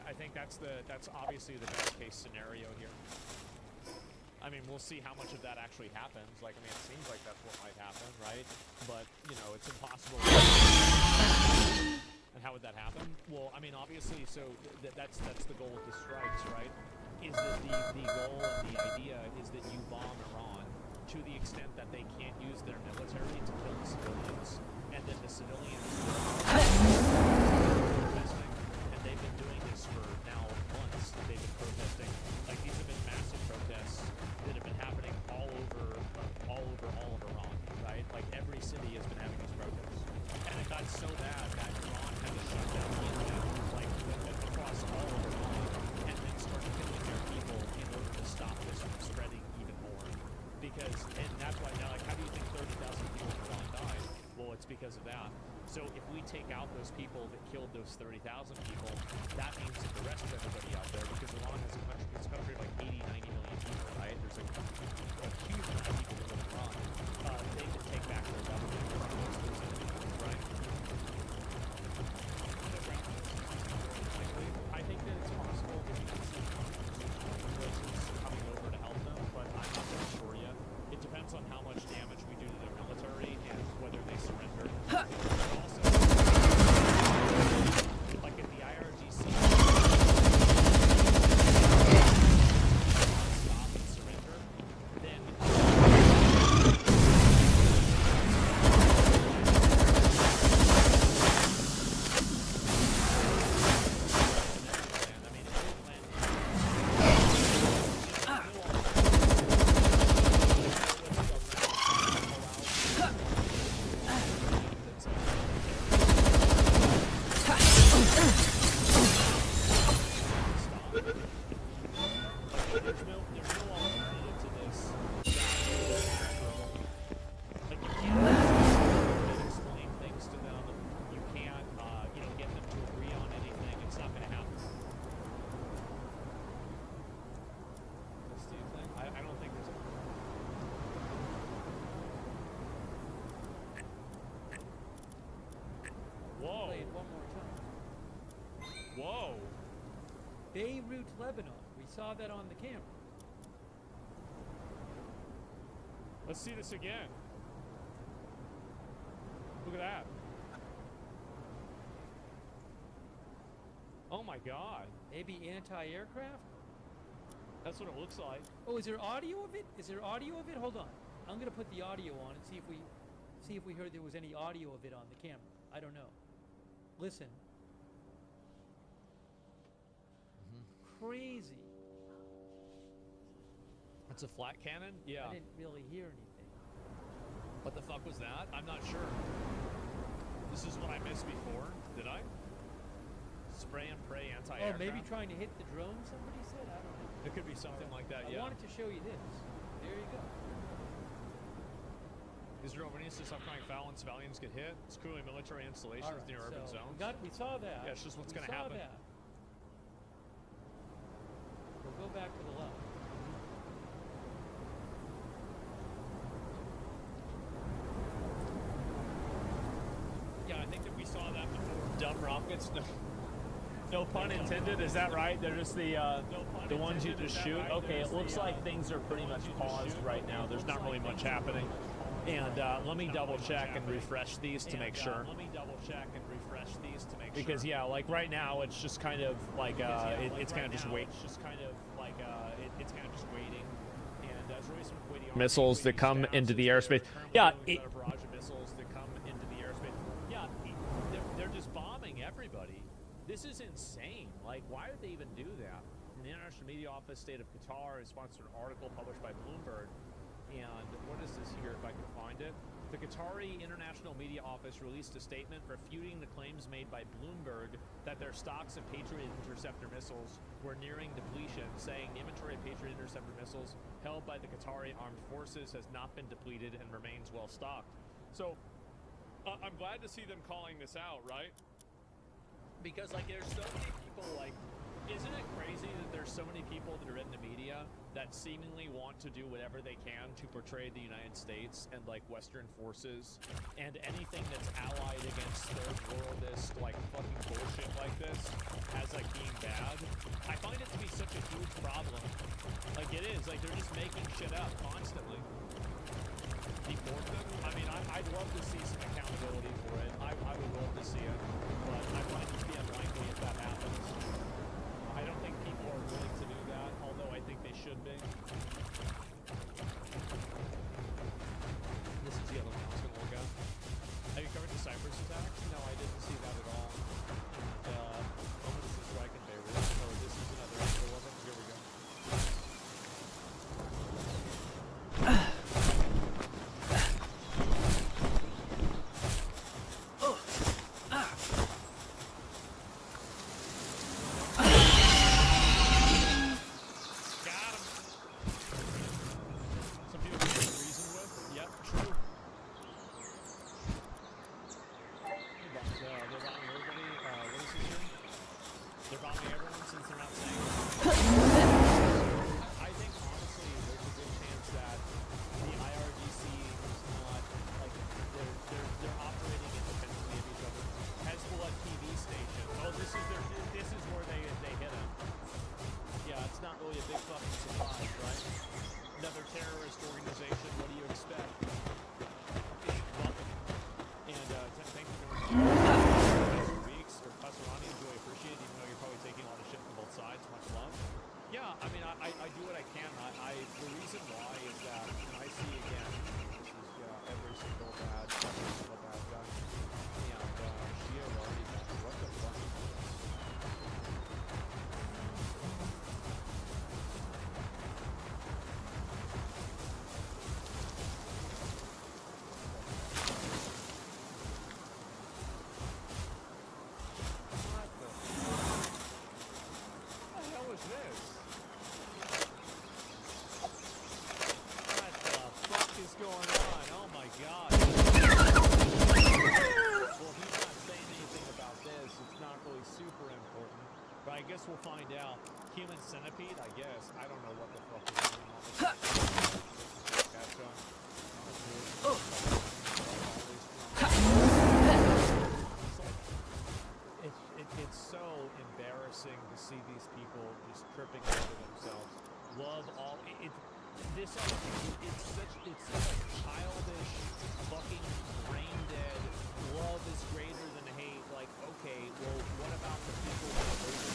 I think that's obviously the best case scenario here. I mean, we'll see how much of that actually happens. Like, I mean, it seems like that's what might happen, right? But, you know, it's impossible. And how would that happen? Well, I mean, obviously, so that's the goal with the strikes, right? Is that the goal and the idea is that you bomb Iran to the extent that they can't use their military to kill the civilians, and then the civilians protesting, and they've been doing this for now months. They've been protesting. Like, these have been massive protests that have been happening all over all of Iran, right? Like, every city has been having these protests, and it got so bad that Iran had to shut down the internet, like, across all of Iran, and then start killing their people in order to stop this from spreading even more. Because, and that's why now, like, how do you think 30,000 people in Iran died? Well, it's because of that. So if we take out those people that killed those 30,000 people, that means that the rest of everybody out there, because Iran is a country of like 80, 90 million people, right? There's a huge amount of people that live in Iran. They can take back their government from those individuals, right? I think that it's possible that you can see forces coming over to help them, but I'm not really sure yet. It depends on how much damage we do to their military and whether they surrender. Also, like if the IRGC stop and surrender, then Beirut, Lebanon. We saw that on the camera. let's see this again. Look at that. Oh my God. Maybe anti-aircraft? That's what it looks like. Oh, is there audio of it? Is there audio of it? Hold on. I'm gonna put the audio on and see if we heard there was any audio of it on the camera. I don't know. Listen. Crazy. It's a flat cannon? Yeah. I didn't really hear anything. What the fuck was that? I'm not sure. This is what I missed before. Did I? Spray and pray anti-aircraft? Oh, maybe trying to hit the drone, somebody said? I don't know. It could be something like that, yeah. I wanted to show you this. There you go. Israel releases upcoming Fallon civilians get hit. It's clearly military installations near urban zones. We saw that. Yeah, it's just what's going to happen. That. We'll go back to the left. Yeah, I think that we saw that before. Dumb rockets. No pun intended. Is that right? They're just the ones you just shoot. Okay, it looks like things are pretty much paused right now. There's not really much happening. And let me double check and refresh these to make sure. Because yeah, like right now, it's just kind of like it's kind of just waiting. And there's always some missiles that come into the airspace. Yeah. Missiles that come into the airspace. Yeah, they're just bombing everybody. This is insane. Like, why would they even do that? The International Media Office, State of Qatar, has sponsored an article published by Bloomberg. And what is this here, if I can find it? The Qatari International Media Office released a statement refuting the claims made by Bloomberg that their stocks of Patriot interceptor missiles were nearing depletion, saying the inventory of Patriot interceptor missiles held by the Qatari Armed Forces has not been depleted and remains well stocked. So, I'm glad to see them calling this out, right? Because, like, there's so many people, like, isn't it crazy that there's so many people that are in the media that seemingly want to do whatever they can to portray the United States and, like, Western forces and anything that's allied against third worldist, like, fucking bullshit like this as, like, being bad? I find it to be such a huge problem. Like, it is. Like, they're just making shit up constantly. Deport them? I mean, I'd love to see some accountability for it. I would love to see it. But I find it to be unlikely if that happens. I don't think people are willing to do that, although I think they should be. This is the other one I was going to look at. Have you covered the Cyprus attacks? No, I didn't see that at all. Oh, this is Riken Beirut. Oh, this is another angle of it. Here we go. I guess we'll find out. Human centipede, I guess. I don't know what the fuck is going on with that. It's so embarrassing to see these people just tripping over themselves. Love all it's such a childish, fucking brain dead. Love is greater than hate. Like, okay, well, what about the people that are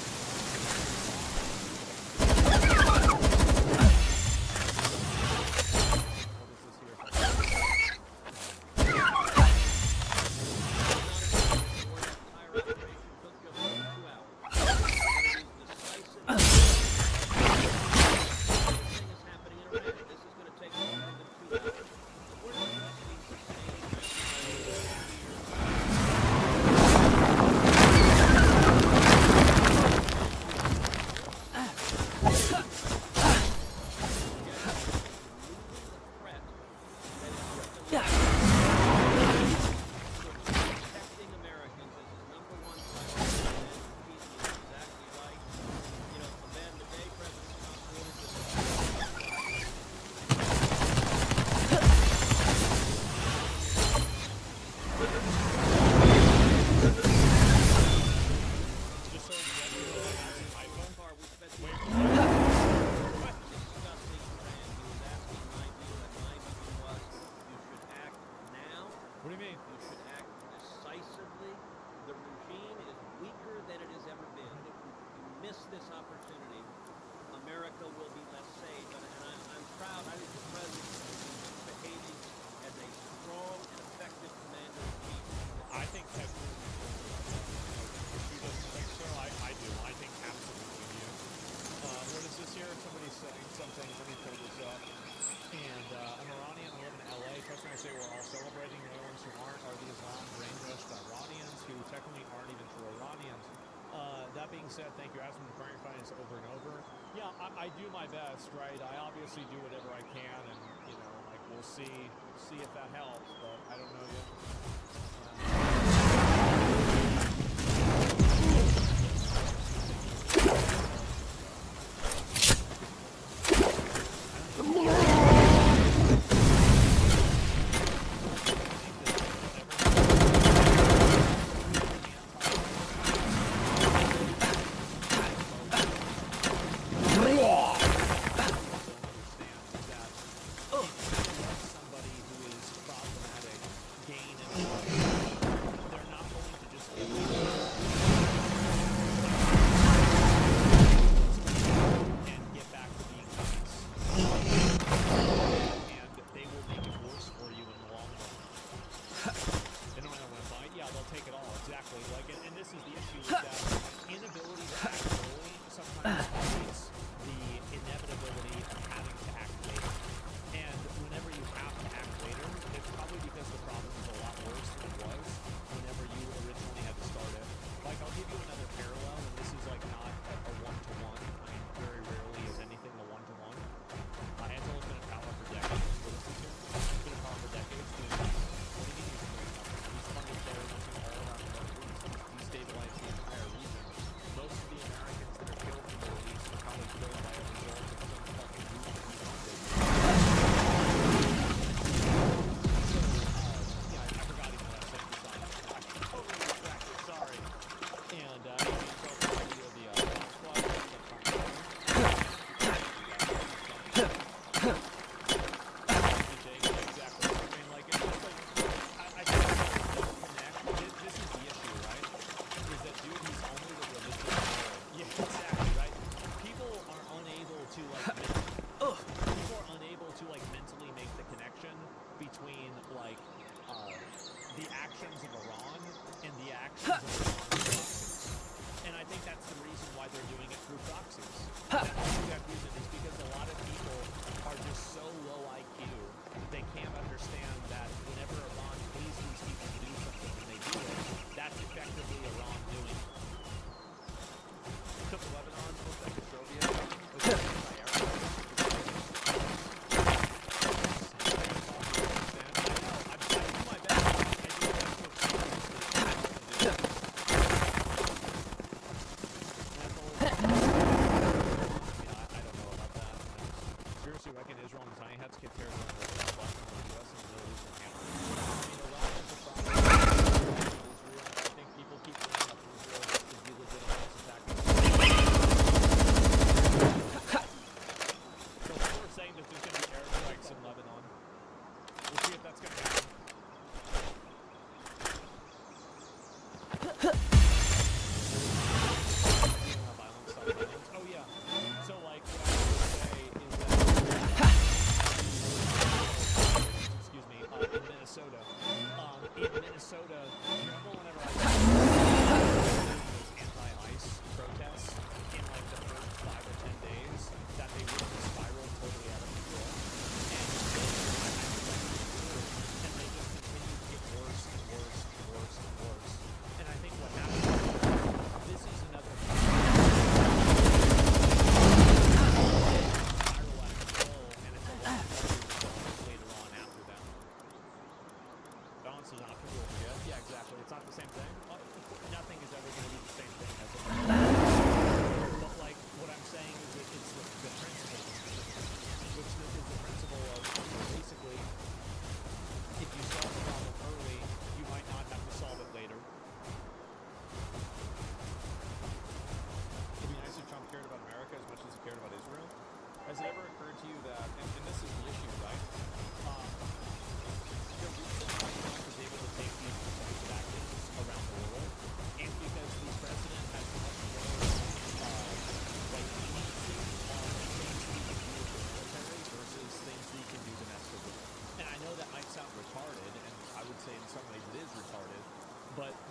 Alan said, thank you. Ask me to clarify this over and over. Yeah, I do my best, right? I obviously do whatever I can, and like we'll see if that helps, but I don't know yet.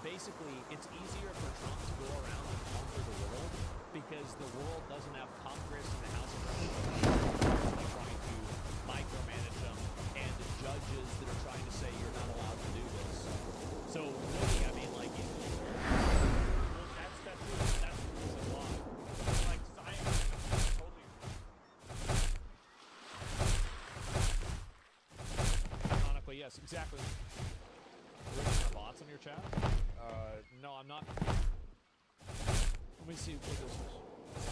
Basically, it's easier for Trump to go around and conquer the world because the world doesn't have Congress and the House of Representatives trying to micromanage them and judges that are trying to say you're not allowed to do this. So really, I mean, like, well, that's the reason Yes, exactly. Are there any bots on your chat? No, I'm not. Let me see what this is.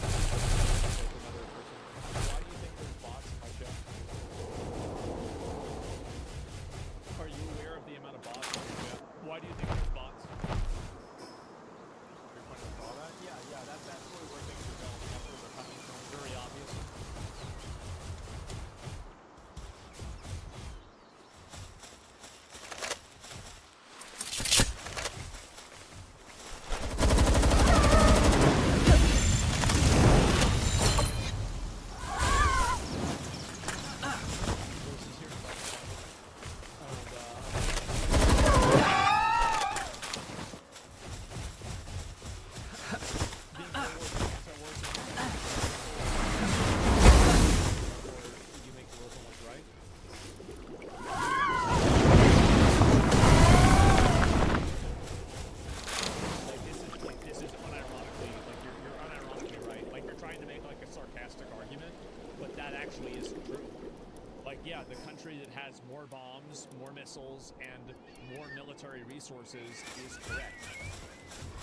Like another person. Why do you think there's bots in my chat? Are you aware of the amount of bots in your chat? Why do you think there's bots? You're trying to draw that? Yeah, that's absolutely where things are going. That's where they're coming from. Very obvious. Yeah, the country that has more bombs, more missiles, and more military resources is correct.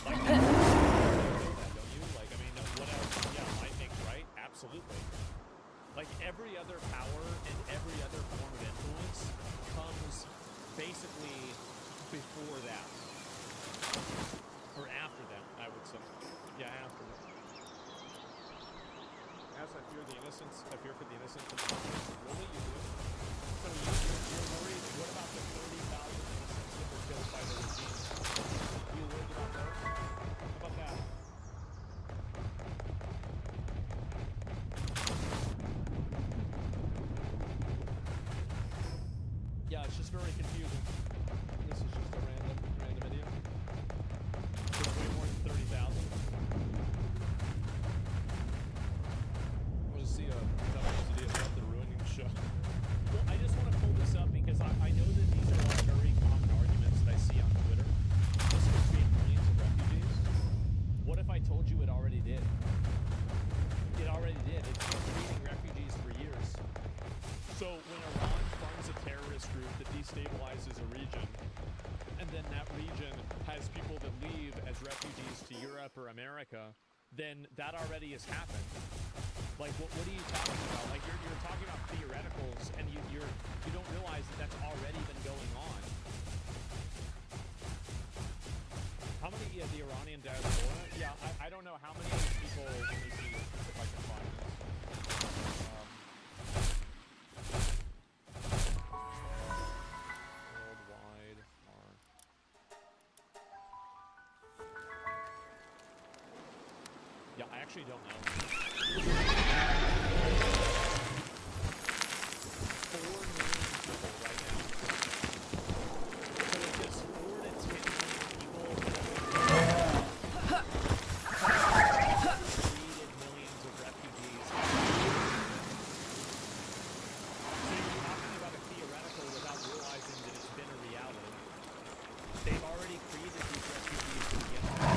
Like, you know that, don't you? Like, I mean, what else? Yeah, might make right? Absolutely. Like, every other power and every other form of influence comes basically before that. Or after them, I would say. Yeah, after them. As I fear the innocence, I fear for the innocence of the innocent. Really, you do? So you're worried? What about the 30,000 innocents that were killed by the regime? You worried about those? How about that? Yeah, it's just very confusing. This is just a random idiot. There's way more than 30,000. See idea about the ruining the show. Well, I just want to pull this up because I know that these are all very common arguments that I see on Twitter. This could create millions of refugees. What if I told you it already did? It already did. It's been creating refugees for years. So when Iran funds a terrorist group that destabilizes a region, and then that region has people that leave as refugees to Europe or America, then that already has happened. Like, what are you talking about? Like, you're talking about theoreticals, and you don't realize that that's already been going on. How many, the Iranian diaspora? Yeah, I don't know how many people, let me see if I can find this. Worldwide are... Yeah, I actually don't know. 4 million people right now. So it's just 4 to 10 million people created millions of refugees. So you're talking about a theoretical without realizing that it's been a reality. They've already created these refugees to begin with.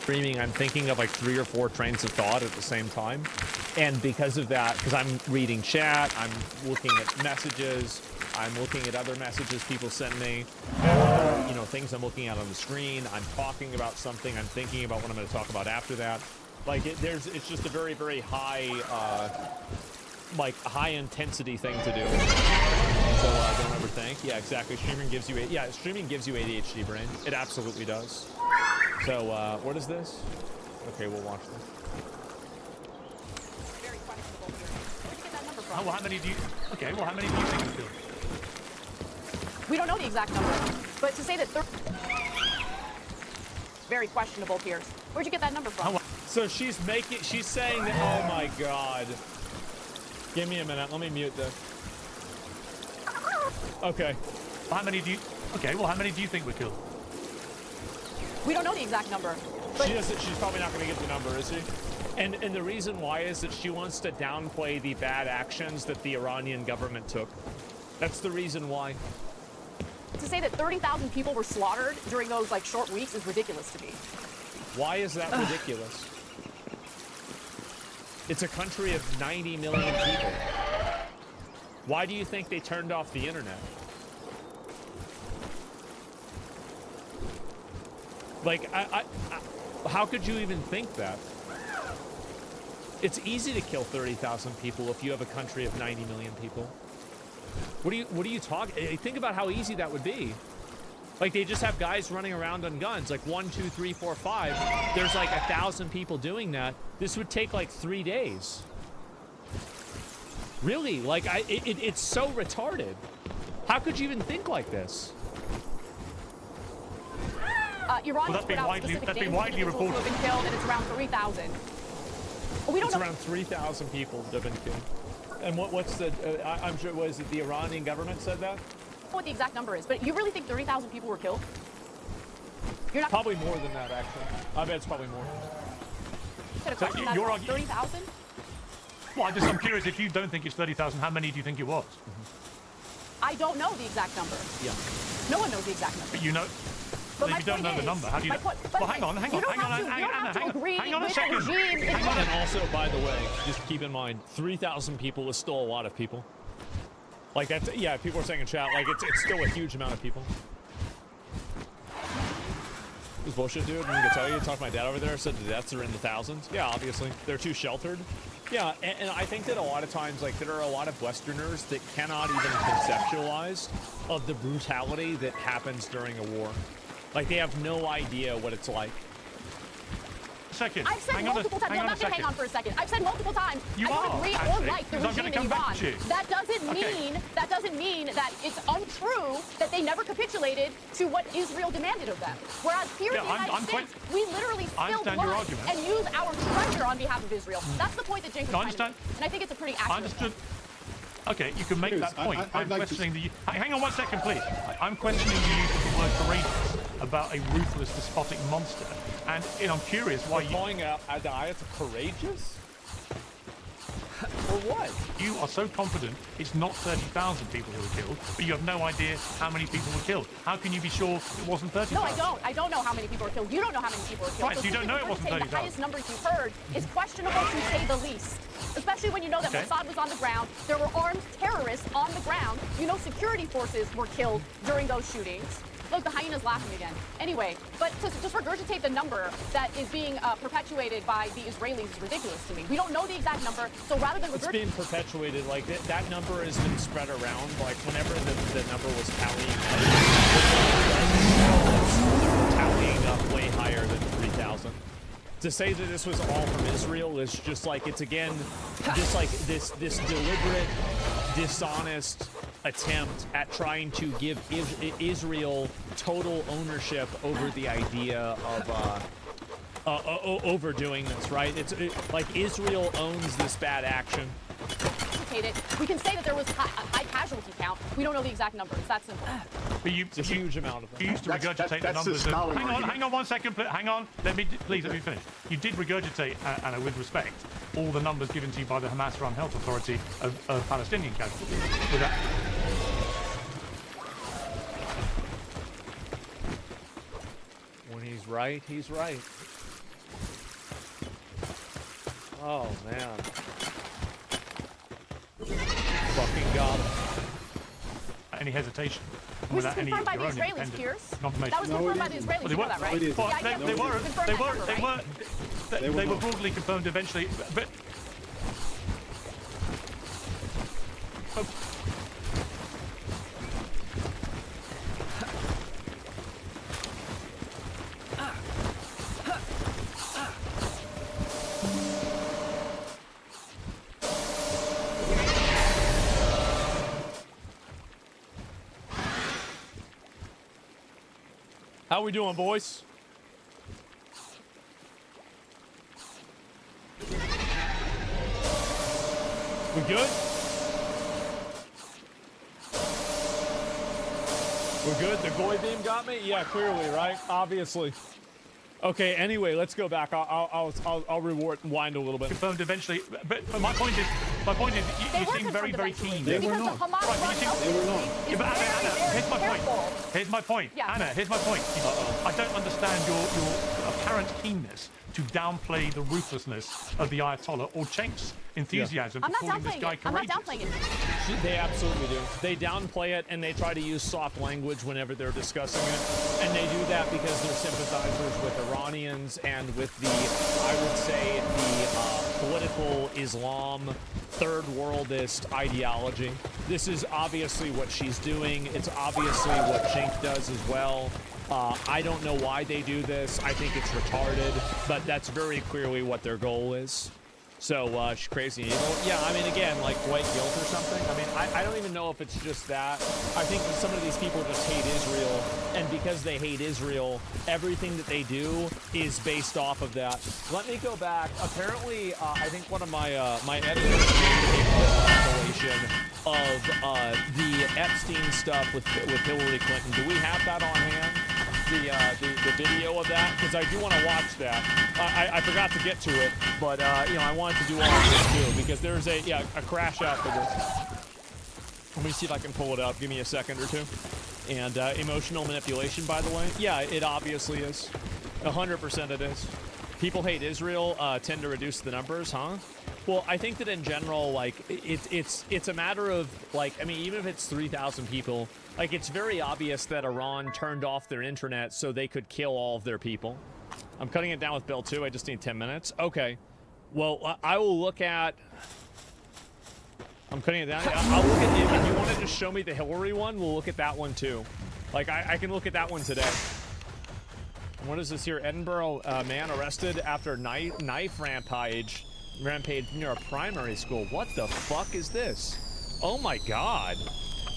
streaming, I'm thinking of like 3 or 4 trains of thought at the same time. And because of that, because I'm reading chat, I'm looking at messages, I'm looking at other messages people send me, you know, things I'm looking at on the screen, I'm talking about something, I'm thinking about what I'm going to talk about after that. Like, it's just a very, very high, like, high intensity thing to do. So, don't overthink. Yeah, exactly. Streaming gives you, streaming gives you ADHD brain. It absolutely does. So, what is this? Okay, we'll watch this. Very questionable here. Where'd you get that number from? Oh, well, how many do you... Okay, well, how many do you think were killed? We don't know the exact number, but to say that very questionable, Piers. Where'd you get that number from? So she's saying that, oh my god. Give me a minute, let me mute this. Okay. Well, how many do you... Okay, well, how many do you think were killed? We don't know the exact number. But She's probably not going to get the number, is she? And the reason why is that she wants to downplay the bad actions that the Iranian government took. That's the reason why. to say that 30,000 people were slaughtered during those like short weeks is ridiculous to me. Why is that ridiculous? It's a country of 90 million people. Why do you think they turned off the internet? Like, how could you even think that? It's easy to kill 30,000 people if you have a country of 90 million people. What are you talking? Think about how easy that would be. Like, they just have guys running around on guns, like 1, 2, 3, 4, 5. There's like 1,000 people doing that. This would take like 3 days. Really? Like, it's so retarded. How could you even think like this? Iran Well, that's been widely reported. Who have been killed, and it's around 3,000. We don't It's know. around 3,000 people that have been killed. And what's the? I'm sure was it the Iranian government said that? What the exact number is, but you really think 30,000 people were killed? You're not Probably more than that, actually. I bet it's probably more. gonna So question that you're about argu- 30,000? Well, I'm curious, if you don't think it's 30,000, how many do you think it was? I don't know the exact number. Yeah. No one knows the exact number. But you know... But Well, my if you don't point know the is- number, how do you my know? point- Well, but hang on, you don't have to agree hang on a with second. the regime in Hang on. And also, by the way, just keep in mind, 3,000 people is still a lot of people. Like, that's, yeah, people are saying in chat, like, it's still a huge amount of people. This bullshit, dude. I'm gonna tell you, talk to my dad over there, said the deaths are in the thousands. Yeah, obviously. They're too sheltered. Yeah, and I think that a lot of times, like, there are a lot of Westerners that cannot even conceptualize of the brutality that happens during a war. Like, they have no idea what it's like. Second. I've said multiple times. No, I'm not going to hang on for a second. I've said multiple times. You I don't are, agree or actually, like the because I'm regime gonna in come back Iran. to you. That doesn't mean that it's untrue that they never capitulated to what Israel demanded of them. Whereas here in the Yeah, United States, we literally I spill understand your blood argument. and use our treasure on behalf of Israel. That's the point that Jenkins I trying to understand. make. And I think it's a pretty I accurate understood. point. Okay, you can make Bruce, that point. I'd I'm like to- questioning the... Hang on 1 second, please. I'm questioning the use of the word courageous about a ruthless, despotic monster. And I'm curious why You're calling out Adayat courageous? For what? you are so confident it's not 30,000 people who were killed, but you have no idea how many people were killed. How can you be sure it wasn't 30,000? No, I don't. I don't know how many people were killed. You don't know how many people were killed. Right, so you don't know it wasn't simply 30,000. The highest numbers you've heard is questionable to say the least. Especially when you know that Okay. Mossad was on the ground, there were armed terrorists on the ground. You know security forces were killed during those shootings. Look, the hyena's laughing again. Anyway, but to just regurgitate the number that is being perpetuated by the Israelis is ridiculous to me. We don't know the exact number, so rather than It's regurgitate... being perpetuated. Like, that number has been spread around. Like, whenever the number was tallying up way higher than 3,000. To say that this was all from Israel is just like, it's again, just like this deliberate, dishonest attempt at trying to give Israel total ownership over the idea of overdoing this, right? Like Israel owns this bad action. It. We can say that there was a high casualty count. We don't know the exact number. It's that simple. But It's a huge amount of them. You used to regurgitate the that's the numbers. Stalin Hang on, argument. hang on 1 second. Hang on. Please let me finish. You did regurgitate, Anna, with respect, all the numbers given to you by the Hamas-run Health Authority of Palestinian casualties. Was that... When he's right, he's right. Oh, man. Fucking got him. Any hesitation. Which was without any confirmed by your the own Israelis, independent Pierce. confirmation. That was No, confirmed it by the isn't. Israelis. Well, You know that, right? it isn't. Well, The IDF they were confirmed that number, right? they were were not. broadly confirmed eventually, but oh, How we doing, boys? We good? We're good? The Goy beam got me? Yeah, clearly, right? Obviously. Okay, anyway, let's go back. I'll rewind a little bit. confirmed eventually. But my point is, They you were seem very, confirmed very eventually. keen. They were Because not. the Hamas Right, but you run see- They were not. is Yeah, but Anna, very, here's my point. careful. Here's my point. Yeah. Anna, here's my point. I don't understand your apparent keenness to downplay the ruthlessness of the Ayatollah or Cenk's enthusiasm I'm for not calling this downplaying guy it. I'm not courageous. downplaying it. They absolutely do. They downplay it and they try to use soft language whenever they're discussing it. And they do that because they're sympathizers with Iranians and with the, I would say, the political Islam, third worldist ideology. This is obviously what she's doing. It's obviously what Cenk does as well. I don't know why they do this. I think it's retarded, but that's very clearly what their goal is. So she's crazy and evil. Yeah, I mean, again, like white guilt or something. I mean, I don't even know if it's just that. I think that some of these people just hate Israel, and because they hate Israel, everything that they do is based off of that. Let me go back. Apparently, I think one of my my editors made a compilation of the Epstein stuff with Hillary Clinton. Do we have that on hand? The video of that, because I do want to watch that. I forgot to get to it, but you know, I wanted to do all of this too, because there's a crash out for this. Let me see if I can pull it up. Give me a second or two. And emotional manipulation, by the way. Yeah, it obviously is. 100% it is. People hate Israel, tend to reduce the numbers, huh? Well, I think that in general, like, it's a matter of, like, I mean, even if it's 3,000 people, like, it's very obvious that Iran turned off their internet so they could kill all of their people. I'm cutting it down with Bill 2. I just need 10 minutes. Okay. Well, I will look at... I'm cutting it down. I'll look at... If you want to just show me the Hillary one, we'll look at that one, too. Like, I can look at that one today. What is this here? Edinburgh man arrested after knife rampage near a primary school. What the fuck is this? Oh my god.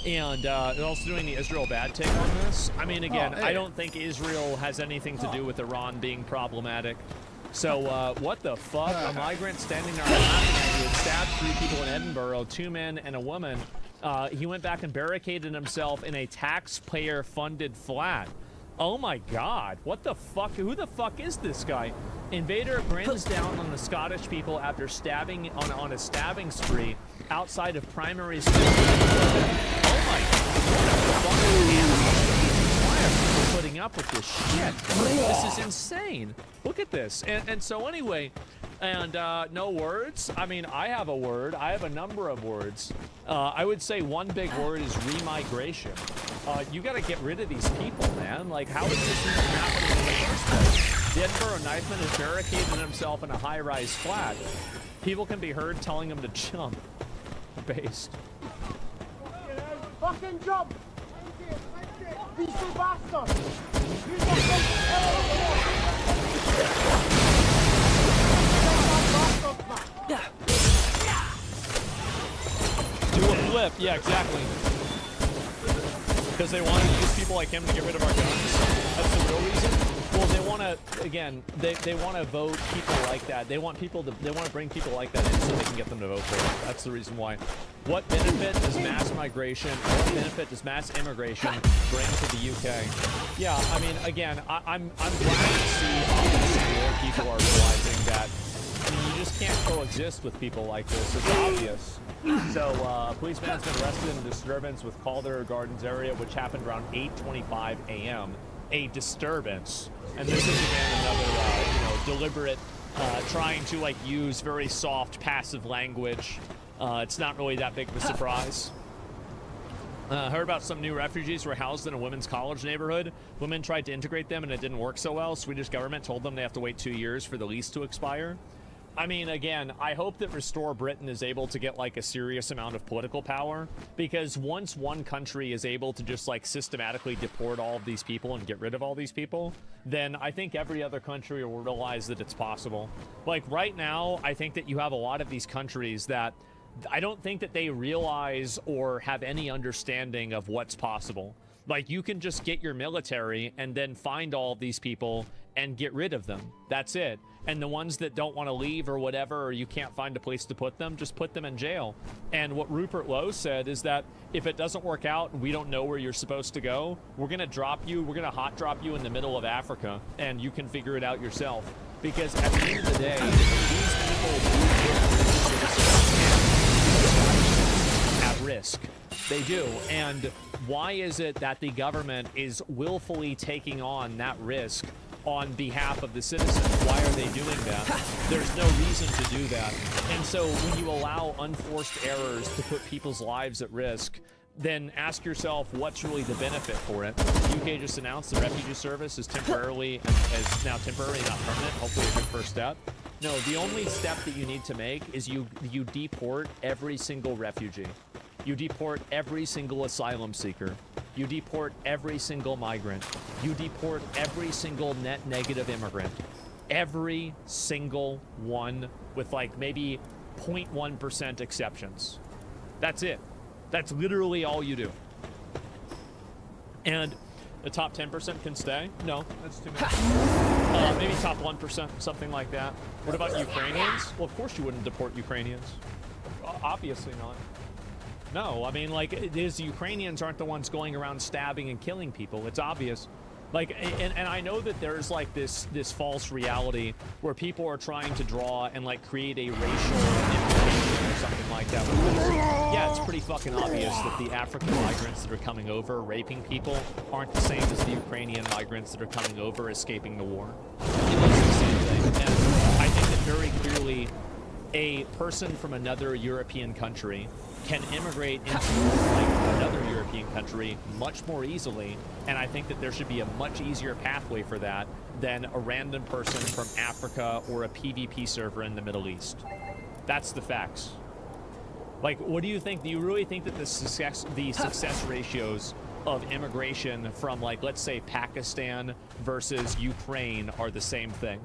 And they're also doing the Israel bad take on this. I mean, again, I don't think Israel has anything to do with Iran being problematic. So, what the fuck? A migrant standing there laughing who had stabbed 3 people in Edinburgh, 2 men and a woman. He went back and barricaded himself in a taxpayer-funded flat. Oh my god, what the fuck? Who the fuck is this guy? Invader grins down on the Scottish people after stabbing on a stabbing spree outside of primary school. Oh my god, what the fuck? Why are people putting up with this shit? This is insane. Look at this. And so anyway, and no words? I mean, I have a word. I have a number of words. I would say one big word is remigration. You got to get rid of these people, man. Like, how is this even happening in the first place? The Edinburgh knifeman has barricaded himself in a high-rise flat. People can be heard telling him to jump. Based. Fucking jump! Piece of bastard! Do a flip. Yeah, exactly. Because they want to use people like him to get rid of our guns. That's the real reason. Well, they want to, again, they want to vote people like that. They want to bring people like that in so they can get them to vote for it. That's the reason why. What benefit does mass migration, what benefit does mass immigration bring to the UK? Yeah, I mean, again, I'm glad to see obviously more people are realizing that, I mean, you just can't coexist with people like this. It's obvious. So, a policeman has been arrested in a disturbance with Calder Gardens area, which happened around 8:25 a.m. A disturbance. And this is, again, another, deliberate trying to like use very soft, passive language. It's not really that big of a surprise. Heard about some new refugees were housed in a women's college neighborhood. Women tried to integrate them and it didn't work so well. Swedish government told them they have to wait 2 years for the lease to expire. I mean, again, I hope that Restore Britain is able to get like a serious amount of political power, because once one country is able to just like systematically deport all of these people and get rid of all these people, then I think every other country will realize that it's possible. Like right now, I think that you have a lot of these countries that I don't think that they realize or have any understanding of what's possible. Like, you can just get your military and then find all of these people and get rid of them. That's it. And the ones that don't want to leave or whatever, or you can't find a place to put them, just put them in jail. And what Rupert Lowe said is that if it doesn't work out and we don't know where you're supposed to go, we're going to drop you, we're going to hot drop you in the middle of Africa, and you can figure it out yourself. Because at the end of the day, these people at risk. They do. And why is it that the government is willfully taking on that risk on behalf of the citizens? Why are they doing that? There's no reason to do that. And so when you allow unforced errors to put people's lives at risk, then ask yourself, what's really the benefit for it? The UK just announced the refugee service is temporary, not permanent. Hopefully a good first step. No, the only step that you need to make is you deport every single refugee. You deport every single asylum seeker. You deport every single migrant. You deport every single net negative immigrant. Every single one, with like maybe 0.1% exceptions. That's it. That's literally all you do. And the top 10% can stay? No, that's too many. Maybe top 1%, something like that. What about Ukrainians? Well, of course you wouldn't deport Ukrainians. Obviously not. No, I mean, like, it is, Ukrainians aren't the ones going around stabbing and killing people. It's obvious. Like, and I know that there's like this false reality where people are trying to draw and like create a racial implication or something like that. Yeah, it's pretty fucking obvious that the African migrants that are coming over raping people aren't the same as the Ukrainian migrants that are coming over escaping the war. It's the same thing. And I think that very clearly a person from another European country can immigrate into like another European country much more easily, and I think that there should be a much easier pathway for that than a random person from Africa or a PvP server in the Middle East. That's the facts. Like, what do you think? Do you really think that the success ratios of immigration from, like, let's say Pakistan versus Ukraine are the same thing?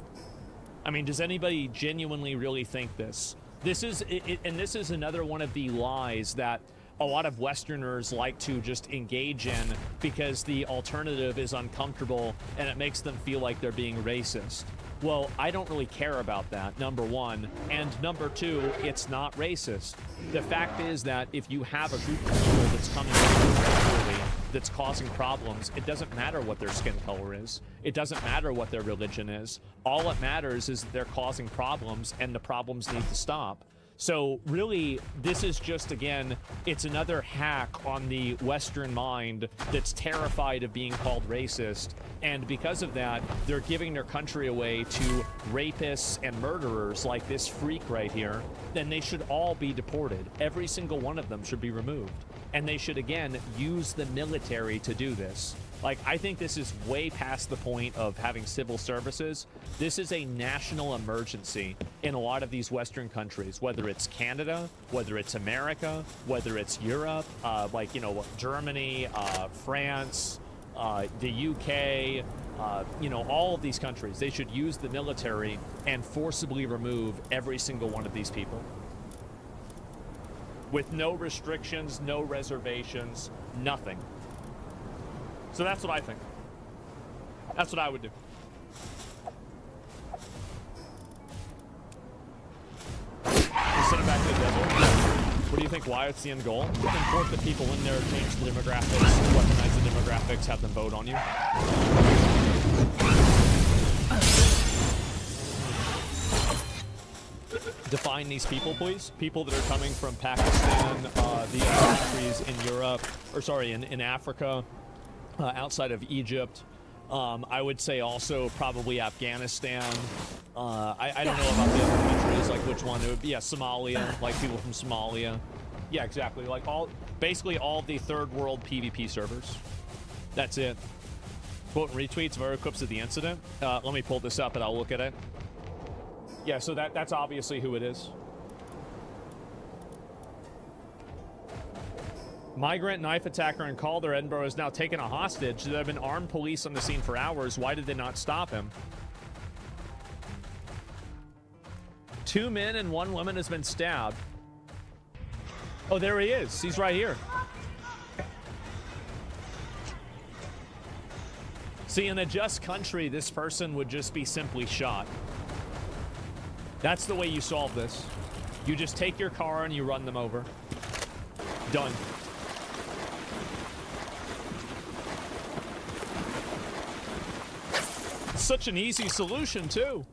I mean, does anybody genuinely really think this? This is another one of the lies that a lot of Westerners like to just engage in because the alternative is uncomfortable and it makes them feel like they're being racist. Well, I don't really care about that, number one. And number two, it's not racist. The fact is that if you have a group of people that's coming in that's causing problems, it doesn't matter what their skin color is. It doesn't matter what their religion is. All it matters is that they're causing problems and the problems need to stop. So really, this is just, again, it's another hack on the Western mind that's terrified of being called racist. And because of that, they're giving their country away to rapists and murderers like this freak right here. Then they should all be deported. Every single one of them should be removed. And they should, again, use the military to do this. Like, I think this is way past the point of having civil services. This is a national emergency in a lot of these Western countries, whether it's Canada, whether it's America, whether it's Europe, like, you know, Germany, France, the UK, you know, all of these countries. They should use the military and forcibly remove every single one of these people. With no restrictions, no reservations, nothing. So that's what I think. That's what I would do. Send them back to the desert. What do you think? Why it's the end goal? Import the people in there, change the demographics, weaponize the demographics, have them vote on you. Define these people, please. People that are coming from Pakistan, the other countries in Europe, or sorry, in Africa, outside of Egypt, I would say also probably Afghanistan. I don't know about the other countries, like which one it would be. Yeah, Somalia, like people from Somalia. Yeah, exactly. Like basically all the third world PvP servers. That's it. Quote and retweets of clips of the incident. Let me pull this up and I'll look at it. Yeah, so that's obviously who it is. Migrant knife attacker in Calder, Edinburgh, is now taken a hostage. There have been armed police on the scene for hours. Why did they not stop him? 2 men and 1 woman has been stabbed. Oh, there he is. He's right here. See, in a just country, this person would just be simply shot. That's the way you solve this. You just take your car and you run them over. Done. Such an easy solution, too.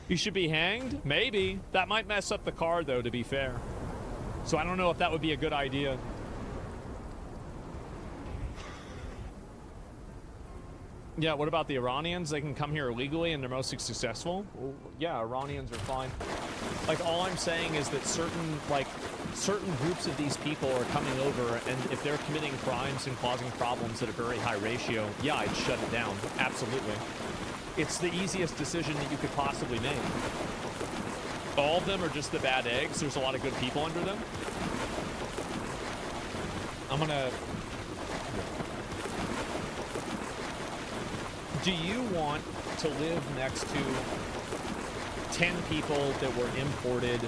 You should be hanged? Maybe. That might mess up the car, though, to be fair. So I don't know if that would be a good idea. Yeah, what about the Iranians? They can come here illegally and they're mostly successful? Well, yeah, Iranians are fine. Like, all I'm saying is that certain groups of these people are coming over, and if they're committing crimes and causing problems at a very high ratio, yeah, I'd shut it down. Absolutely. It's the easiest decision that you could possibly make. All of them are just the bad eggs. There's a lot of good people under them. I'm gonna... Do you want to live next to 10 people that were imported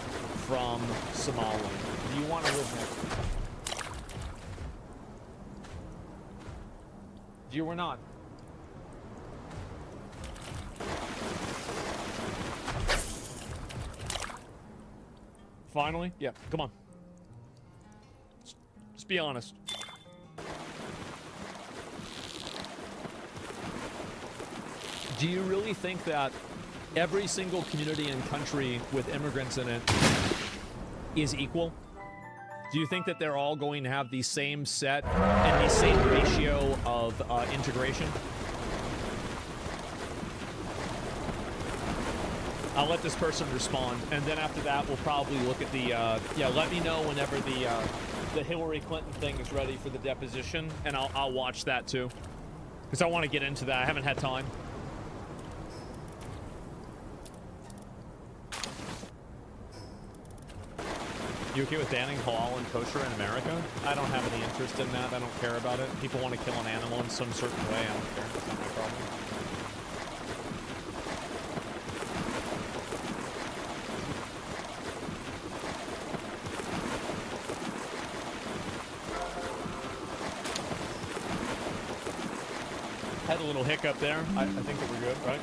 from Somalia? Do you want to live next to them? You were not. Finally? Yeah, come on. Just be honest. Do you really think that every single community and country with immigrants in it is equal? Do you think that they're all going to have the same set and the same ratio of integration? I'll let this person respond, and then after that, we'll probably look at the, yeah, let me know whenever the Hillary Clinton thing is ready for the deposition, and I'll watch that too. Because I want to get into that. I haven't had time. You okay with banning halal and kosher in America? I don't have any interest in that. I don't care about it. People want to kill an animal in some certain way. I don't care. It's not my problem. Had a little hiccup there. I think that we're good, right?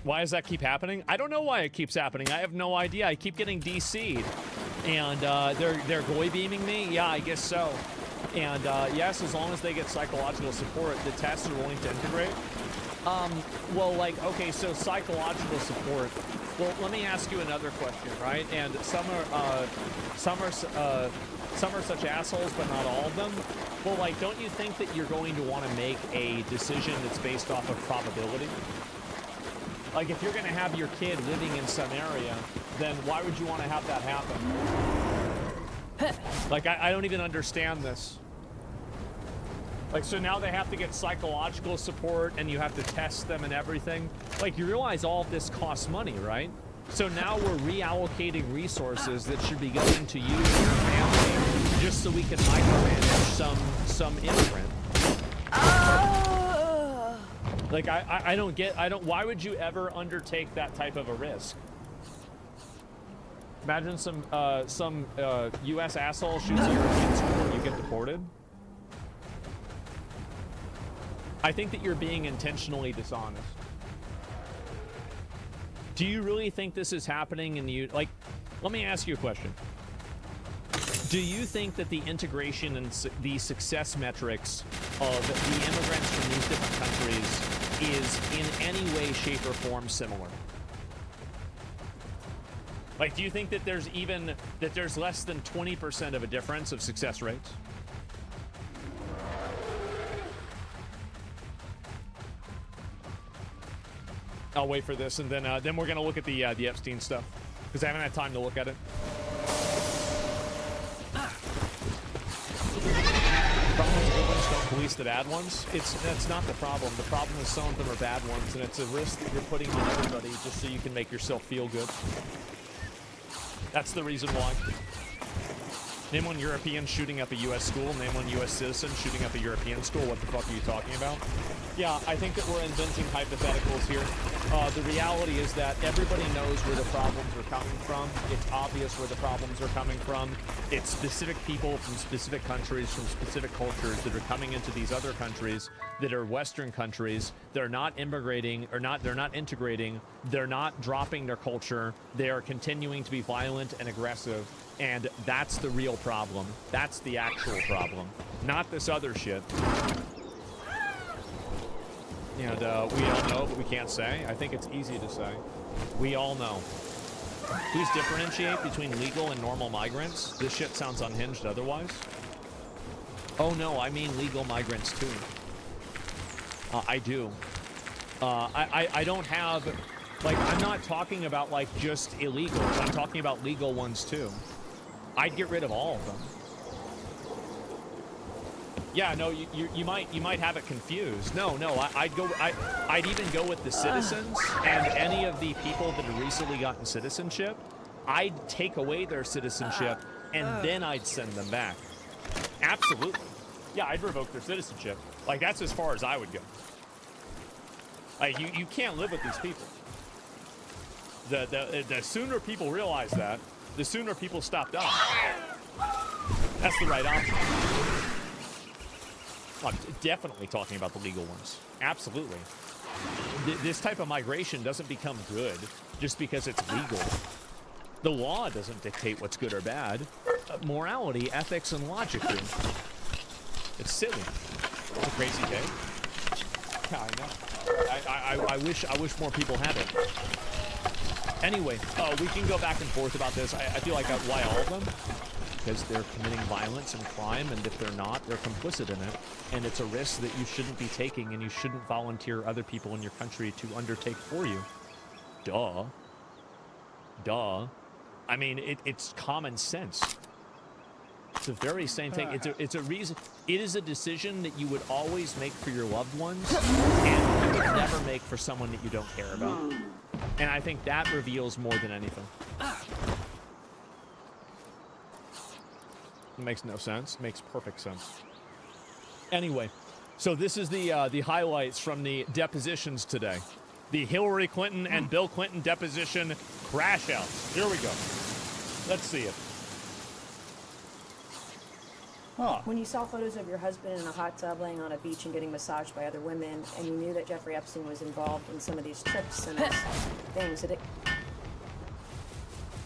Why does that keep happening? I don't know why it keeps happening. I have no idea. I keep getting DC'd. And they're goy beaming me? Yeah, I guess so. And yes, as long as they get psychological support, the tests are willing to integrate. Well, like, okay, so psychological support. Well, let me ask you another question, right? And some are such assholes, but not all of them. Well, like, don't you think that you're going to want to make a decision that's based off of probability? Like, if you're going to have your kid living in some area, then why would you want to have that happen? Like, I don't even understand this. Like, so now they have to get psychological support, and you have to test them and everything. Like, you realize all of this costs money, right? So now we're reallocating resources that should be going to you and your family just so we can micromanage some immigrant. Like, I don't, why would you ever undertake that type of a risk? Imagine some U.S. asshole shoots a European school and you get deported. I think that you're being intentionally dishonest. Do you really think this is happening in you? Like, let me ask you a question. Do you think that the integration and the success metrics of the immigrants from these different countries is in any way, shape, or form similar? Like, do you think that there's less than 20% of a difference of success rates? I'll wait for this, and then we're gonna look at the Epstein stuff because I haven't had time to look at it. Problem is, good ones don't police the bad ones. That's not the problem. The problem is some of them are bad ones, and it's a risk that you're putting on everybody just so you can make yourself feel good. That's the reason why. Name one European shooting up a U.S. school. Name one U.S. citizen shooting up a European school. What the fuck are you talking about? Yeah, I think that we're inventing hypotheticals here. The reality is that everybody knows where the problems are coming from. It's obvious where the problems are coming from. It's specific people from specific countries, from specific cultures that are coming into these other countries that are Western countries. They're not immigrating, or they're not integrating. They're not dropping their culture. They are continuing to be violent and aggressive. And that's the real problem. That's the actual problem, not this other shit. And we all know, but we can't say. I think it's easy to say. We all know. Please differentiate between legal and normal migrants. This shit sounds unhinged otherwise. Oh no, I mean legal migrants too. I do. I don't have, like, I'm not talking about like just illegal. I'm talking about legal ones too. I'd get rid of all of them. Yeah, no, you might have it confused. No, I'd even go with the citizens and any of the people that have recently gotten citizenship. I'd take away their citizenship and then I'd send them back. Absolutely. Yeah, I'd revoke their citizenship. Like, that's as far as I would go. Like, you can't live with these people. The sooner people realize that, the sooner people stop dying. That's the right option. I'm definitely talking about the legal ones. Absolutely. This type of migration doesn't become good just because it's legal. The law doesn't dictate what's good or bad. Morality, ethics, and logic do. It's silly. It's a crazy day. Yeah, I know. I wish more people had it. Anyway, we can go back and forth about this. I feel like why all of them? Because they're committing violence and crime, and if they're not, they're complicit in it. And it's a risk that you shouldn't be taking, and you shouldn't volunteer other people in your country to undertake for you. Duh. Duh. I mean, it's common sense. It's the very same thing. It's a reason. It is a decision that you would always make for your loved ones, and you would never make for someone that you don't care about. And I think that reveals more than anything. It makes no sense. It makes perfect sense. Anyway, so this is the highlights from the depositions today. The Hillary Clinton and Bill Clinton deposition crash outs. Here we go. Let's see it. Huh. When you saw photos of your husband in a hot tub laying on a beach and getting massaged by other women, and you knew that Jeffrey Epstein was involved in some of these trips and these things, did it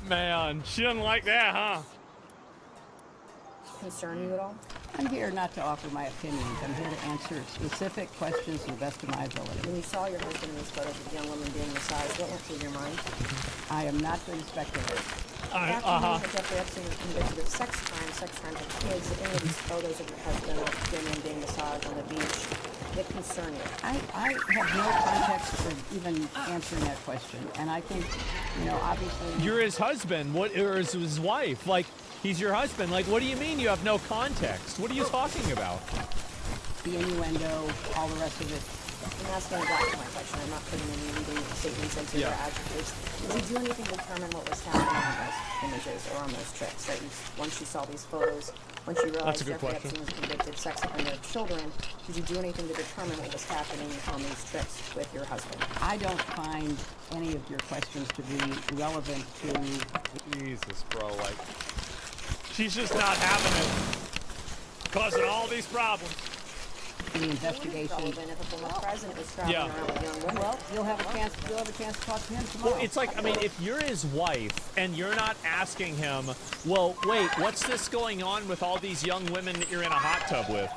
Man, she doesn't like that, huh? concern you at all? I'm here not to offer my opinions. I'm here to answer specific questions to the best of my ability. When you saw your husband in these photos of young women being massaged, what went through your mind? I am not going to speculate. After you knew that Jeffrey Epstein was convicted of sex crimes with kids, any of these photos of your husband or women being massaged on the beach, it concern you? I have no context for even answering that question. And I think, obviously... You're his husband. What, or his wife? Like, he's your husband. Like, what do you mean you have no context? What are you talking about? The innuendo, all the rest of it. I'm asking exactly my question. I'm not putting any leading statements into your adjectives. Did you do anything to determine what was happening on those images or on those trips? That once you saw these photos, once you realized Jeffrey Epstein was convicted of sex offender of children, did you do anything to determine what was happening on these trips with your husband? I don't find any of your questions to be relevant to... Jesus, bro, like... She's just not having it. Causing all these problems. The investigation. Relevant if a former president was traveling around with young women. Well, you'll have a chance to talk to him tomorrow. Well, it's like, I mean, if you're his wife and you're not asking him, well, wait, what's this going on with all these young women that you're in a hot tub with?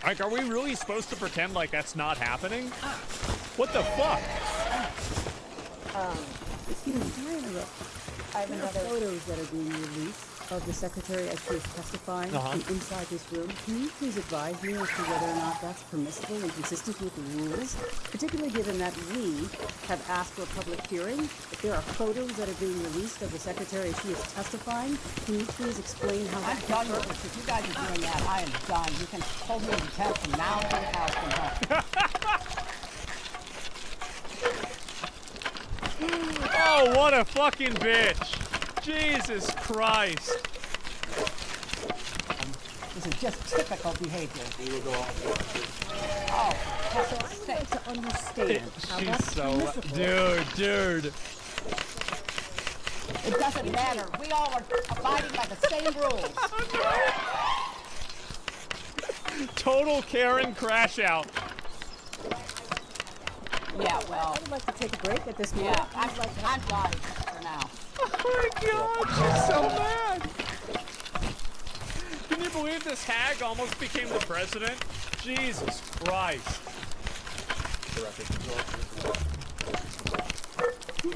Like, are we really supposed to pretend like that's not happening? What the fuck? I have There are another. photos that are being released of the secretary as she is testifying from inside this room. Can you please advise me as to whether or not that's permissible and consistent with the rules, particularly given that we have asked for a public hearing? If there are photos that are being released of the secretary as she is testifying, can you please explain how I'm that done with this. If you guys are doing that, I am done. You can hold me in contempt from now until the cows come home. Oh, what a fucking bitch. Jesus Christ. This is just typical behavior. We will go off. Oh, for So I Christ's would sake. like to understand how She's that's so... permissible. Dude. It doesn't matter. We all are abiding by the same rules. Total Karen crash out. Yeah, well, I would like to take a break at this moment. yeah, I'm done for now. Oh my god, she's so mad. Can you believe this hag almost became the president? Jesus Christ.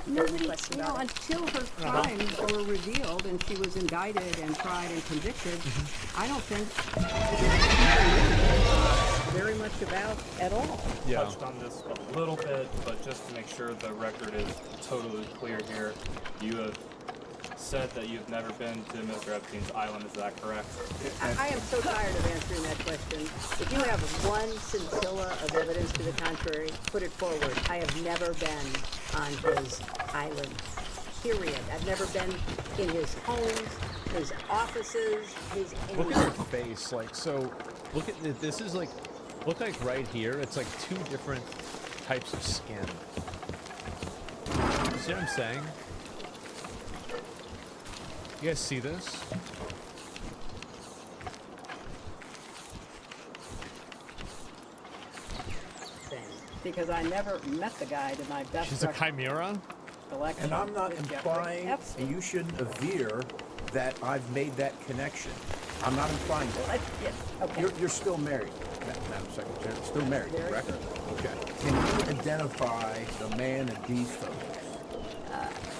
Nobody, until her crimes were revealed and she was indicted and tried and convicted, I don't think very much about at all. Touched on this a little bit, but just to make sure the record is totally clear here, you have said that you've never been to Mr. Epstein's island. Is that correct? I am so tired of answering that question. If you have one scintilla of evidence to the contrary, put it forward. I have never been on his island, period. I've never been in his homes, his offices, his Look anywhere. at her face, like, so, look at this is like, look like right here, it's like two different types of skin. You see what I'm saying? You guys see this? thing. Because I never met the guy to my best She's a chimera? recollection. And I'm not with Jeffrey implying, Epstein. and you shouldn't aver that I've made that connection. I'm not implying that. Okay. You're still married, Madam Secretary. Still married, Very correct? true. Okay. Can you identify the man in these photos?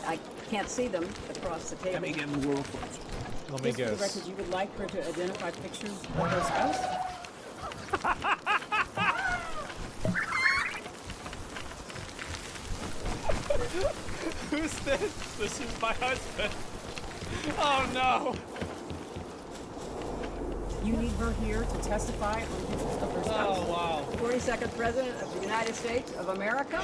I can't see them across the table. Let me get him a little closer. Let me Just for the guess. record, you would like her to identify pictures of her spouse? Who's this? This is my husband. Oh no. You need her here to testify on pictures of her spouse. Oh wow. 42nd President of the United States of America.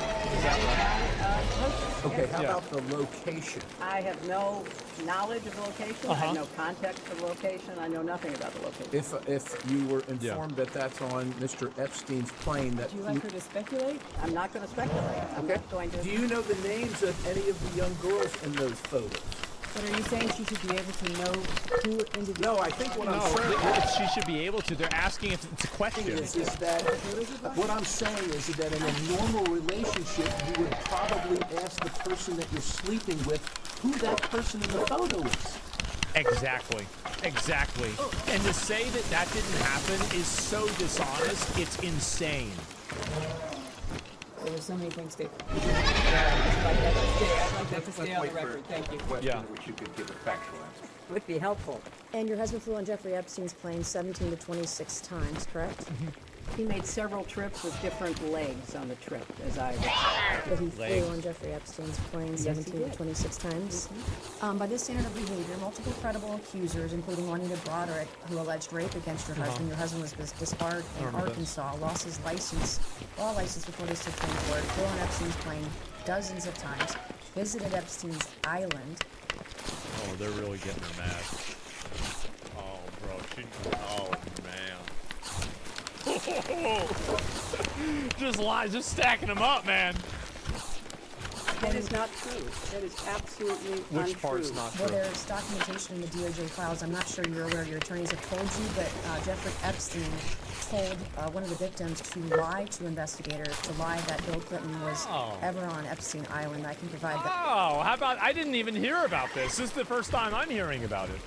Okay, Yes. how about the location? I have no knowledge of the location. I have no context of the location. I know nothing about the location. If you were informed that that's on Mr. Epstein's plane, that Would you like her to speculate? I'm not going to speculate. I'm Okay. not going to. Do you know the names of any of the young girls in those photos? But are you saying she should be able to know who individually? No, I think what I'm saying She should be able to. They're asking if it's a question. is that what I'm saying is that in a normal relationship, you would probably ask the person that you're sleeping with who that person in the photo is. Exactly. Exactly. And to say that that didn't happen is so dishonest, it's insane. There were so many things to. I'd like that to stay on the record. Thank you. Yeah. Which you could give a factual answer. Would be helpful. And your husband flew on Jeffrey Epstein's plane 17 to 26 times, correct? He made several trips with different legs on the trip, as I recall. But he flew on Jeffrey Epstein's plane Yes, he 17 to did. 26 times. By this standard of behavior, multiple credible accusers, including Juanita Broderick, who alleged rape against your husband. Your husband was disbarred in Arkansas, lost his law license before the Supreme Court, flew on Epstein's plane dozens of times, visited Epstein's island. Oh, they're really getting her mad. Oh, bro. Oh, man. Just stacking them up, man. That is not true. That is absolutely untrue. Which part's not Well, true? there's documentation in the DOJ files. I'm not sure you're aware, your attorneys have told you, but Jeffrey Epstein told one of the victims to lie to investigators, to lie that Bill Clinton was ever on Epstein Island. I can provide that. Oh, how about I didn't even hear about this. This is the first time I'm hearing about it.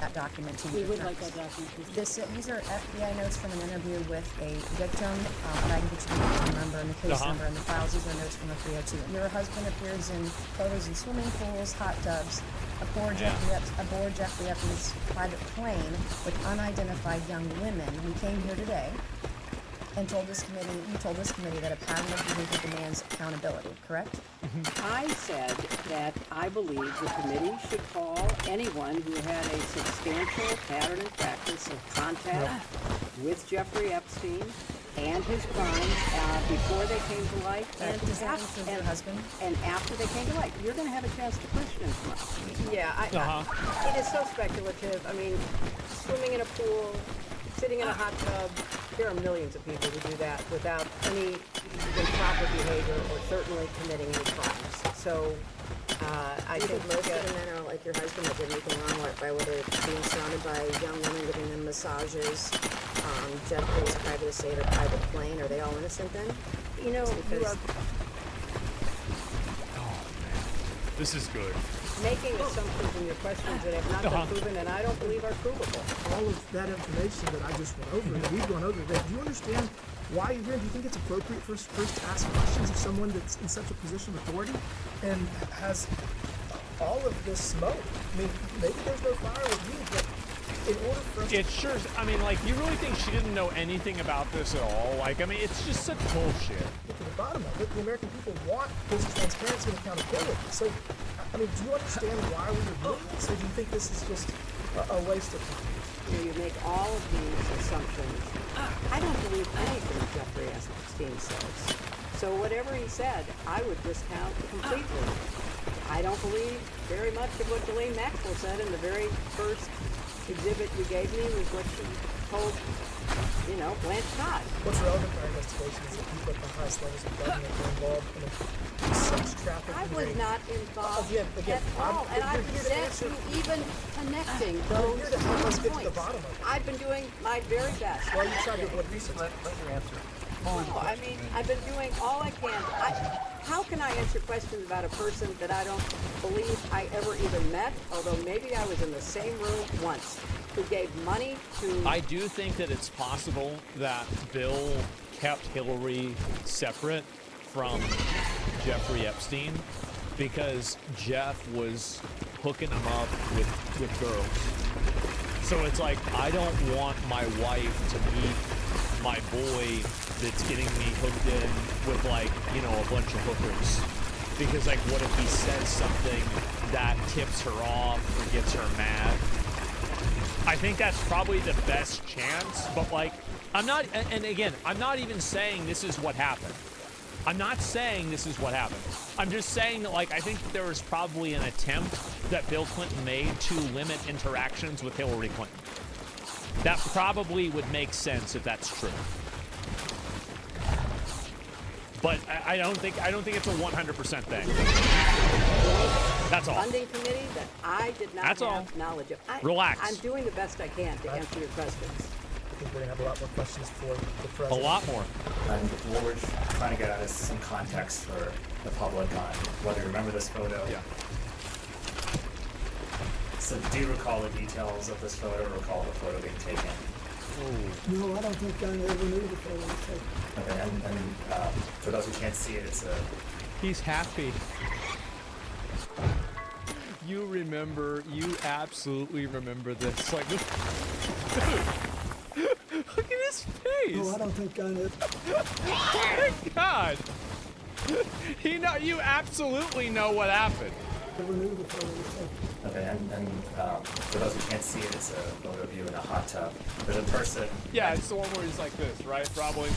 that document to you. We would like that document, please. These are FBI notes from an interview with a victim, and I can get you the victim number and the case number and the files. These are notes from the 302. Your husband appears in photos in swimming pools, hot tubs, aboard Jeffrey Epstein's private plane with unidentified young women. We came here today and told this committee that a pattern of behavior demands accountability, correct? I said that I believe the committee should call anyone who had a substantial pattern and practice of contact with Jeffrey Epstein and his crimes before they came to light and Does that include your husband? and after they came to light. You're going to have a chance to question him. Yeah, it is so speculative. I mean, swimming in a pool, sitting in a hot tub, there are millions of people who do that without any improper behavior or certainly committing any crimes. So I think most of the men are like your husband that did anything wrong by whether being surrounded by young women giving them massages, Jeffrey's private estate or private plane. Are they all innocent then? You know, you are This is good. making assumptions in your questions that have not been proven and I don't believe are provable. All of that information that I just went over, that we've gone over today, do you understand why you're here? Do you think it's appropriate first to ask questions of someone that's in such a position of authority and has all of this smoke? I mean, maybe there's no fire with you, but in order for us It sure, I mean, like, you really think she didn't know anything about this at all? Like, I mean, it's just such bullshit. get to the bottom of it, the American people want this transparency and accountability. So, I mean, do you understand why we are doing this, or do you think this is just a waste of time? You make all of these assumptions. I don't believe anything Jeffrey Epstein says. So whatever he said, I would discount completely. I don't believe very much of what Ghislaine Maxwell said in the very first exhibit you gave me was what she told, Blanche Todd. What's relevant to our investigation is that people at the highest levels of government are involved in a sex trafficking. I was not involved again, at all, and I resent you even connecting those You're here to help us get to the points. bottom of it. I've been doing my very best. Well, you tried to what research? Let her answer. No, I mean, I've been doing all I can. How can I answer questions about a person that I don't believe I ever even met, although maybe I was in the same room once, who gave money to... I do think that it's possible that Bill kept Hillary separate from Jeffrey Epstein because Jeff was hooking him up with girls. So it's like, I don't want my wife to meet my boy that's getting me hooked in with, like, a bunch of hookers. Because, like, what if he says something that tips her off or gets her mad? I think that's probably the best chance, but, like, I'm not, and again, I'm not even saying this is what happened. I'm not saying this is what happened. I'm just saying that, like, I think there was probably an attempt that Bill Clinton made to limit interactions with Hillary Clinton. That probably would make sense if that's true. But I don't think it's a 100% thing. That's all. Funding committee that I did not have knowledge of. Relax. I'm doing the best I can to answer your questions. I think we're going to have a lot more questions for the A president. lot more. And what we're trying to get at is some context for the public on whether you remember this photo. Yeah. So do you recall the details of this photo or recall the photo being taken? No, I don't think I ever knew the photo was taken. Okay, and for those who can't see it, it's a... He's happy. You absolutely remember this. Like, this, dude, look at his face. No, I don't think I knew. Oh my God. You absolutely know what happened. Never knew the photo was taken. Okay, and for those who can't see it, it's a photo of you in a hot tub. There's a person... Yeah, it's the one where he's like this, right? Probably.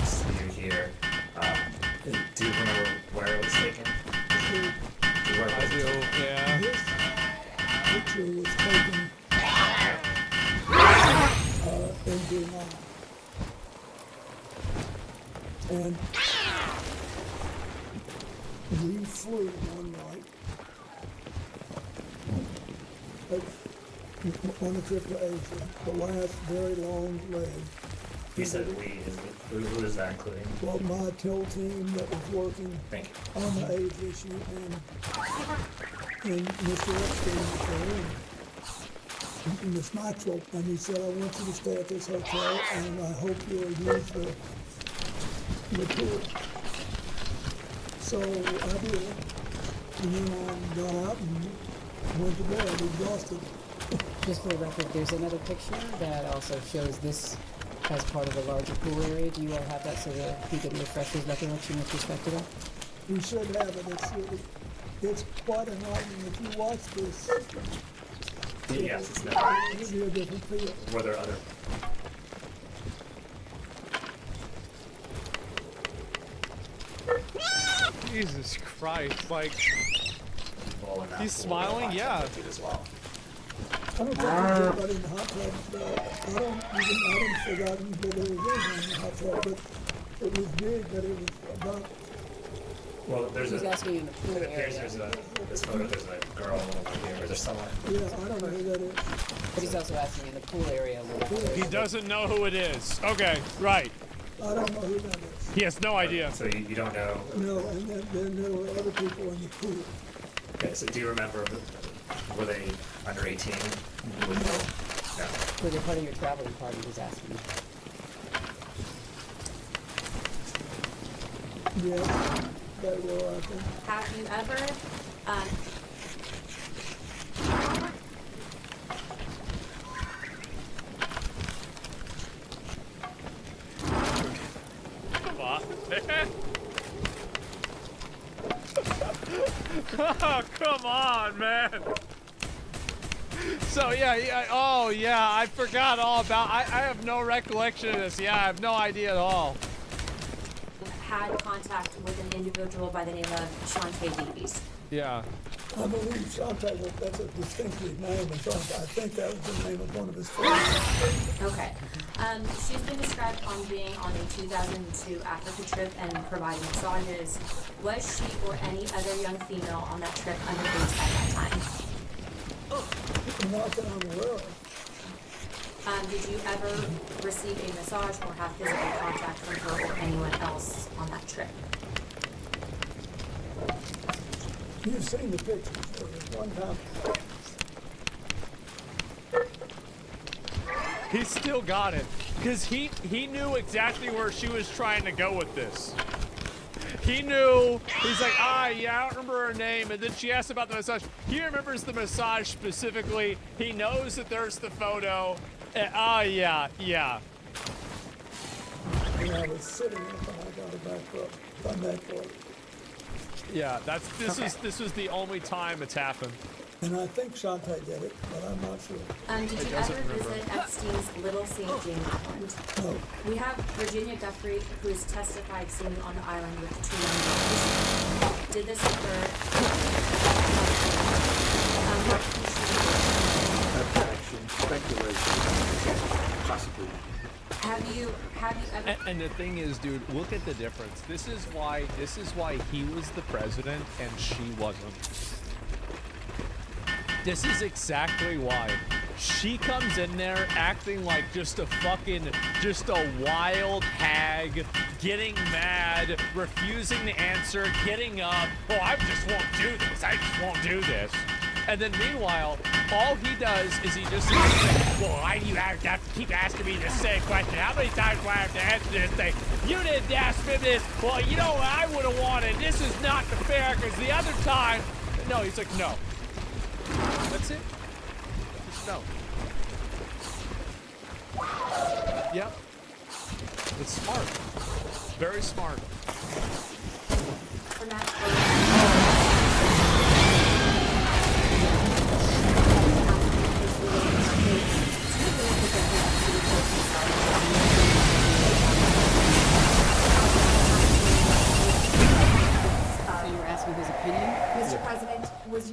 See you here. Do you remember where it was taken? I do, yeah. This picture was taken in July. And we flew one night on a trip to Asia, the last very long leg. You said we. Who is that including? Well, my TIL team that was working on the AIDS issue, and Mr. Epstein was there. Miss Maxwell, and he said, I want you to stay at this hotel, and I hope you'll use the pool. So I did, and then I got out and went to bed, exhausted. Just for the record, there's another picture that also shows this as part of a larger pool area. Do you all have that so that he can refresh his recollection with respect to that? We should have it. It's quite enlightening if you watch this. Yes, it's never. It'll be a different feel. Were there other? Jesus Christ! Like People in that he's pool smiling. watching Yeah. it as well. I don't think there's anybody in the hot tub. I don't forgot that there was anyone in the hot tub, but it was big, but it was about. Well, there's He's a. asking in the pool It appears area. there's this photo. There's a girl over here. Is there someone? Yeah, I don't know who that is. But he's also asking in the pool area. He doesn't know who it is. Okay, right. I don't know who that is. He has no idea. So you don't know. No, and then there were other people in the pool. Okay, so do you remember? Were they under 18? You would know. No. Were they part of your traveling party? He's asking. Yeah, they were, I think. Have you ever, Come on. Oh, come on, man. So oh yeah, I forgot all about. I have no recollection of this. Yeah, I have no idea at all. had contact with an individual by the name of Shantae Davies? Yeah. I believe Shantae, that's a distinctive name, and so I think that was the name of one of his friends. Okay. She's been described on being on a 2002 Africa trip and providing massages. Was she or any other young female on that trip underage at that time? Not that I'm aware of. Did you ever receive a massage or have physical contact from her or anyone else on that trip? You've seen the pictures. There was one time. He still got it because he knew exactly where she was trying to go with this. He knew. He's like, yeah, I don't remember her name. And then she asked about the massage. He remembers the massage specifically. He knows that there's the photo. Yeah. And I was sitting up and I got a back rub on that part. Yeah, this was the only time it's happened. And I think Shantae did it, but I'm not sure. Did you ever visit Epstein's Little St. James Island? No. We have Virginia Guthrie, who has testified swimming on the island with 2 young girls. Did this occur? Objection, speculation, possibly. Have you ever? And the thing is, dude, look at the difference. This is why he was the president and she wasn't. This is exactly why. She comes in there acting like just a wild hag, getting mad, refusing to answer, getting up. Oh, I just won't do this. I just won't do this. And then meanwhile, all he does is he just says, well, why do you have to keep asking me the same question? How many times do I have to answer this thing? You didn't ask me this. Well, you know what I would have wanted? This is not fair because the other time. No, he's like, no. That's it. Just no. Yep. It's smart. Very smart. So you're asking his opinion? Mr. President, was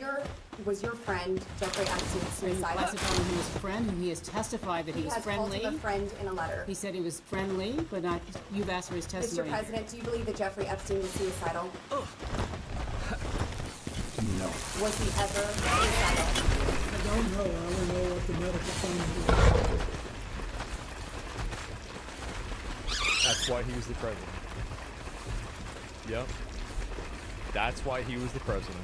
your friend Jeffrey Epstein suicidal? Classified him as friend, and he has testified that he was friendly. He has called him a friend in a letter. He said he was friendly, but not. You've asked for his testimony. Mr. President, do you believe that Jeffrey Epstein was suicidal? No. Was he ever suicidal? I don't know. I don't know what the medical findings are. That's why he was the president. Yep. That's why he was the president.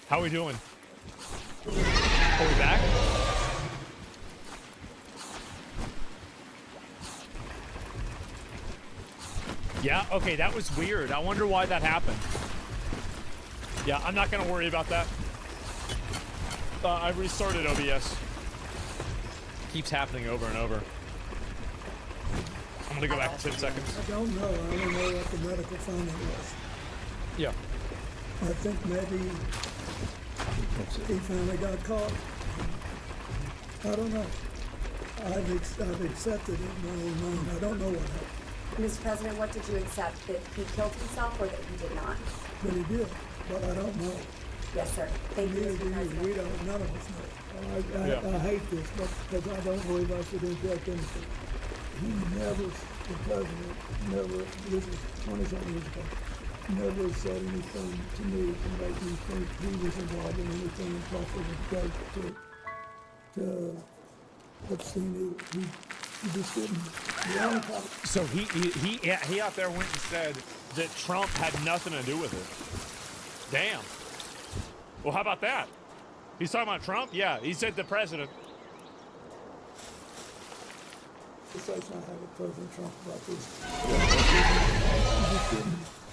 How we doing? Are we back? Yeah, okay, that was weird. I wonder why that happened. Yeah, I'm not gonna worry about that. I restarted OBS. Keeps happening over and over. I'm gonna go back to 10 seconds. I don't know. I don't know what the medical finding was. Yeah. I think maybe he finally got caught. I don't know. I've accepted it in my own mind. I don't know what happened. Mr. President, what did you accept? That he killed himself or that he did not? But he did. But I don't know. Yes, sir. Thank you, Neither Mr. do you. President. We don't. None of us know. I hate this, but because I don't believe I should inject anything. He never, the president, never, this is 20-something years ago, never said anything to me to make me think he was involved in anything improper to Epstein. He just didn't. So he out there went and said that Trump had nothing to do with it. Damn. Well, how about that? He's talking about Trump? Yeah, he said the president. Conversation I had with President Trump about this.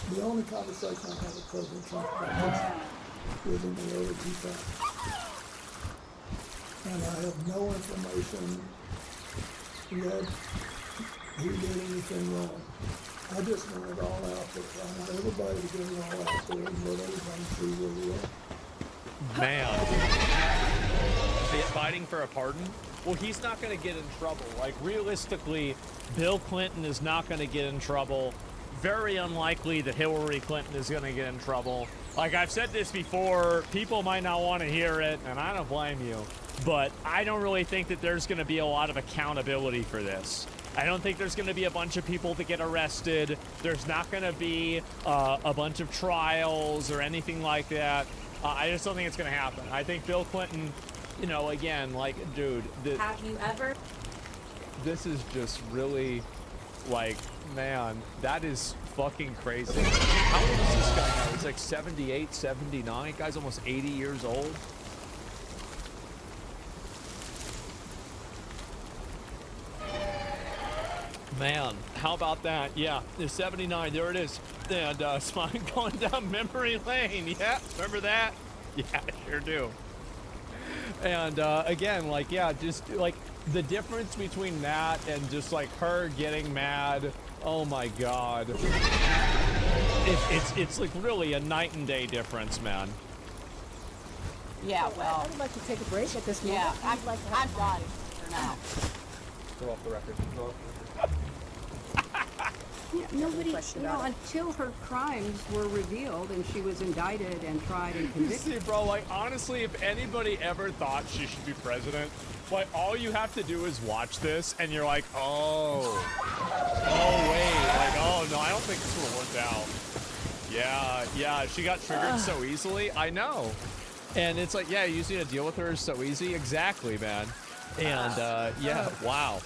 The only conversation I had with President Trump about this was in the early 2000s. And I have no information that he did anything wrong. I just want it all out there. I want everybody to get it all out there and let everybody see where we are. Man. Fighting for a pardon? Well, he's not going to get in trouble. Like, realistically, Bill Clinton is not going to get in trouble. Very unlikely that Hillary Clinton is going to get in trouble. Like, I've said this before, people might not want to hear it, and I don't blame you. But I don't really think that there's going to be a lot of accountability for this. I don't think there's going to be a bunch of people that get arrested. There's not going to be a bunch of trials or anything like that. I just don't think it's going to happen. I think Bill Clinton, you know, again, like, dude. Have you ever? This is just really, like, man, that is fucking crazy. How old is this guy now? He's like 78, 79. Guy's almost 80 years old. Man, how about that? Yeah, it's 79. There it is. And Spine going down memory lane. Yeah, remember that? Yeah, I sure do. And again, like, yeah, just like the difference between that and just like her getting mad. Oh my God. It's like really a night and day difference, man. Yeah, So, well. I would like to take a break at this moment. Yeah, I'd like to have I'm done for now. Go off the record. Go off the record. Yeah, nobody, you know, until her crimes were revealed and she was indicted and tried and You convicted. see, bro, like, honestly, if anybody ever thought she should be president, like, all you have to do is watch this, and you're like, oh, wait, like, oh, no, I don't think this would have worked out. Yeah, she got triggered so easily. I know. And it's like, yeah, you just need to deal with her so easy. Exactly, man. And, yeah, wow.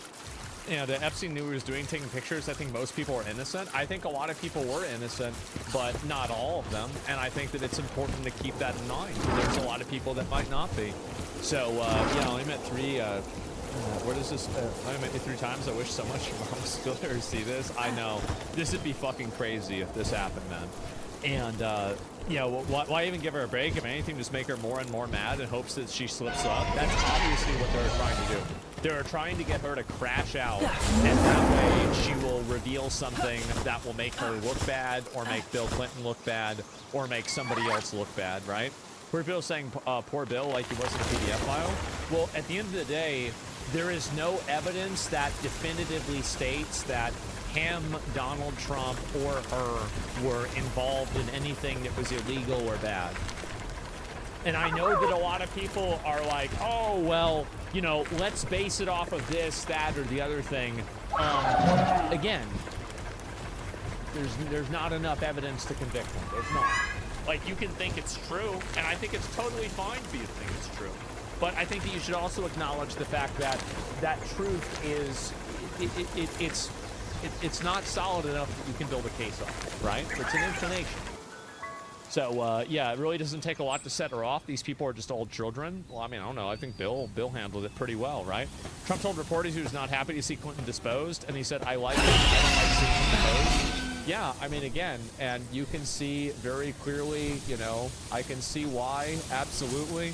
And Epstein knew what he was doing, taking pictures. I think most people were innocent. I think a lot of people were innocent, but not all of them. And I think that it's important to keep that in mind. There's a lot of people that might not be. So, yeah, I only met three. What is this? I only met you 3 times. I wish so much your mom was still there to see this. I know. This would be fucking crazy if this happened, man. And, you know, why even give her a break? If anything, just make her more and more mad in hopes that she slips up. That's obviously what they're trying to do. They're trying to get her to crash out, and that way she will reveal something that will make her look bad, or make Bill Clinton look bad, or make somebody else look bad, right? Poor Bill saying, poor Bill, like he wasn't a PDF file. Well, at the end of the day, there is no evidence that definitively states that him, Donald Trump, or her were involved in anything that was illegal or bad. And I know that a lot of people are like, oh, well, you know, let's base it off of this, that, or the other thing. Again, there's not enough evidence to convict them. There's not. Like, you can think it's true, and I think it's totally fine for you to think it's true. But I think that you should also acknowledge the fact that that truth is, it's not solid enough that you can build a case off, right? It's an inclination. So, yeah, it really doesn't take a lot to set her off. These people are just old children. Well, I mean, I don't know. I think Bill handled it pretty well, right? Trump told reporters he was not happy to see Clinton disposed, and he said, I like it. I don't like seeing him disposed. Yeah, I mean, again, and you can see very clearly, you know, I can see why, absolutely.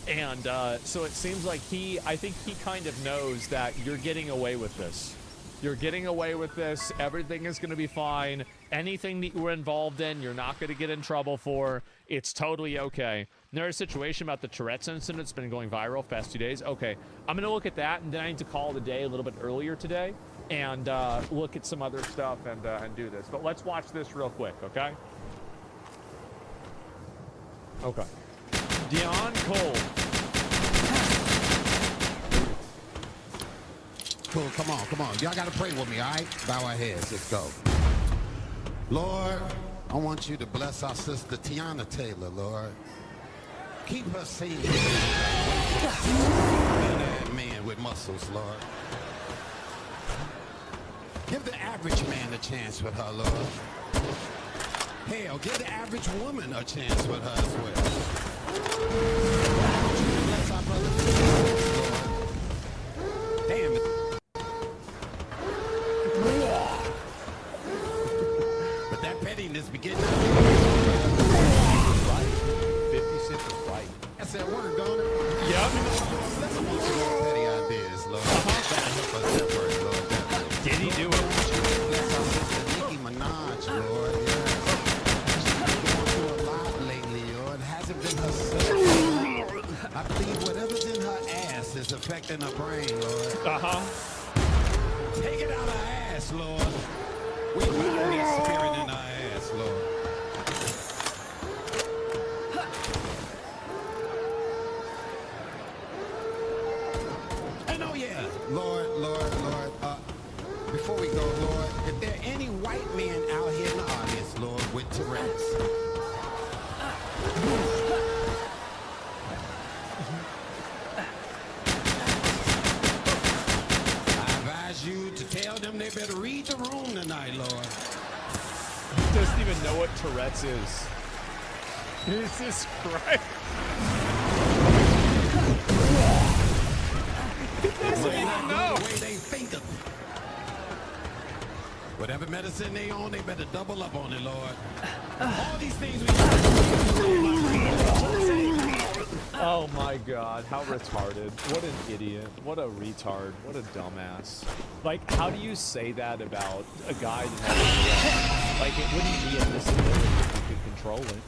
And so it seems like I think he kind of knows that you're getting away with this. You're getting away with this. Everything is going to be fine. Anything that you were involved in, you're not going to get in trouble for. It's totally okay. And there's a situation about the Tourette's incident that's been going viral the past 2 days. Okay, I'm going to look at that, and then I need to call the day a little bit earlier today and look at some other stuff and do this. But let's watch this real quick, okay? Okay. Dion Cole. Cool, come on. Y'all gotta pray with me, all right? Bow our heads, let's go. Lord, I want you to bless our sister Tiana Taylor, Lord. Keep her sane. Man with muscles, Lord. Give the average man a chance with her, Lord. Hell, give the average woman a chance with her as well. Bless our brother, Lord. Damn it. But that pettiness beginning. Right. 50 Cent is right. That's that word, don't it? Yep. Let's want some more petty ideas, Lord. That word, Lord. Did he do it? Bless our sister Nicki Minaj, Lord. Yeah. She's been going through a lot lately, Lord. It hasn't been herself. I believe whatever's in her ass is affecting her brain, Lord. Take it out of her ass, Lord. We bind that spirit in our ass, Lord. And oh yeah, Lord, before we go, Lord, if there are any white men out here in the audience, Lord, with Tourette's, you to tell them they better read the room tonight, Lord. He doesn't even know what Tourette's is. Jesus Christ. He doesn't even know. The way they think of it. Whatever medicine they on, they better double up on it, Lord. All these things we Oh my God, how retarded. What an idiot. What a retard. What a dumbass. Like, how do you say that about a guy that has like, it wouldn't be a disability if he could control it.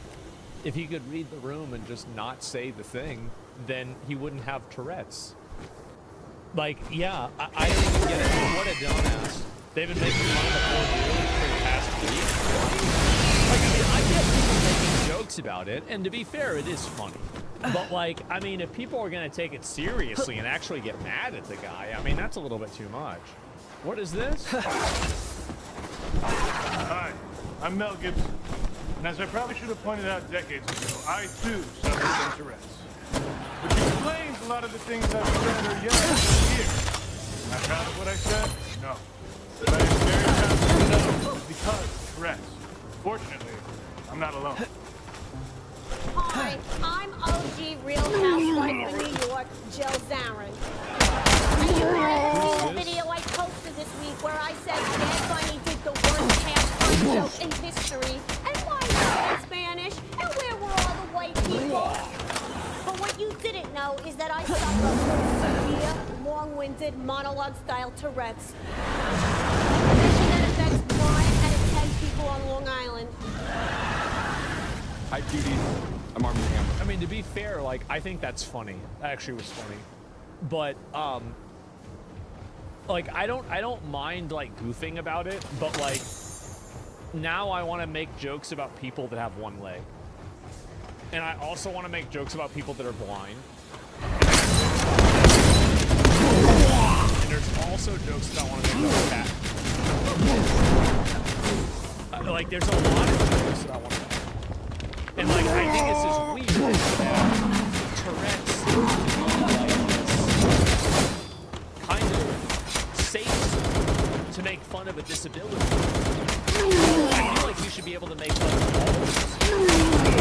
If he could read the room and just not say the thing, then he wouldn't have Tourette's. Like, yeah, I don't even get it. What a dumbass. They've been making fun of the poor dude for the past week. Like, I mean, I get people making jokes about it, and to be fair, it is funny. But, like, I mean, if people are going to take it seriously and actually get mad at the guy, I mean, that's a little bit too much. What is this? Hi, I'm Mel Gibson. And as I probably should have pointed out decades ago, I too suffer from Tourette's. Which explains a lot of the things I've said or yet here. Am I proud of what I said? No. But I am very proud to know because of Tourette's. Fortunately, I'm not alone. Hi, I'm OG Real Housewife of New York, Jill Zarin. And you might have seen the video I posted this week where I said Bad Bunny did the worst half-time joke in history. And why not in Spanish? And where were all the white people? But what you didn't know is that I suffer from severe, long-winded, monologue-style Tourette's. A condition that affects 9 out of 10 people on Long Island. Hi, Judy. I'm Armin Hammer. I mean, to be fair, like, I think that's funny. That actually was funny. But, like, I don't mind, like, goofing about it, but, like, now I want to make jokes about people that have one leg. And I also want to make jokes about people that are blind. And there's also jokes that I want to make about cats. Like, there's a lot of jokes that I want to make. And, like, I think this is weird that Tourette's kind of safe to make fun of a disability. I feel like you should be able to make fun of all of this.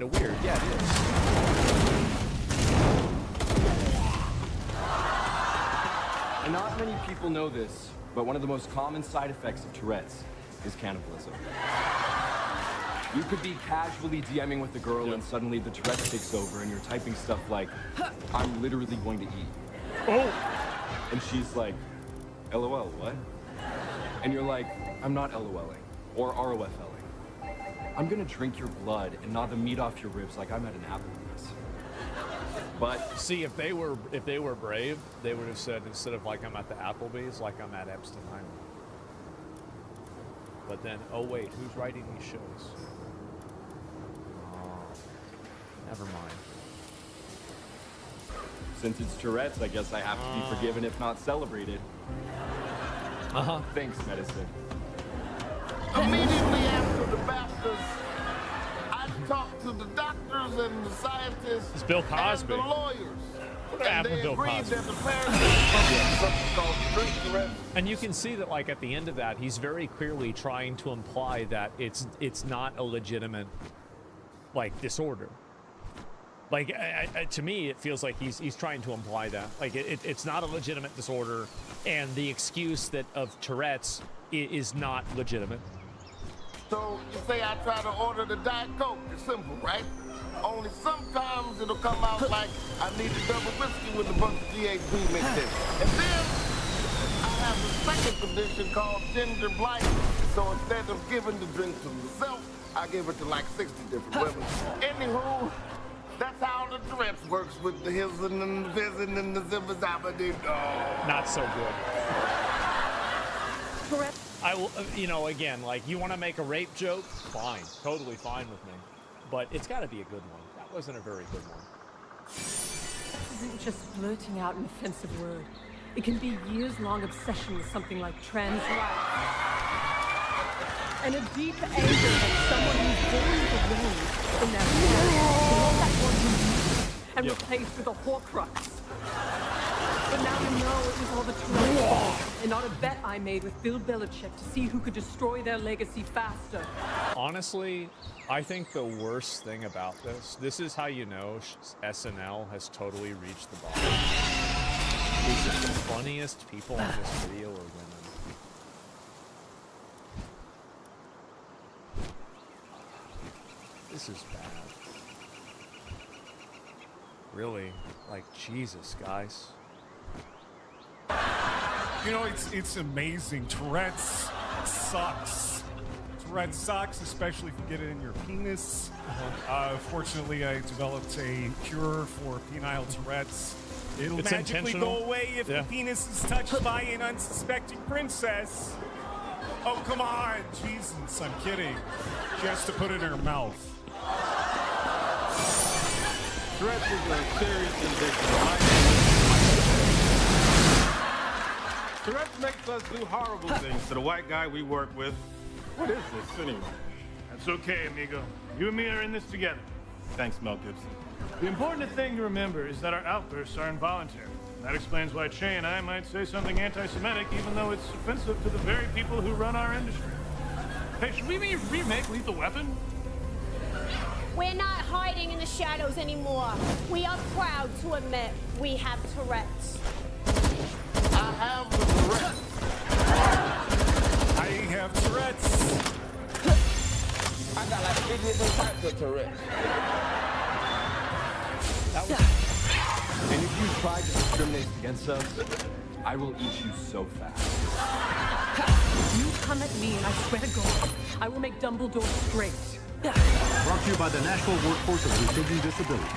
of weird. Yeah, it is. And not many people know this, but one of the most common side effects of Tourette's is cannibalism. You could be casually DMing with a girl and suddenly the Tourette's takes over and you're typing stuff like, I'm literally going to eat. Oh! And she's like, LOL, what? And you're like, I'm not LOLing or ROFLing. I'm gonna drink your blood and gnaw the meat off your ribs like I'm at an Applebee's. But see, if they were brave, they would have said, instead of like I'm at the Applebee's, like I'm at Epstein Island. But then, oh wait, who's writing these shows? Oh, never mind. Since it's Tourette's, I guess I have to be forgiven if not celebrated. Thanks, medicine. Immediately after the Baptist, I talked to the doctors and the scientists It's Bill Cosby. and the lawyers. What happened to Bill Cosby? That the parents something called drink Tourette's. And you can see that, like, at the end of that, he's very clearly trying to imply that it's not a legitimate, like, disorder. Like, to me, it feels like he's trying to imply that. Like, it's not a legitimate disorder, and the excuse that of Tourette's is not legitimate. So you say I try to order the Diet Coke. It's simple, right? Only sometimes it'll come out like I need a double whiskey with a bunch of GHB mixed in. And then I have a second condition called ginger blight. So instead of giving the drink to myself, I give it to like 60 different women. Anywho, that's how the Tourette's works with the hizzing and the fizzing and the zibbazabba-dee-do. Not so good. Tourette's. I will, you know, again, like, you want to make a rape joke? Fine. Totally fine with me. But it's got to be a good one. That wasn't a very good one. This isn't just blurting out an offensive word. It can be years-long obsession with something like trans rights. And a deep anger at someone who's born with a wound in their parents and replaced with a Horcrux. But now we know it was all the Tourette's fault, and not a bet I made with Bill Belichick to see who could destroy their legacy faster. Honestly, I think the worst thing about this is how you know SNL has totally reached the bottom. Is that the funniest people in this video are women. This is bad. Really? Like, Jesus, guys. You know, it's amazing. Tourette's sucks. Tourette's sucks, especially if you get it in your penis. Fortunately, I developed a cure for penile Tourette's. It'll It's magically intentional. go away if the penis is touched by an unsuspecting princess. Oh, come on. Jesus, I'm kidding. She has to put it in her mouth. Tourette's is a serious addiction. Tourette's makes us do horrible things to the white guy we work with. What is this anyway? That's okay, amigo. You and me are in this together. Thanks, Mel Gibson. The important thing to remember is that our outbursts are involuntary. That explains why Che and I might say something anti-Semitic, even though it's offensive to the very people who run our industry. Hey, should we remake Lethal Weapon? We're not hiding in the shadows anymore. We are proud to admit we have Tourette's. I have the Tourette's. I have Tourette's. I got like 50 different types of Tourette's. And if you try to discriminate against us, I will eat you so fast. You come at me and I swear to God, I will make Dumbledore straight. Brought to you by the National Workforce of Receiving Disabilities,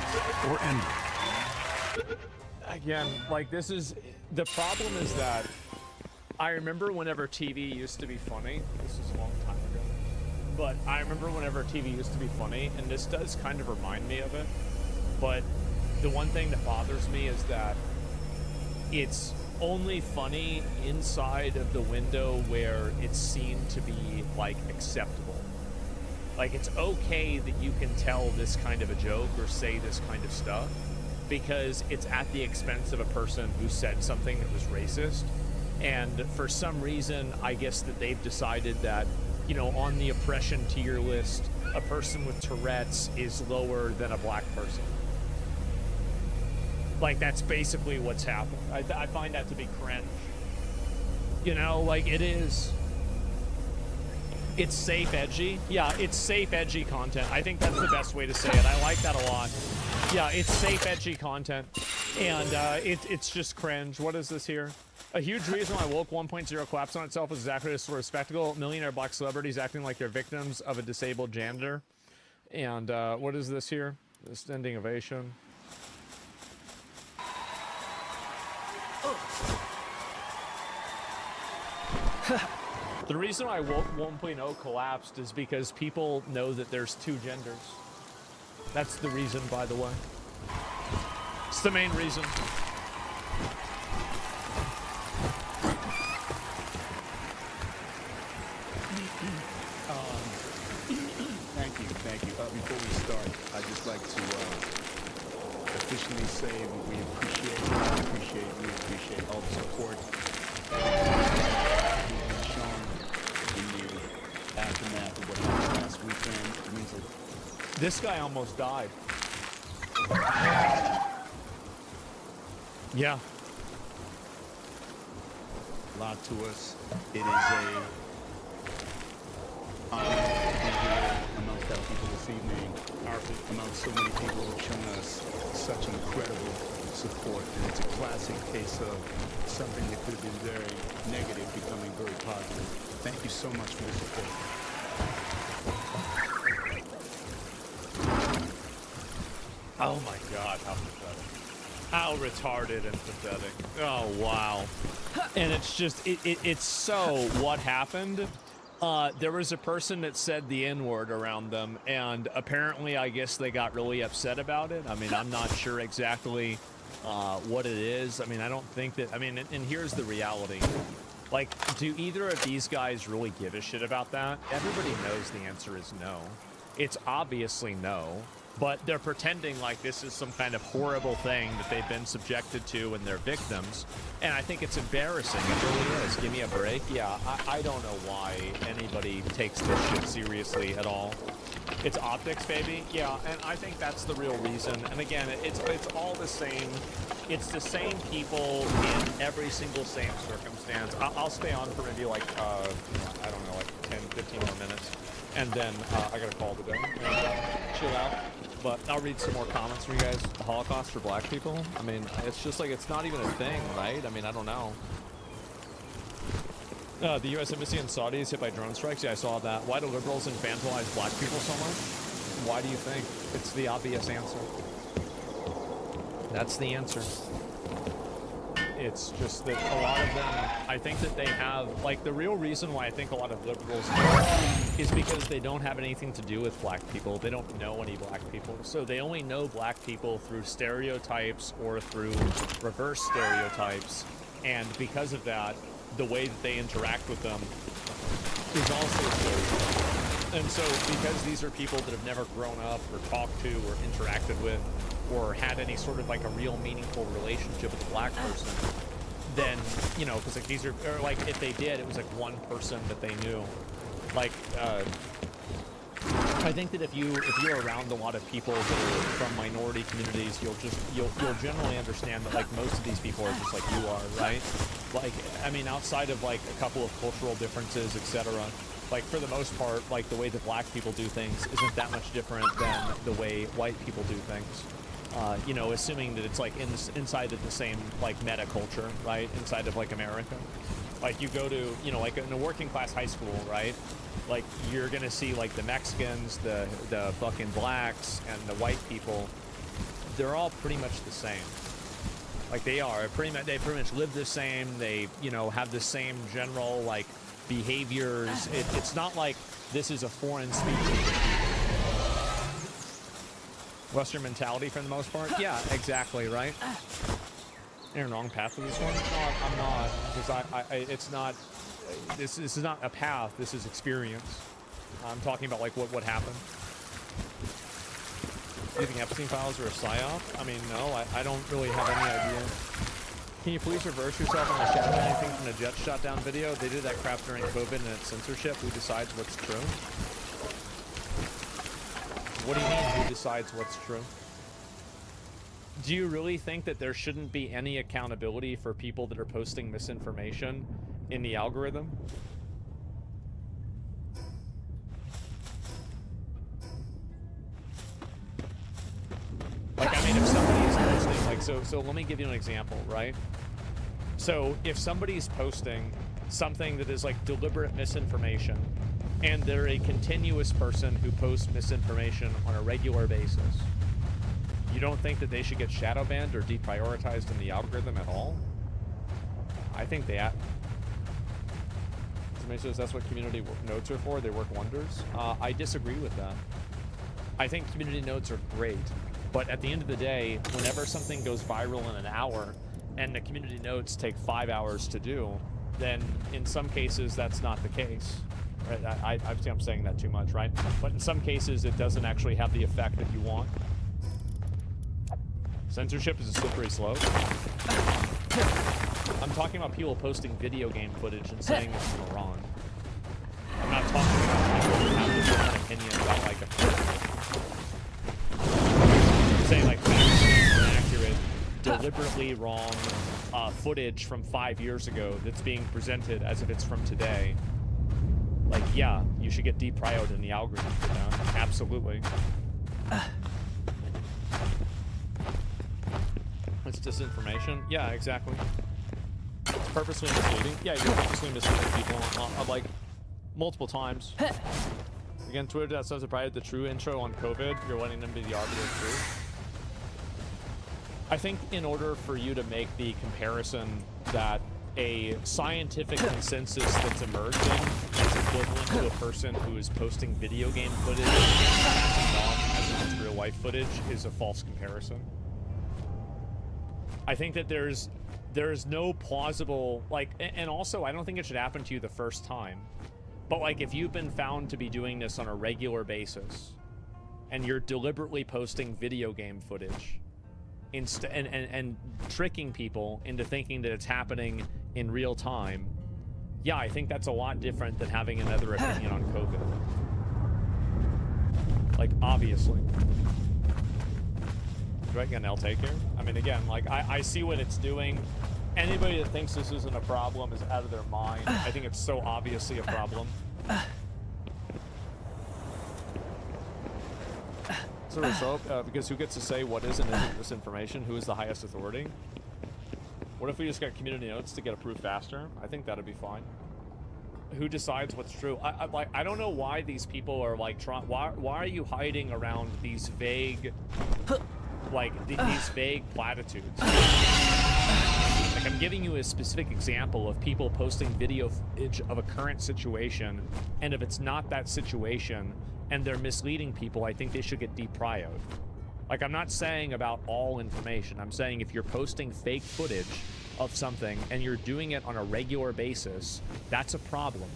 or NWOD. Again, like, this is... The problem is that I remember whenever TV used to be funny. This is a long time ago. But I remember whenever TV used to be funny, and this does kind of remind me of it. But the one thing that bothers me is that it's only funny inside of the window where it's seen to be, like, acceptable. Like, it's okay that you can tell this kind of a joke or say this kind of stuff because it's at the expense of a person who said something that was racist. And for some reason, I guess that they've decided that, you know, on the oppression tier list a person with Tourette's is lower than a black person. Like, that's basically what's happened. I find that to be cringe. You know, like, it is. It's safe, edgy. Yeah, it's safe, edgy content. I think that's the best way to say it. I like that a lot. Yeah, it's safe, edgy content. And it's just cringe. What is this here? A huge reason why Woke 1.0 collapsed on itself was exactly this sort of spectacle. Millionaire black celebrities acting like they're victims of a disabled janitor. And what is this here? The standing ovation. The reason why Woke 1.0 collapsed is because people know that there's two genders. That's the reason, by the way. It's the main reason. Thank you. Before we start, I'd just like to officially say that we appreciate all the support we've been shown in the aftermath of what happened last weekend. It means that this guy almost died. Yeah. A lot to us. It is a honor to be here amongst our people this evening, amongst so many people who have shown us such incredible support. And it's a classic case of something that could have been very negative becoming very positive. Thank you so much for the support. Oh my God, how pathetic. How retarded and pathetic. Oh, wow. And it's just, it's so what happened. There was a person that said the N-word around them, and apparently I guess they got really upset about it. I mean, I'm not sure exactly what it is. I mean, I don't think that, I mean, and here's the reality. Like, do either of these guys really give a shit about that? Everybody knows the answer is no. It's obviously no. But they're pretending like this is some kind of horrible thing that they've been subjected to and they're victims. And I think it's embarrassing. It really is. Give me a break. Yeah, I don't know why anybody takes this shit seriously at all. It's optics, baby. Yeah, and I think that's the real reason. And again, it's all the same. It's the same people in every single same circumstance. I'll stay on for maybe like, I don't know, like 10, 15 more minutes. And then I got to call today and chill out. But I'll read some more comments from you guys. The Holocaust for black people? I mean, it's just like, it's not even a thing, right? I mean, I don't know. The U.S. Embassy in Saudi is hit by drone strikes. Yeah, I saw that. Why do liberals infantilize black people so much? Why do you think? It's the obvious answer. That's the answer. It's just that a lot of them, I think that they have, like, the real reason why I think a lot of liberals is because they don't have anything to do with black people. They don't know any black people. So they only know black people through stereotypes or through reverse stereotypes. And because of that, the way that they interact with them is also stereotyped. And so because these are people that have never grown up or talked to or interacted with or had any sort of like a real meaningful relationship with a black person, then, you know, because like these are, or like if they did, it was like one person that they knew. Like, I think that if you're around a lot of people that are from minority communities, you'll generally understand that like most of these people are just like you are, right? Like, I mean, outside of like a couple of cultural differences, etc. Like for the most part, like the way that black people do things isn't that much different than the way white people do things. You know, assuming that it's like inside of the same like meta culture, right? Inside of like America. Like you go to, you know, like in a working class high school, right? Like you're gonna see like the Mexicans, the fucking blacks, and the white people. They're all pretty much the same. Like they are they pretty much live the same. They, you know, have the same general like behaviors. It's not like this is a foreign species. Western mentality for the most part. Yeah, exactly, right? You're in the wrong path for this one? No, I'm not, because it's not. This is not a path. This is experience. I'm talking about like what happened. Do you think Epstein files are a psyop? I mean, no, I don't really have any idea. Can you please reverse yourself on the shot down anything from the jet shot down video? They did that crap during COVID and it's censorship. Who decides what's true? What do you mean, who decides what's true? Do you really think that there shouldn't be any accountability for people that are posting misinformation in the algorithm? Like, I mean, if somebody is posting, like, so let me give you an example, right? So if somebody's posting something that is like deliberate misinformation, and they're a continuous person who posts misinformation on a regular basis, you don't think that they should get shadow banned or deprioritized in the algorithm at all? I think they somebody says that's what community notes are for. They work wonders. I disagree with that. I think community notes are great, but at the end of the day, whenever something goes viral in an hour and the community notes take 5 hours to do, then in some cases that's not the case. Right? I'm saying that too much, right? But in some cases it doesn't actually have the effect that you want. Censorship is a slippery slope. I'm talking about people posting video game footage and saying it's from Iran. I'm not talking about people who have different opinion about like I'm saying like inaccurate, deliberately wrong footage from 5 years ago that's being presented as if it's from today. Like, yeah, you should get deprioed in the algorithm for that. Absolutely. It's disinformation. Yeah, exactly. It's purposely misleading. Yeah, you're purposely misleading people like multiple times. Again, Twitter says provided the true intro on COVID. You're letting them be the arbiter of truth. I think in order for you to make the comparison that a scientific consensus that's emerging is equivalent to a person who is posting video game footage as real life footage is a false comparison. I think that there's no plausible, like, and also I don't think it should happen to you the first time. But like, if you've been found to be doing this on a regular basis and you're deliberately posting video game footage and tricking people into thinking that it's happening in real time, yeah, I think that's a lot different than having another opinion on COVID. Like, obviously. Do I get an L take here? I mean, again, like, I see what it's doing. Anybody that thinks this isn't a problem is out of their mind. I think it's so obviously a problem. So, because who gets to say what is and isn't misinformation? Who is the highest authority? What if we just got community notes to get approved faster? I think that'd be fine. Who decides what's true? I don't know why these people are like why are you hiding around these vague, like these vague platitudes? Like, I'm giving you a specific example of people posting video footage of a current situation, and if it's not that situation and they're misleading people, I think they should get deprioed. Like, I'm not saying about all information. I'm saying if you're posting fake footage of something and you're doing it on a regular basis, that's a problem.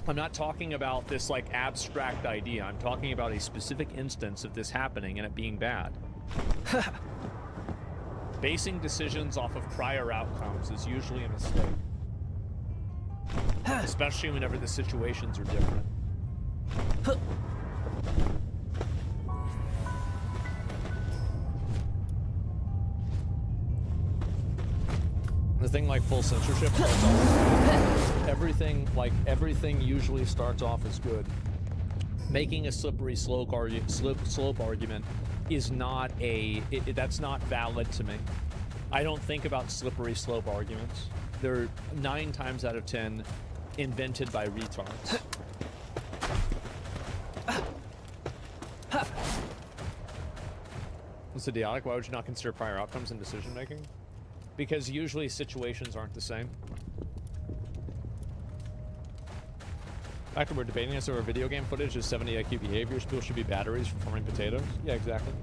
I'm not talking about this like abstract idea. I'm talking about a specific instance of this happening and it being bad. Basing decisions off of prior outcomes is usually a mistake. Especially whenever the situations are different. The thing like full censorship, everything usually starts off as good. Making a slippery slope argument is not that's not valid to me. I don't think about slippery slope arguments. They're 9 times out of 10 invented by retards. It's idiotic. Why would you not consider prior outcomes in decision making? Because usually situations aren't the same. After we're debating this over video game footage is 70 IQ behaviors, people should be batteries for farming potatoes. Yeah, exactly.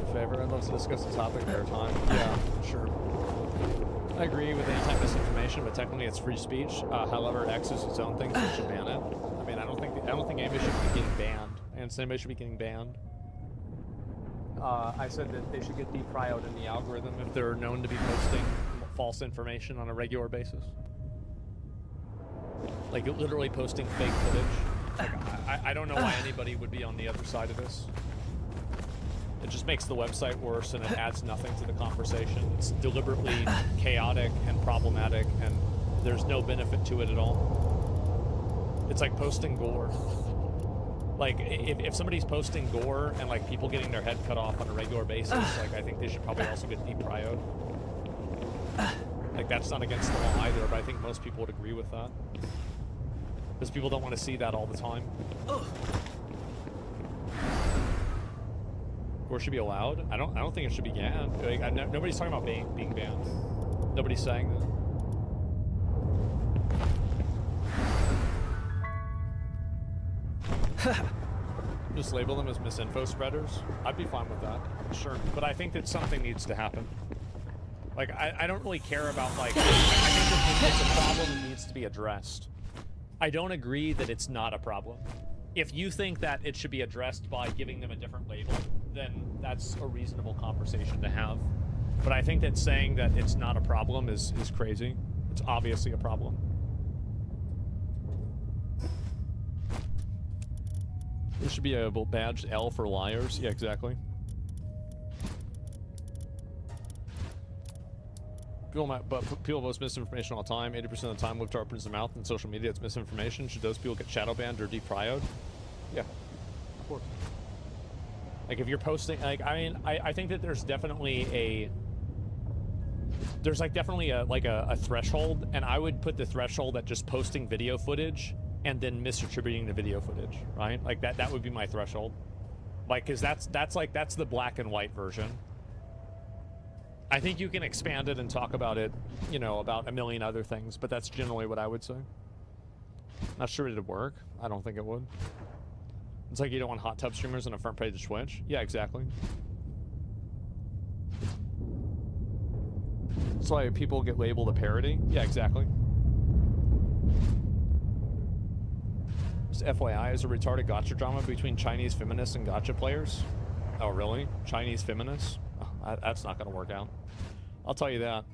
If everyone wants to discuss the topic of their time, yeah, sure. I agree with anti-misinformation, but technically it's free speech. However, X is its own thing, so it should ban it. I mean, I don't think anybody should be getting banned. And anybody should be getting banned. I said that they should get deprioed in the algorithm if they're known to be posting false information on a regular basis. Like literally posting fake footage. Like, I don't know why anybody would be on the other side of this. It just makes the website worse and it adds nothing to the conversation. It's deliberately chaotic and problematic and there's no benefit to it at all. It's like posting gore. Like, if somebody's posting gore and, like, people getting their head cut off on a regular basis, like, I think they should probably also get deprioed. Like, that's not against the law either, but I think most people would agree with that. Because people don't want to see that all the time. Gore should be allowed? I don't think it should be banned. Like, nobody's talking about being banned. Nobody's saying that. Just label them as misinfo spreaders. I'd be fine with that, sure. But I think that something needs to happen. Like, I don't really care about, like, I think that it's a problem that needs to be addressed. I don't agree that it's not a problem. If you think that it should be addressed by giving them a different label, then that's a reasonable conversation to have. But I think that saying that it's not a problem is crazy. It's obviously a problem. There should be a badge L for liars. Yeah, exactly. People post misinformation all the time. 80% of the time, Libtard opens their mouth in social media. It's misinformation. Should those people get shadow banned or deprioed? Yeah, of course. Like if you're posting, like I think that there's definitely definitely a threshold, and I would put the threshold at just posting video footage and then misattributing the video footage, right? Like that would be my threshold. Like, cause that's the black and white version. I think you can expand it and talk about it, you know, about a million other things, but that's generally what I would say. Not sure it'd work. I don't think it would. It's like you don't want hot tub streamers on a front page of Twitch. Yeah, exactly. That's why people get labeled a parody. Yeah, exactly. Just FYI, is a retarded gacha drama between Chinese feminists and gacha players. Oh, really? Chinese feminists? Oh, that's not going to work out. I'll tell you that.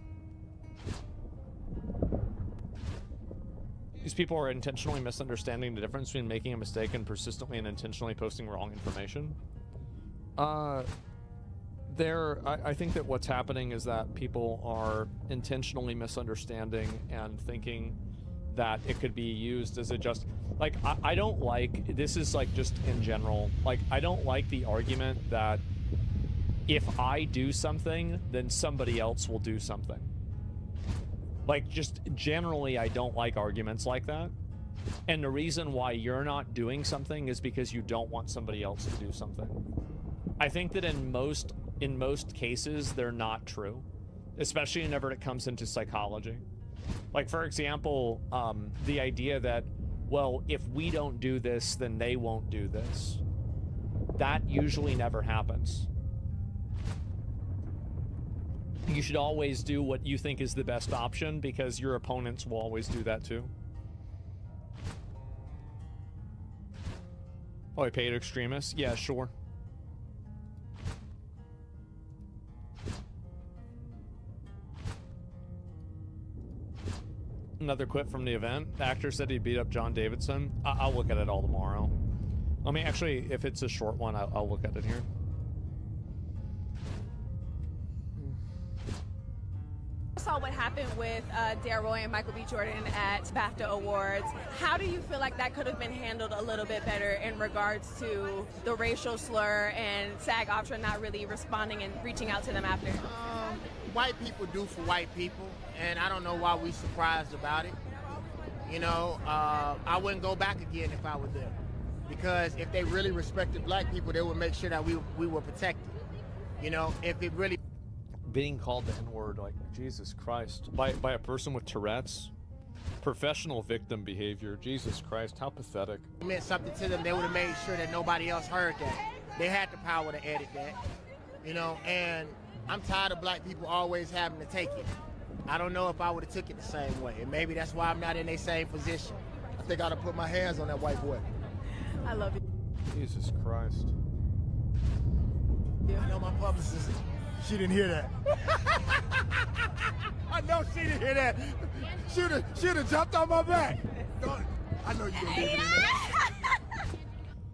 These people are intentionally misunderstanding the difference between making a mistake and persistently and intentionally posting wrong information. I think that what's happening is that people are intentionally misunderstanding and thinking that it could be used as a just... Like, I don't like... This is, like, just in general. Like, I don't like the argument that if I do something, then somebody else will do something. Like, just generally, I don't like arguments like that. And the reason why you're not doing something is because you don't want somebody else to do something. I think that in most cases, they're not true. Especially whenever it comes into psychology. Like, for example, the idea that, well, if we don't do this, then they won't do this. That usually never happens. You should always do what you think is the best option because your opponents will always do that too. Oh, I paid extremists? Yeah, sure. Another quip from the event. The actor said he beat up John Davidson. I'll look at it all tomorrow. I mean, actually, if it's a short one, I'll look at it here. I saw what happened with Daryl and Michael B. Jordan at BAFTA Awards. How do you feel like that could have been handled a little bit better in regards to the racial slur and SAG-AFTRA not really responding and reaching out to them after? White people do for white people, and I don't know why we're surprised about it. You know, I wouldn't go back again if I were them, because if they really respected black people, they would make sure that we were protected. You know, if it really... Being called the N-word, like, Jesus Christ, by a person with Tourette's. Professional victim behavior. Jesus Christ, how pathetic. meant something to them, they would have made sure that nobody else heard that. They had the power to edit that, you know, and I'm tired of black people always having to take it. I don't know if I would have took it the same way, and maybe that's why I'm not in their same position. I think I ought to put my hands on that white boy. I love you. Jesus Christ. I know my publicist, she didn't hear that. I know she didn't hear that. She'd have jumped on my back. I know you're going to leave it in there.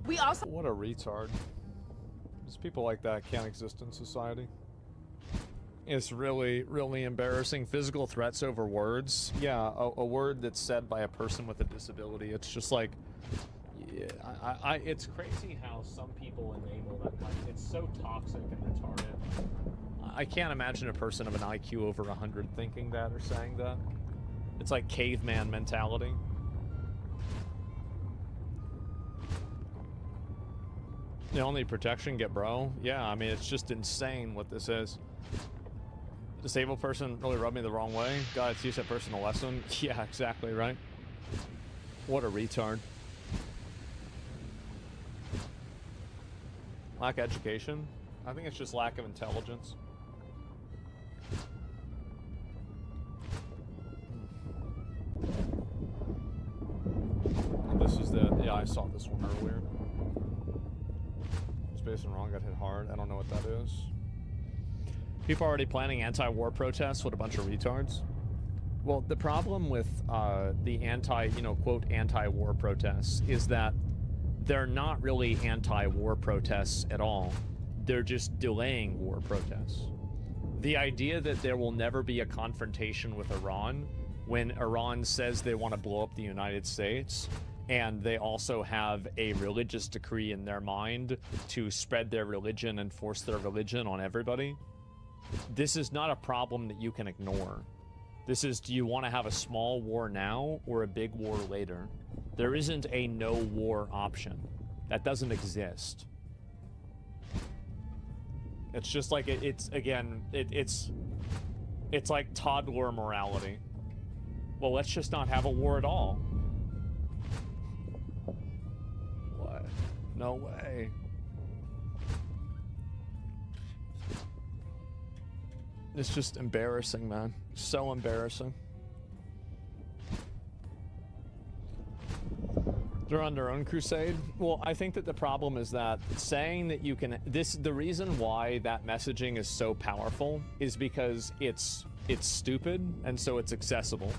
We also... What a retard. Just people like that can't exist in society. It's really, really embarrassing. Physical threats over words. Yeah, a word that's said by a person with a disability. It's just like, yeah, it's crazy how some people enable that kind of, it's so toxic and retarded. I can't imagine a person of an IQ over 100 thinking that or saying that. It's like caveman mentality. The only protection get bro. Yeah, I mean, it's just insane what this is. Disabled person really rubbed me the wrong way. Gotta teach that person a lesson. Yeah, exactly, right? What a retard. Lack of education? I think it's just lack of intelligence. This is the... Yeah, I saw this one earlier. Space and wrong got hit hard. I don't know what that is. People already planning anti-war protests. What a bunch of retards. Well, the problem with the quote, anti-war protests is that they're not really anti-war protests at all. They're just delaying war protests. The idea that there will never be a confrontation with Iran when Iran says they want to blow up the United States, and they also have a religious decree in their mind to spread their religion and force their religion on everybody. This is not a problem that you can ignore. This is, do you want to have a small war now or a big war later? There isn't a no war option. That doesn't exist. It's just like, it's like toddler morality. Well, let's just not have a war at all. What? No way. It's just embarrassing, man. So embarrassing. They're on their own crusade. Well, I think that the problem is that saying that you can... The reason why that messaging is so powerful is because it's stupid, and so it's accessible.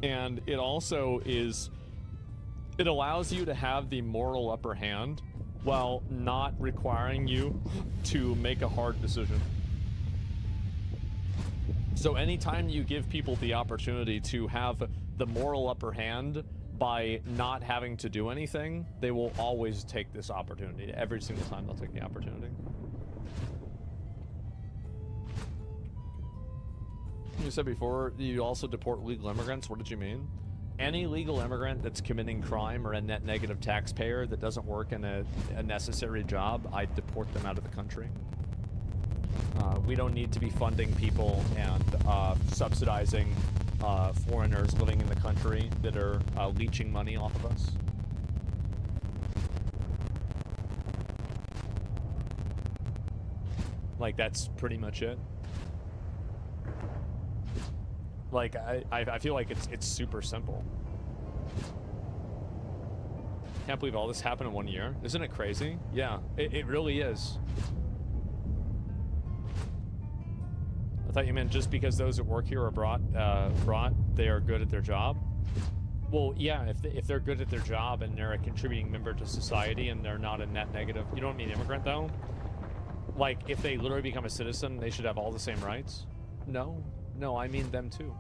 And it also is... It allows you to have the moral upper hand while not requiring you to make a hard decision. So anytime you give people the opportunity to have the moral upper hand by not having to do anything, they will always take this opportunity. Every single time they'll take the opportunity. You said before, you also deport legal immigrants. What did you mean? Any legal immigrant that's committing crime or a net negative taxpayer that doesn't work in a necessary job, I deport them out of the country. We don't need to be funding people and subsidizing foreigners living in the country that are leeching money off of us. Like, that's pretty much it. Like, I feel like it's super simple. Can't believe all this happened in 1 year. Isn't it crazy? Yeah, it really is. I thought you meant just because those that work here are brought, they are good at their job. Well, yeah, if they're good at their job and they're a contributing member to society and they're not a net negative. You don't mean immigrant, though? Like, if they literally become a citizen, they should have all the same rights? No, I mean them too.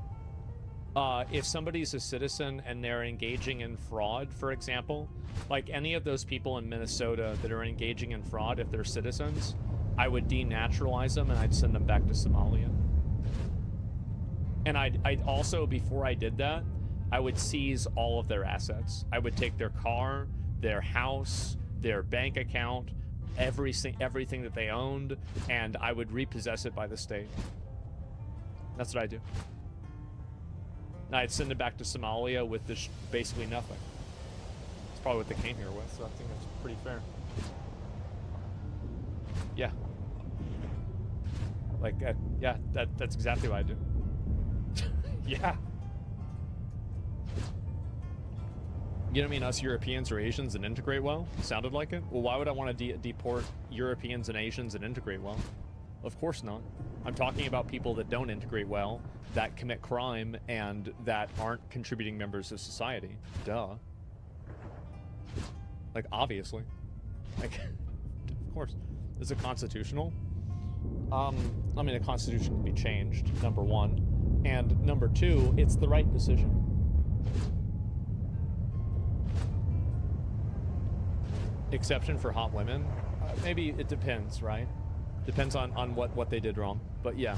If somebody's a citizen and they're engaging in fraud, for example, like any of those people in Minnesota that are engaging in fraud, if they're citizens, I would denaturalize them and I'd send them back to Somalia. And I'd also, before I did that, I would seize all of their assets. I would take their car, their house, their bank account, everything that they owned, and I would repossess it by the state. That's what I do. I'd send it back to Somalia with this basically nothing. That's probably what they came here with, so I think that's pretty fair. Yeah. Like, yeah, that's exactly what I do. Yeah. You don't mean us Europeans or Asians and integrate well? Sounded like it? Well, why would I want to deport Europeans and Asians and integrate well? Of course not. I'm talking about people that don't integrate well, that commit crime, and that aren't contributing members of society. Duh. Like, obviously. Like, of course. Is it constitutional? I mean, the Constitution can be changed, number one. And number two, it's the right decision. Exception for hot women? Maybe it depends, right? Depends on what they did wrong. But yeah.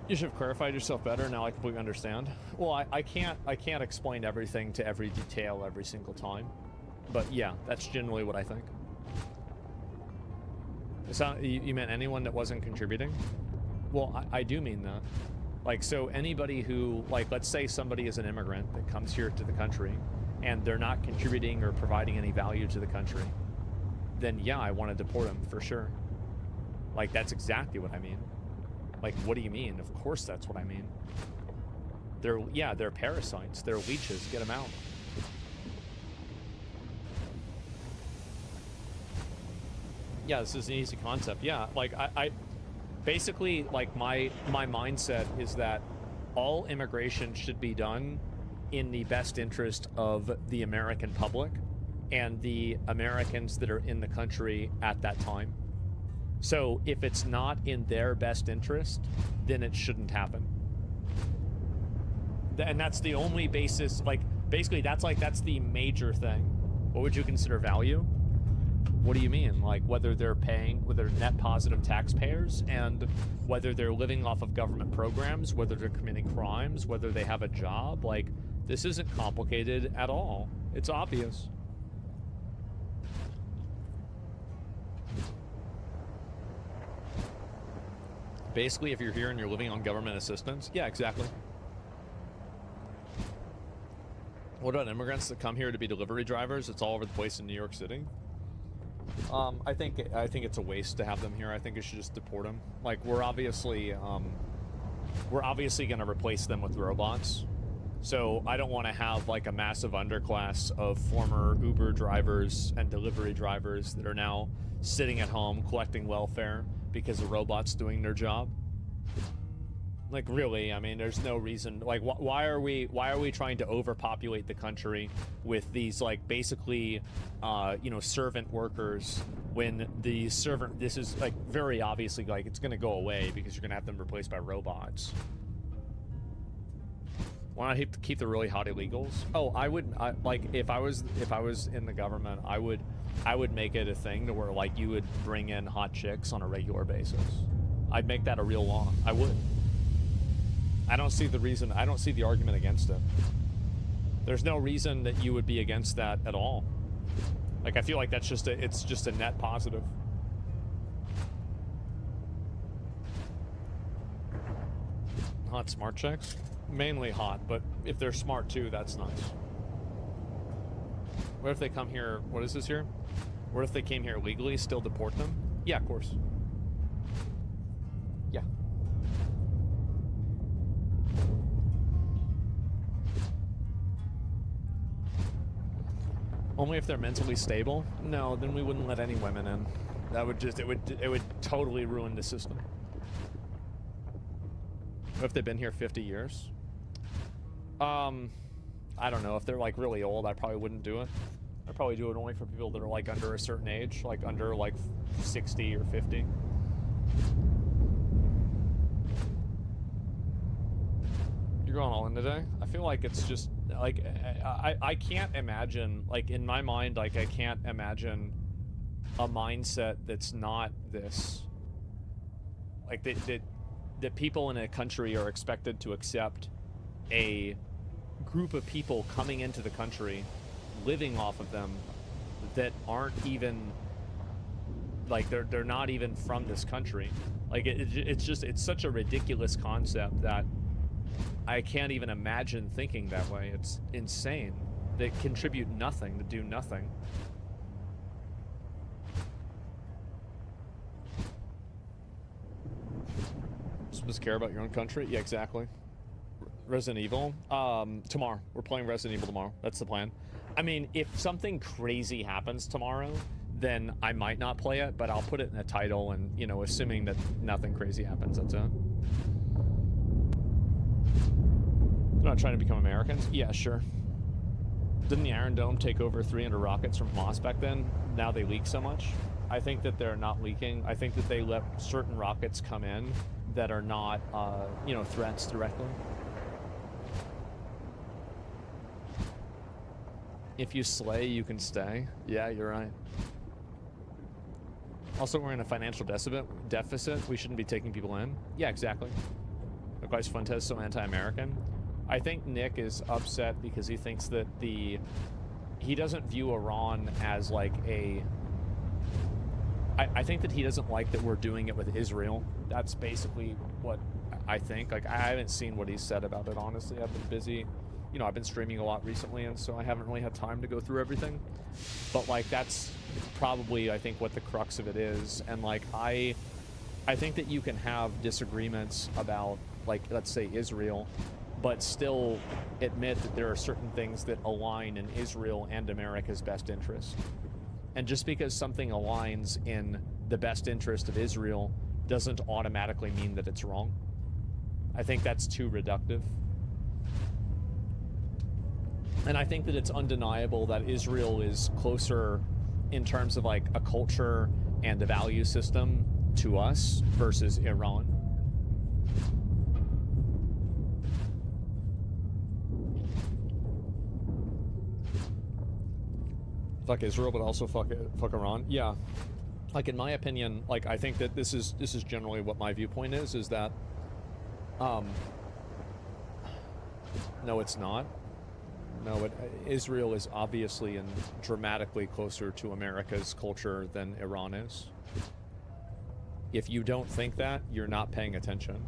You should have clarified yourself better. Now I completely understand. Well, I can't explain everything to every detail every single time. But yeah, that's generally what I think. You meant anyone that wasn't contributing? Well, I do mean that. Like, so anybody who, like, let's say somebody is an immigrant that comes here to the country and they're not contributing or providing any value to the country, then yeah, I want to deport them for sure. Like, that's exactly what I mean. Like, what do you mean? Of course that's what I mean. They're parasites. They're leeches. Get them out. Yeah, this is an easy concept. Yeah, like, I basically, like, my mindset is that all immigration should be done in the best interest of the American public and the Americans that are in the country at that time. So if it's not in their best interest, then it shouldn't happen. And that's the only basis, like, basically that's the major thing. What would you consider value? What do you mean? Like, whether they're net positive taxpayers, and whether they're living off of government programs, whether they're committing crimes, whether they have a job. Like, this isn't complicated at all. It's obvious. Basically, if you're here and you're living on government assistance, yeah, exactly. What about immigrants that come here to be delivery drivers? It's all over the place in New York City. I think it's a waste to have them here. I think you should just deport them. Like, we're obviously going to replace them with robots. So I don't want to have, like, a massive underclass of former Uber drivers and delivery drivers that are now sitting at home collecting welfare because a robot's doing their job. Like, really, I mean, there's no reason. Like, why are we trying to overpopulate the country with these, like, basically, servant workers, when this is, like, very obviously, like, it's going to go away because you're going to have them replaced by robots. Why not keep the really hot illegals? Oh, like, if I was in the government, I would make it a thing to where, like, you would bring in hot chicks on a regular basis. I'd make that a real law. I would. I don't see the argument against it. There's no reason that you would be against that at all. Like, I feel like it's just a net positive. Hot smart chicks? Mainly hot, but if they're smart too, that's nice. What if they come here, what is this here? What if they came here legally, still deport them? Yeah, of course. Yeah. Only if they're mentally stable? No, then we wouldn't let any women in. That would just, it would totally ruin the system. What if they've been here 50 years? I don't know. If they're, like, really old, I probably wouldn't do it. I'd probably do it only for people that are, like, under a certain age, like under, like, 60 or 50. You're going all in today? I feel like it's just, like, I can't imagine, like, in my mind, like, I can't imagine a mindset that's not this. Like, that people in a country are expected to accept a group of people coming into the country, living off of them, that aren't even, like, they're not even from this country. Like, it's such a ridiculous concept that I can't even imagine thinking that way. It's insane. They contribute nothing, to do nothing. Supposed to care about your own country? Yeah, exactly. Resident Evil? Tomorrow. We're playing Resident Evil tomorrow. That's the plan. I mean, if something crazy happens tomorrow, then I might not play it, but I'll put it in a title and, you know, assuming that nothing crazy happens, that's it. They're not trying to become Americans? Yeah, sure. Didn't the Iron Dome take over 300 rockets from Hamas back then? Now they leak so much? I think that they're not leaking. I think that they let certain rockets come in that are not, you know, threats directly. If you slay, you can stay. Yeah, you're right. Also, we're in a financial deficit. We shouldn't be taking people in. Yeah, exactly. Likewise, Fuentes so anti-American. I think Nick is upset because he thinks that he doesn't view Iran as like a... I think that he doesn't like that we're doing it with Israel. That's basically what I think. Like, I haven't seen what he's said about it, honestly. I've been busy. You know, I've been streaming a lot recently, and so I haven't really had time to go through everything. But, like, that's probably, I think, what the crux of it is. And, like, I think that you can have disagreements about, like, let's say Israel, but still admit that there are certain things that align in Israel and America's best interest. And just because something aligns in the best interest of Israel doesn't automatically mean that it's wrong. I think that's too reductive. And I think that it's undeniable that Israel is closer in terms of like a culture and a value system to us versus Iran. Fuck Israel, but also fuck Iran. Yeah, like in my opinion, like I think that this is generally what my viewpoint is that, no, it's not. No, Israel is obviously and dramatically closer to America's culture than Iran is. If you don't think that, you're not paying attention.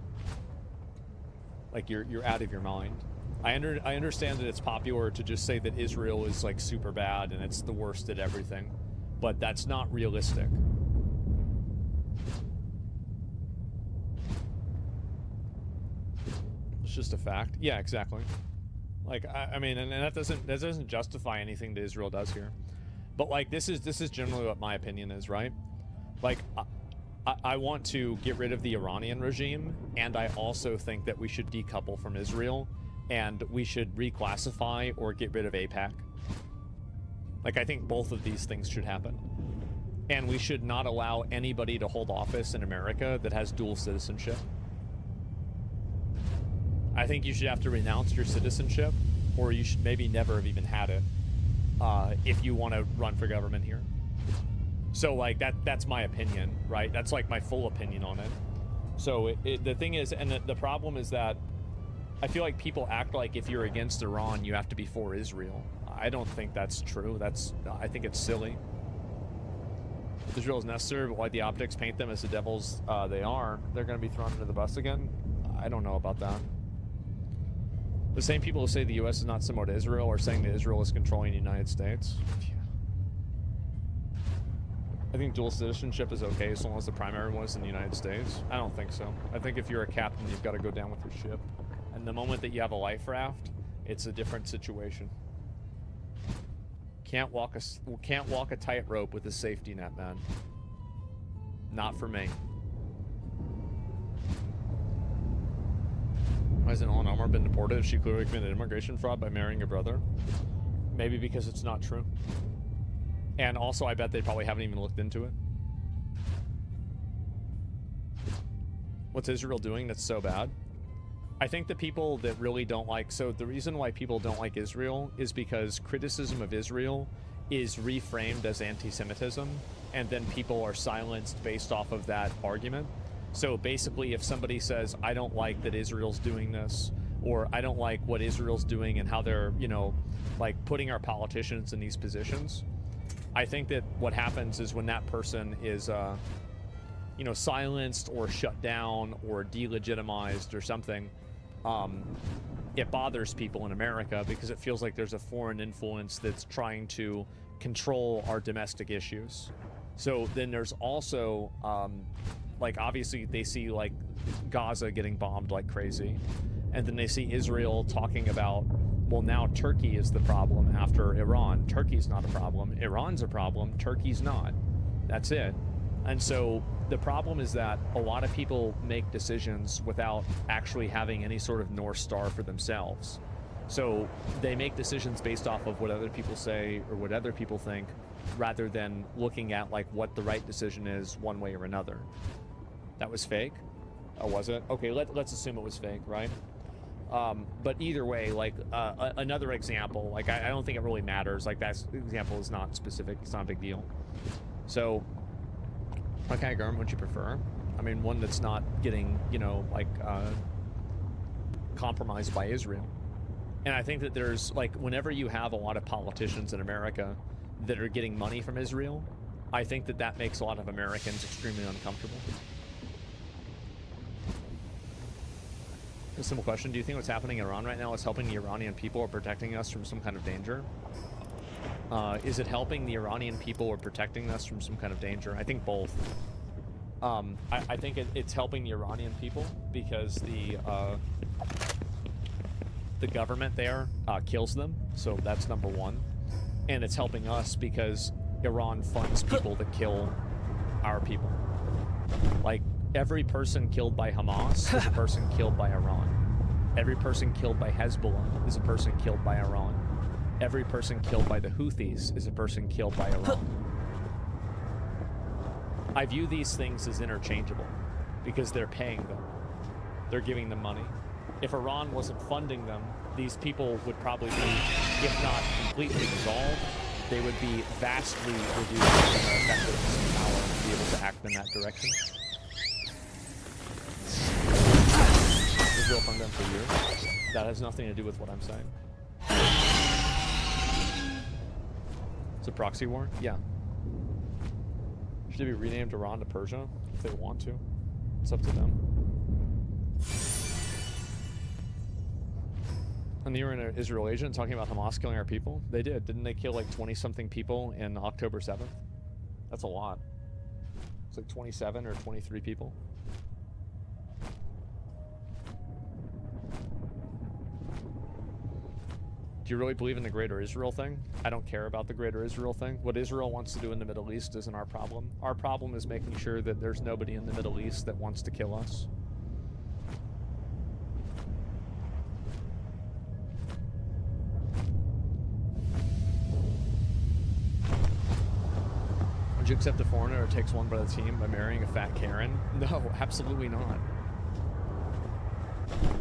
Like you're out of your mind. I understand that it's popular to just say that Israel is like super bad and it's the worst at everything, but that's not realistic. It's just a fact. Yeah, exactly. Like I mean, and that doesn't justify anything that Israel does here, but like this is generally what my opinion is, right? Like I want to get rid of the Iranian regime, and I also think that we should decouple from Israel. And we should reclassify or get rid of AIPAC. Like, I think both of these things should happen. And we should not allow anybody to hold office in America that has dual citizenship. I think you should have to renounce your citizenship, or you should maybe never have even had it if you want to run for government here. So, like, that's my opinion, right? That's, like, my full opinion on it. So, the thing is, and the problem is that I feel like people act like if you're against Iran, you have to be for Israel. I don't think that's true. I think it's silly. Israel is necessary, but why the optics paint them as the devils they are? They're going to be thrown under the bus again? I don't know about that. The same people who say the U.S. is not similar to Israel are saying that Israel is controlling the United States. I think dual citizenship is okay as long as the primary one is in the United States. I don't think so. I think if you're a captain, you've got to go down with your ship. And the moment that you have a life raft, it's a different situation. Can't walk a tightrope with a safety net, man. Not for me. Hasn't Ilhan Omar been deported? She clearly committed immigration fraud by marrying your brother. Maybe because it's not true. And also, I bet they probably haven't even looked into it. What's Israel doing that's so bad? I think the people that really don't like... So the reason why people don't like Israel is because criticism of Israel is reframed as anti-Semitism, and then people are silenced based off of that argument. So basically, if somebody says, I don't like that Israel's doing this, or I don't like what Israel's doing and how they're, you know, like putting our politicians in these positions, I think that what happens is when that person is... you know, silenced or shut down or delegitimized or something, it bothers people in America because it feels like there's a foreign influence that's trying to control our domestic issues. So then there's also, like, obviously they see, like, Gaza getting bombed like crazy. And then they see Israel talking about, well, now Turkey is the problem after Iran. Turkey's not a problem. Iran's a problem. Turkey's not. That's it. And so the problem is that a lot of people make decisions without actually having any sort of North Star for themselves. So they make decisions based off of what other people say or what other people think, rather than looking at like what the right decision is one way or another. That was fake? Oh, was it? Okay, let's assume it was fake, right? But either way, like another example, like I don't think it really matters. Like that example is not specific. It's not a big deal. So what kind of government would you prefer? I mean, one that's not getting, you know, like compromised by Israel. And I think that there's like, whenever you have a lot of politicians in America that are getting money from Israel, I think that that makes a lot of Americans extremely uncomfortable. A simple question: do you think what's happening in Iran right now is helping the Iranian people or protecting us from some kind of danger? Is it helping the Iranian people or protecting us from some kind of danger? I think both. I think it's helping the Iranian people because the government there kills them, so that's number one. And it's helping us because Iran funds people to kill our people. Like, every person killed by Hamas is a person killed by Iran. Every person killed by Hezbollah is a person killed by Iran. Every person killed by the Houthis is a person killed by Iran. I view these things as interchangeable because they're paying them. They're giving them money. If Iran wasn't funding them, these people would probably be, if not completely dissolved, they would be vastly reduced in their effectiveness and power to be able to act in that direction. Israel funded them for years. That has nothing to do with what I'm saying. It's a proxy war? Yeah. Should they be renamed Iran to Persia if they want to? It's up to them. And you were an Israel agent talking about Hamas killing our people? They did. Didn't they kill like 20-something people in October 7th? That's a lot. It's like 27 or 23 people. Do you really believe in the Greater Israel thing? I don't care about the Greater Israel thing. What Israel wants to do in the Middle East isn't our problem. Our problem is making sure that there's nobody in the Middle East that wants to kill us. Would you accept a foreigner who takes one by the team by marrying a fat Karen? No, absolutely not.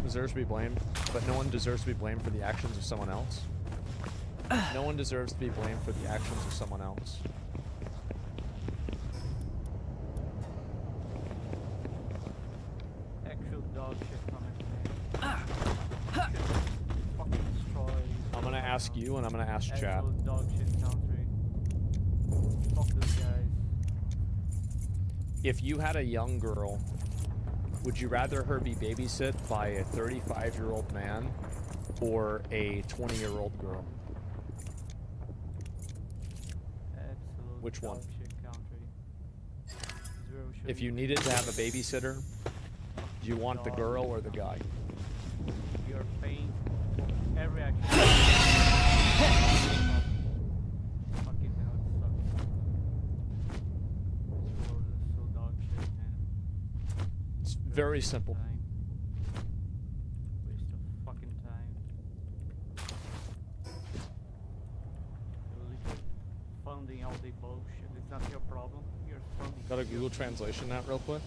Deserves to be blamed, but no one deserves to be blamed for the actions of someone else. No one deserves to be blamed for the actions of someone else. Actual dog shit coming. Fucking destroy. I'm gonna ask you, and I'm gonna ask chat. Actual dog shit country. Fuck those guys. If you had a young girl, would you rather her be babysit by a 35-year-old man or a 20-year-old girl? Absolute Which one? dog shit country. If you needed to have a babysitter, do you want the girl or the guy? You're paying for every action. Fucking hell, it sucks. This world is so dog shit, man. It's very simple. Waste of fucking time. Really funding all the bullshit. It's not your problem. You're funding. Got a Google translation that real quick?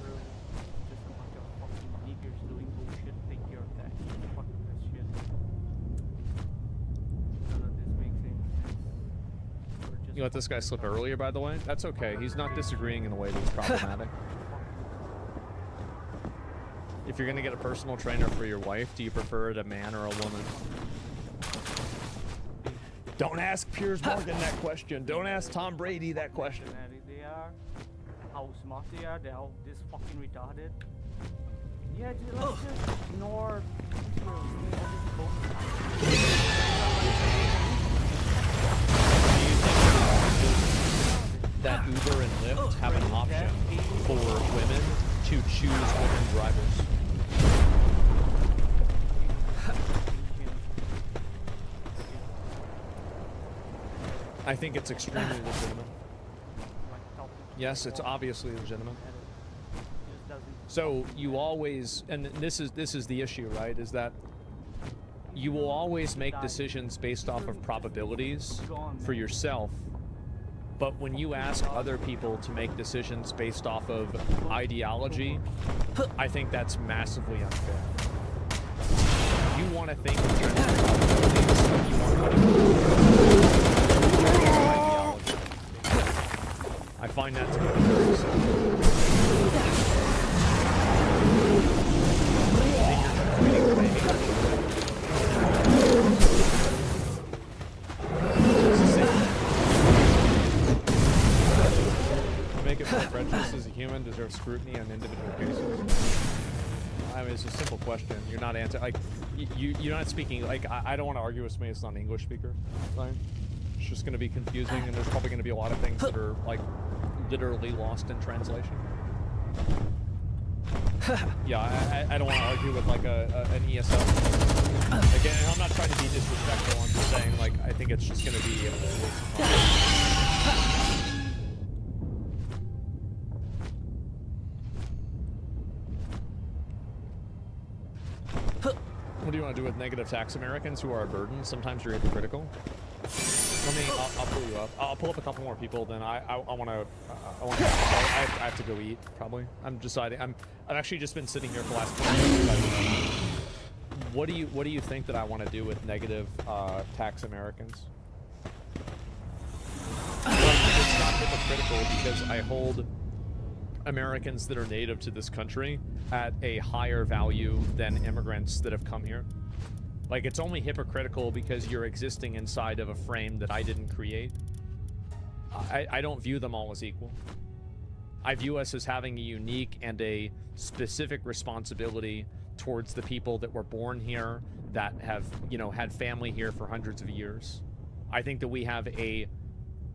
Really, just a bunch of fucking niggers doing bullshit. Take your tax. Fuck this shit. None of this makes any sense. We're just You let this guy slip earlier, by the way? That's okay. He's not disagreeing in a way that's problematic. If you're gonna get a personal trainer for your wife, do you prefer it a man or a woman? Don't ask Piers Morgan that question. Don't ask Tom Brady that question. They are, how smart they are, they're all this fucking retarded. Yeah, let's just ignore That Uber and Lyft have an option for women to choose women drivers. I think it's extremely legitimate. Yes, it's obviously legitimate. So you always, and this is the issue, right? Is that you will always make decisions based off of probabilities for yourself, but when you ask other people to make decisions based off of ideology, I think that's massively unfair. You want to think in terms of probabilities, you want to ideology. I find that to be very simple. Make it more prejudice as a human deserves scrutiny on individual cases. I mean, it's a simple question. You're not you're not speaking, like, I don't want to argue with somebody that's not an English speaker, right? It's just going to be confusing, and there's probably going to be a lot of things that are, like, literally lost in translation. Yeah, I don't want to argue with, like, an ESL. Again, I'm not trying to be disrespectful, I'm just saying, like, I think it's just going to be a waste of time. What do you want to do with negative tax Americans who are a burden? Sometimes you're hypocritical. I'll pull you up. I'll pull up a couple more people. Then I have to go eat probably. I'm deciding. I've actually just been sitting here for the last 20 minutes. What do you think that I want to do with negative tax Americans? It's not hypocritical because I hold Americans that are native to this country at a higher value than immigrants that have come here. Like, it's only hypocritical because you're existing inside of a frame that I didn't create. I don't view them all as equal. I view us as having a unique and a specific responsibility towards the people that were born here, that have, had family here for hundreds of years. I think that we have a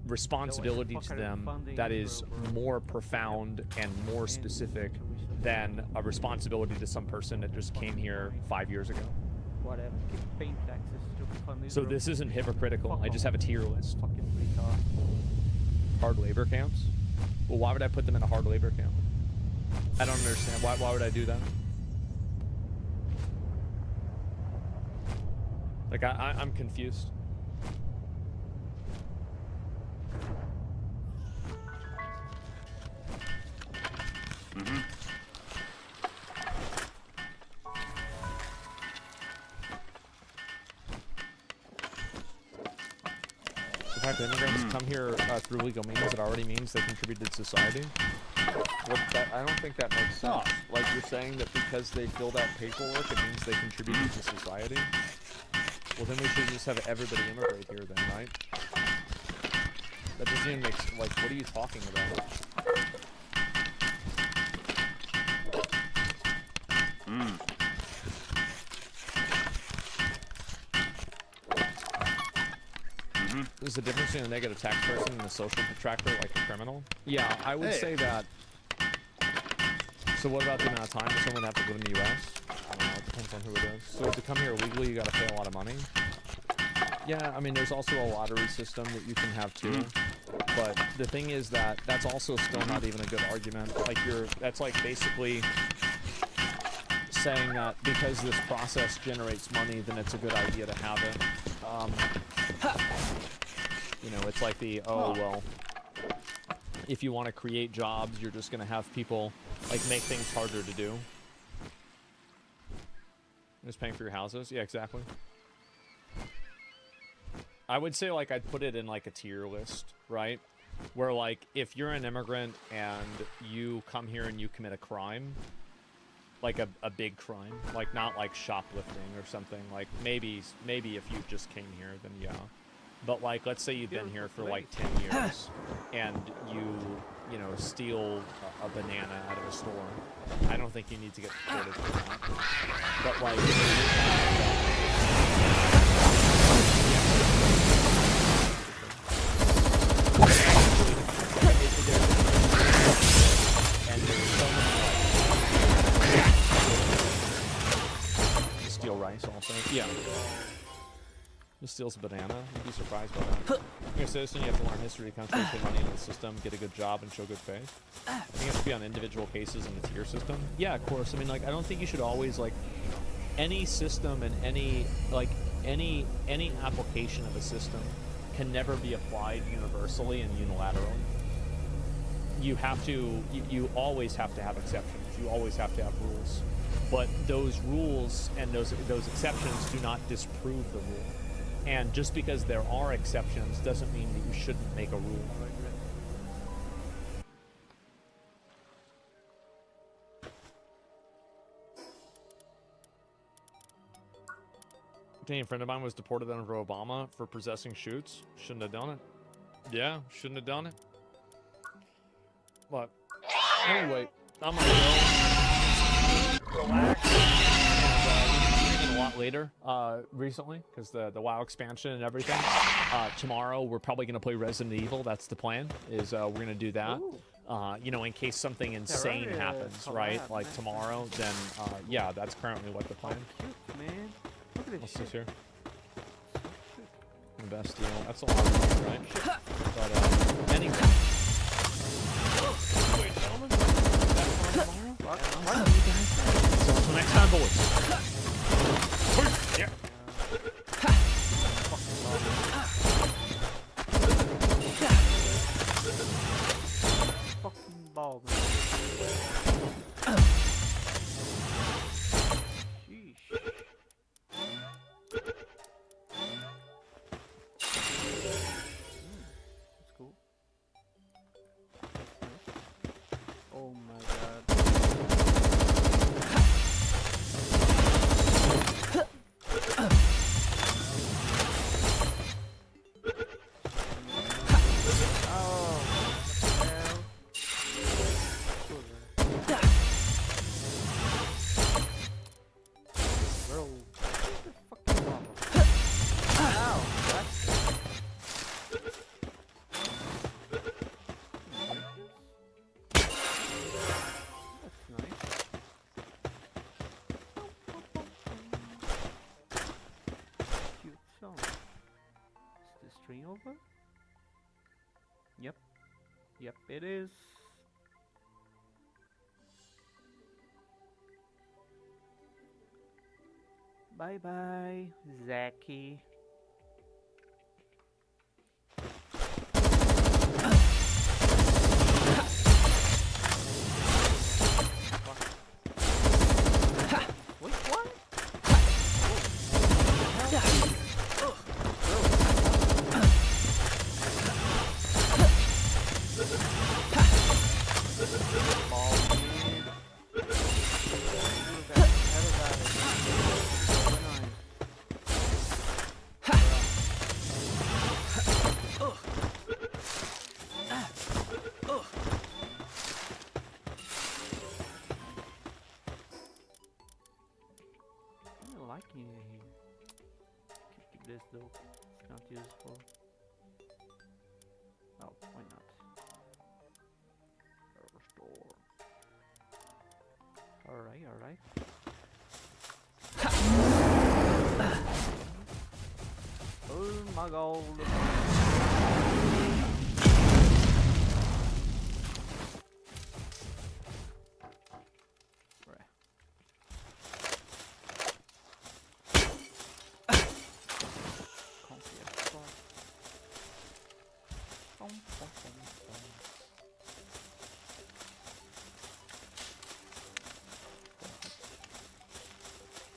responsibility to them that is more profound and more specific than a responsibility to some person that just came here 5 years ago. Whatever. Paint taxes to fund So this isn't hypocritical. I just have a tier list. Hard labor camps? Well, why would I put them in a hard labor camp? I don't understand. Why would I do that? Like, I'm confused. Mm-hmm. The fact that immigrants come here through legal means, it already means they contributed to society. I don't think that makes sense. Like, you're saying that because they filled out paperwork, it means they contributed to society? Well, then we should just have everybody immigrate here then, right? That doesn't even make sense. Like, what are you talking about? There's a difference between a negative tax person and a social detractor, like a criminal. Yeah, I would say that. So what about the amount of time does someone have to live in the U.S.? I don't know, it depends on who it is. So to come here legally, you got to pay a lot of money. Yeah, I mean, there's also a lottery system that you can have too. But the thing is that that's also still not even a good argument. Like, that's like basically saying that because this process generates money, then it's a good idea to have it. It's like well, if you want to create jobs, you're just going to have people, like, make things harder to do. Just paying for your houses? Yeah, exactly. I would say, like, I'd put it in, like, a tier list, right? Where, like, if you're an immigrant and you come here and you commit a crime, like a big crime, like, not like shoplifting or something, like, maybe if you just came here, then yeah. But, like, let's say you've been here for, like, 10 years, and you steal a banana out of a store. I don't think you need to get deported for that. But, like, steal rice also. Yeah. who steals a banana. You'd be surprised by that. You're a citizen, you have to learn history of the country, put money into the system, get a good job, and show good faith. I think it should be on individual cases in the tier system. Yeah, of course. I mean, like, I don't think you should always, like, any system and any application of a system can never be applied universally and unilaterally. You have to, you always have to have exceptions. You always have to have rules. But those rules and those exceptions do not disprove the rule. And just because there are exceptions doesn't mean that you shouldn't make a rule. A Canadian friend of mine was deported under Obama for possessing shoots. Shouldn't have done it. Yeah, shouldn't have done it. But anyway, I'm gonna go relax. And, a lot later recently because the WoW expansion and everything. Tomorrow we're probably gonna play Resident Evil. That's the plan. Is we're gonna do that. You know, in case something insane happens, right? Like tomorrow, then yeah, that's currently what the plan. Man, look at this. What's this here? The best deal. That's a lot of money, right? But anyway. Wait, gentlemen. So until next time, boys. Yeah. Fucking ball, man. Sheesh. That's cool. Oh my god. Over? Yep. Yep, it is. Bye bye, Zachy. Wait, what? This though, it's not useful. Oh, why not? Restore. Alright, alright. Oh my god.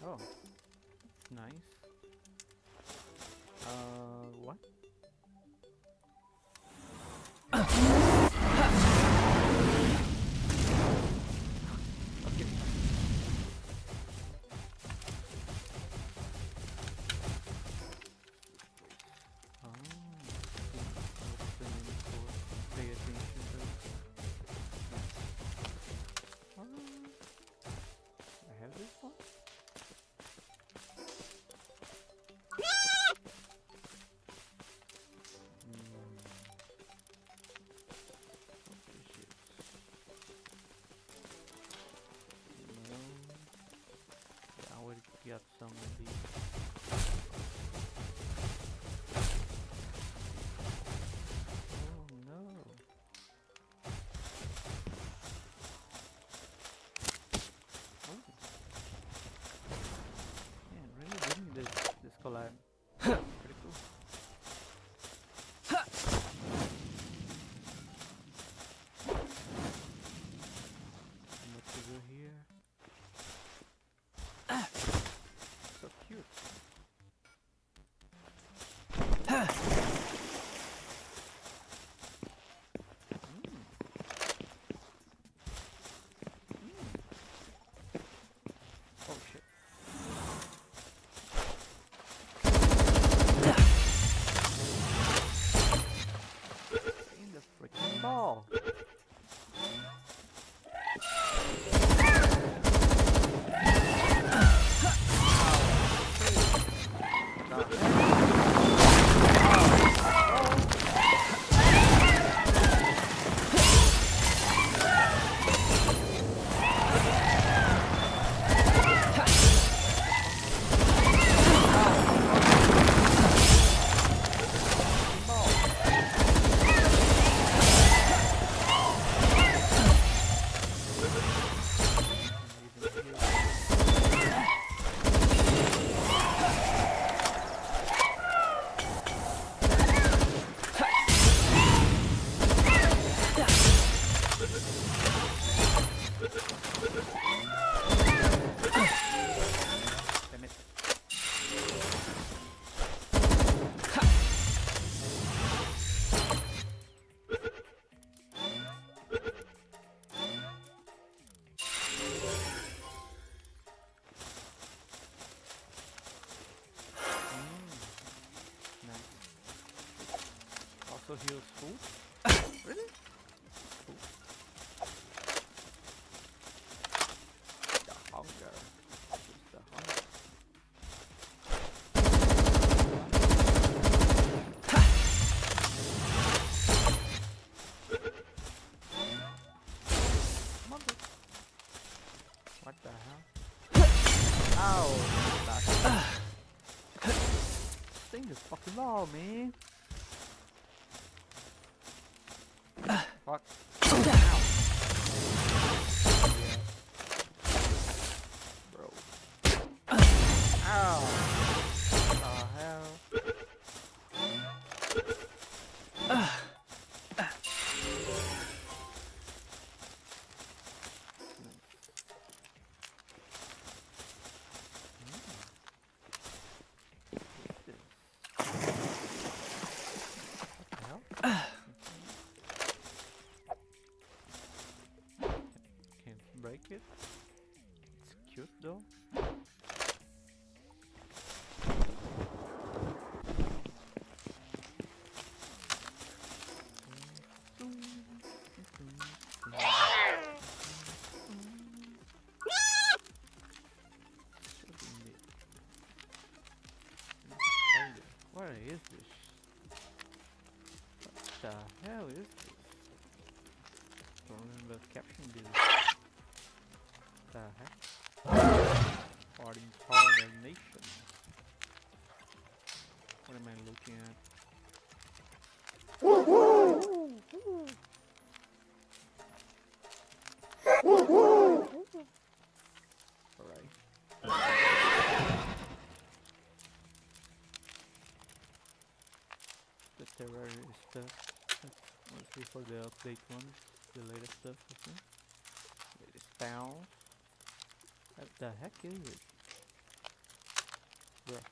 Oh, nice. What? Get some of these. heals food? Really? Food. The hunger. Just the hunger. Come on, dude. What the hell? Ow! This thing is fucking low, man. Fuck. Ow. Yeah. Bro. Ow. What the hell? Can't break it. It's cute though. What is this? What the hell is this? Don't remember the caption dude. The heck? Part nation. What am I looking at? Alright. The Terraria stuff. Must be for the update ones, the latest stuff, I think. Latest spells. What the heck is it? Bruh.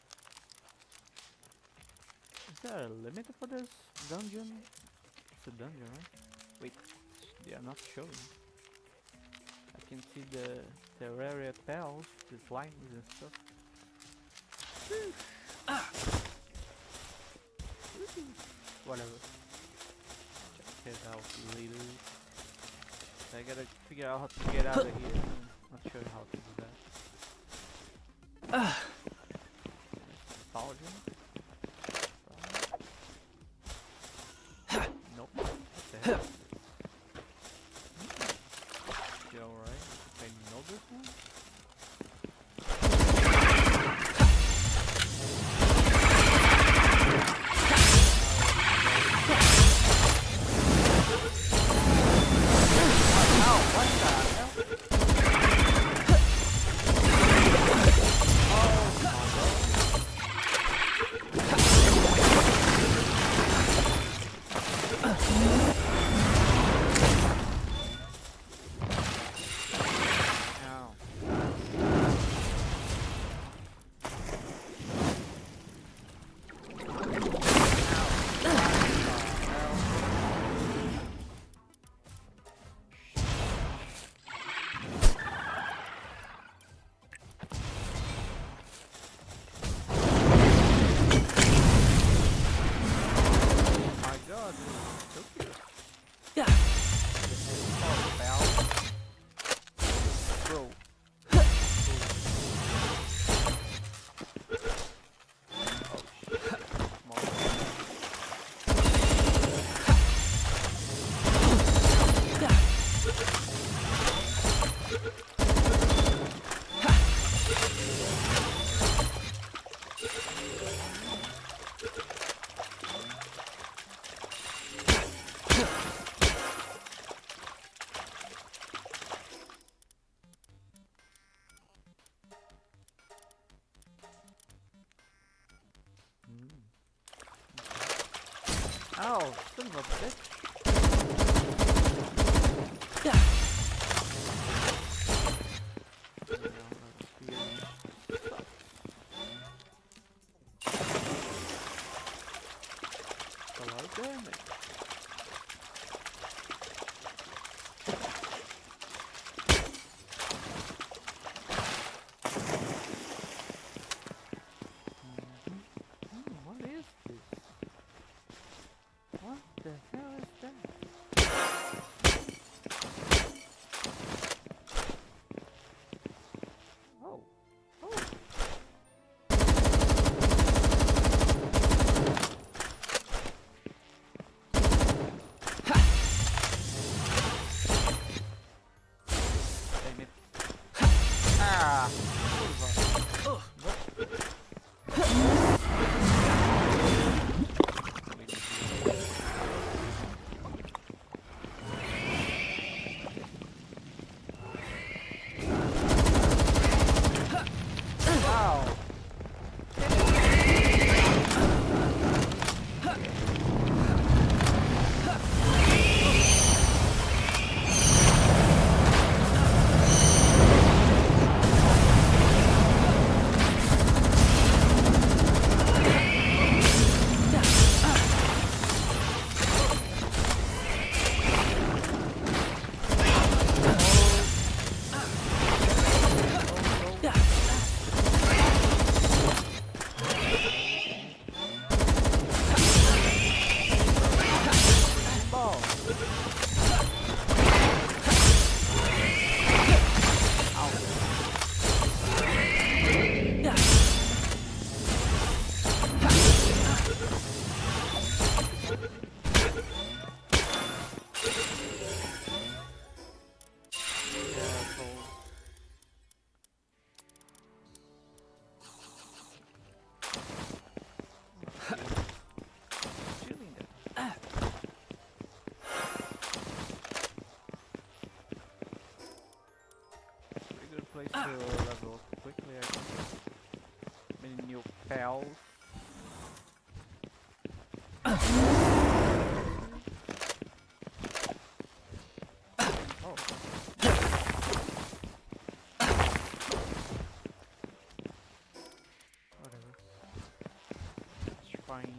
Is there a limit for this dungeon? It's a dungeon, right? Wait, they are not showing. I can see the Terraria pals, the slimes and stuff. Whatever. Check it out later. I gotta figure out how to get out of here. Not sure how to do that. Nostalgia? Nope. What the hell? You alright? Can you know this one? Ow, son of a bitch. Hello, damn it. What is this? What? Ah, Silva. Ow. Place to level up quickly, I guess. Many new pals. Oh. Whatever. It's fine.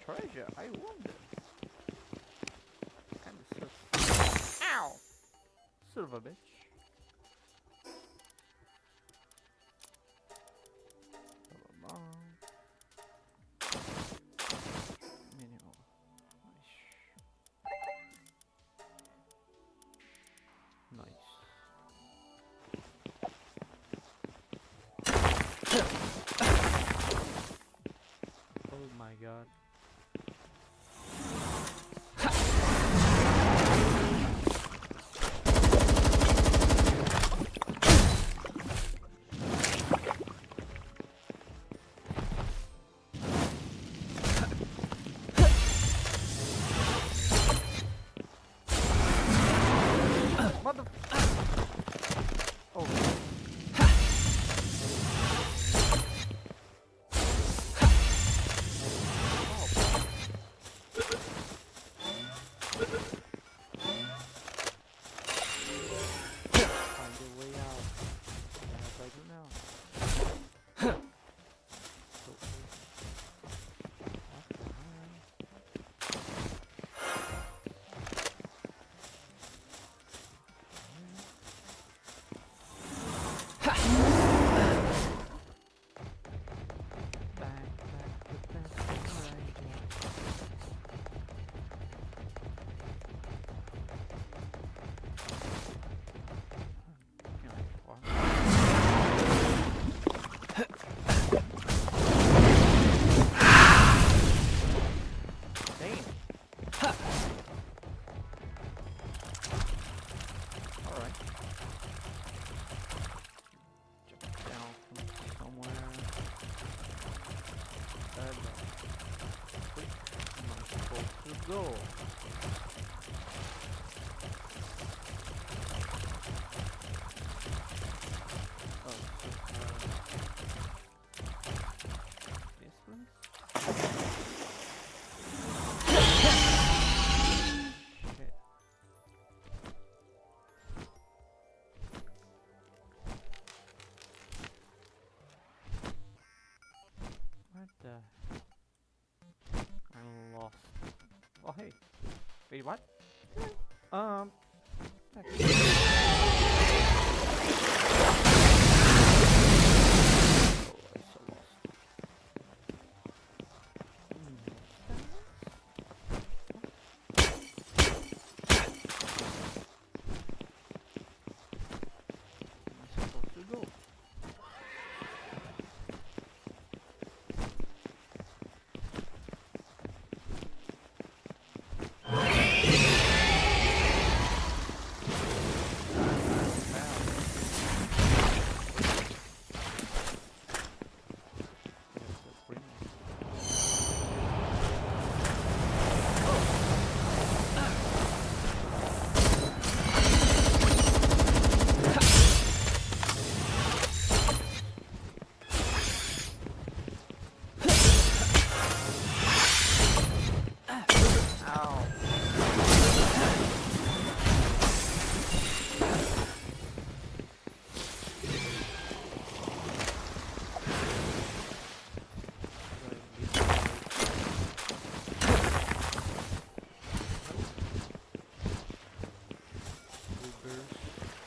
Treasure, I wonder. Kinda sus. Ow! Silver bitch. Minimal. Nice. Oh my god. Go. This one? Okay. What the? I'm lost. Oh hey. Wait, what?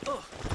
Fine.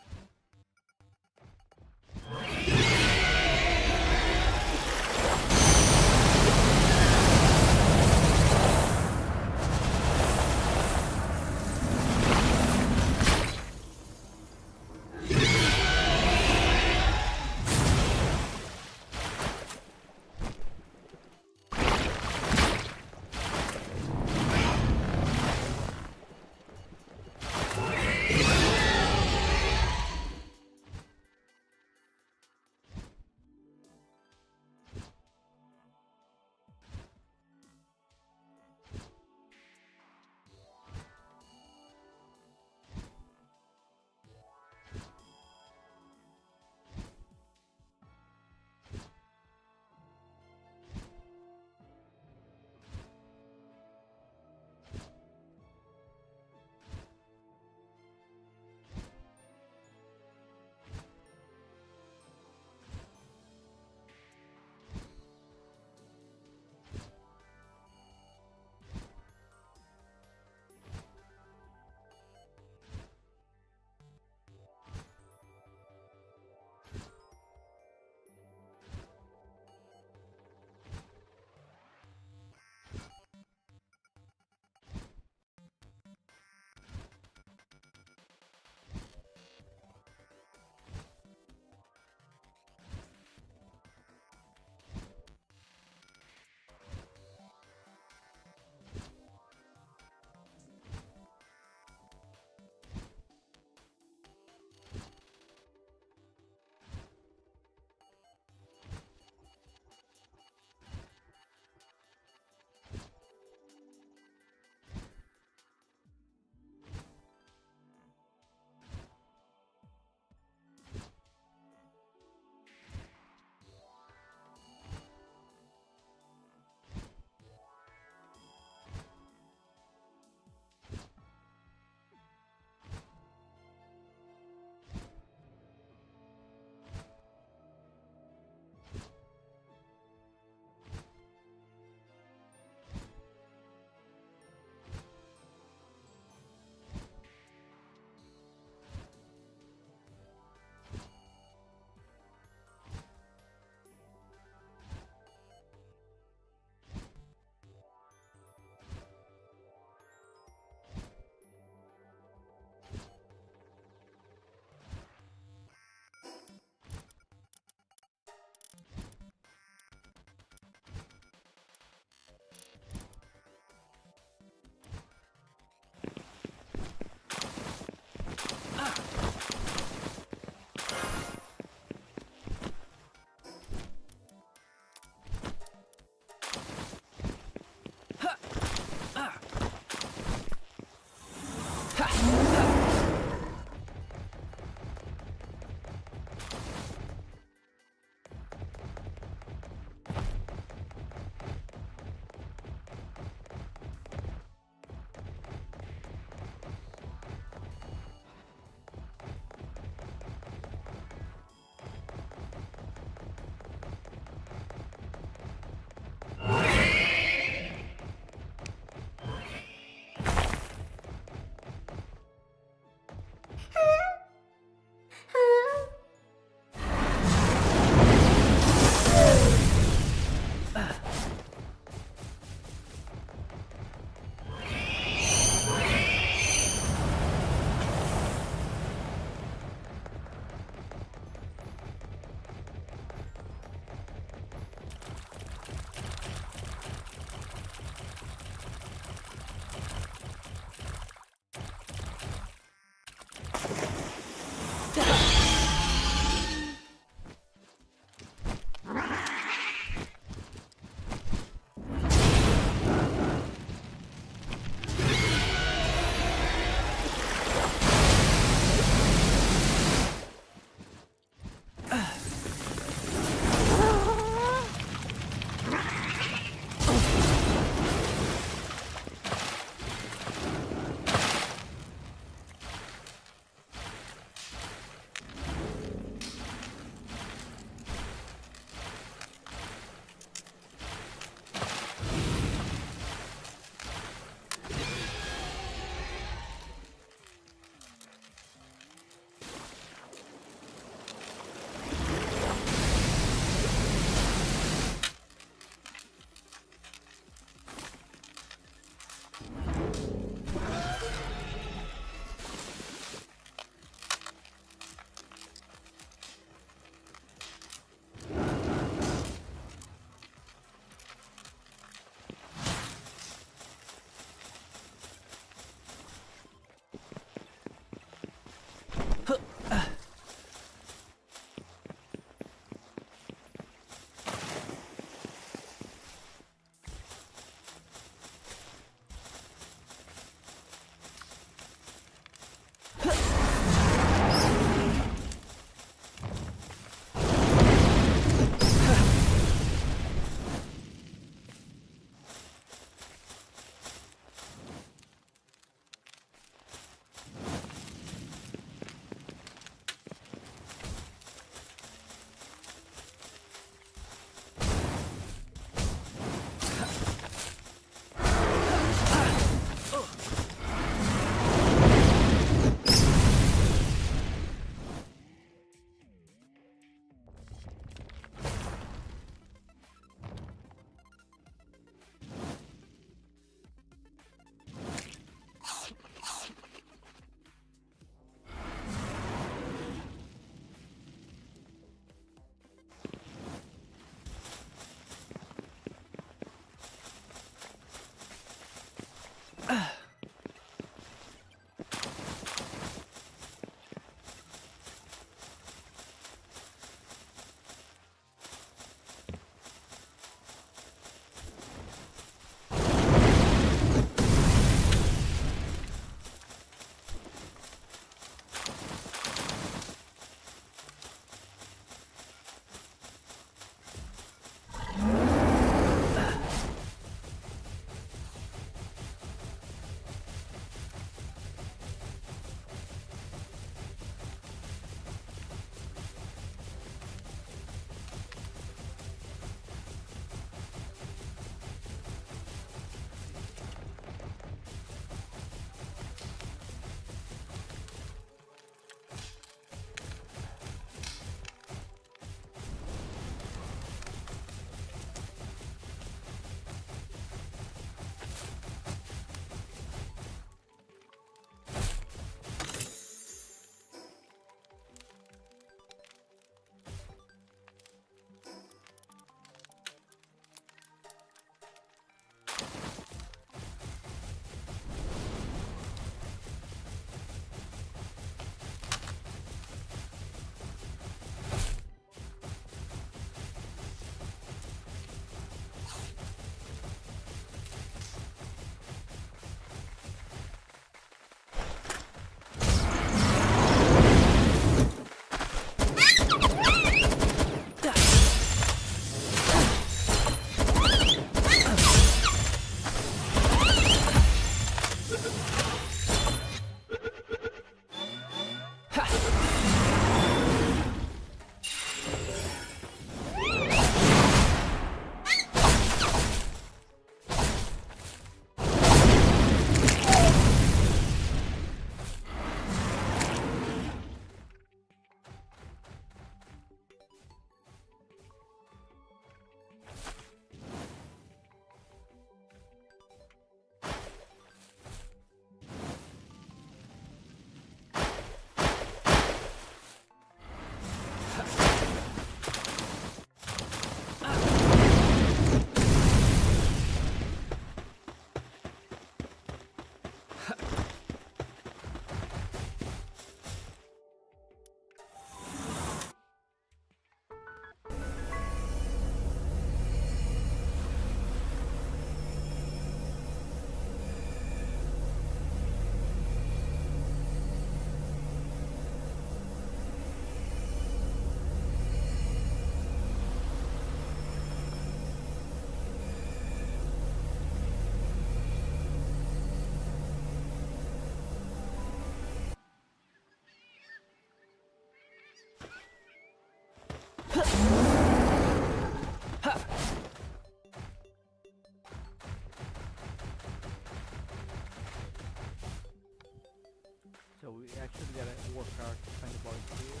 actually gotta work hard to find the body here.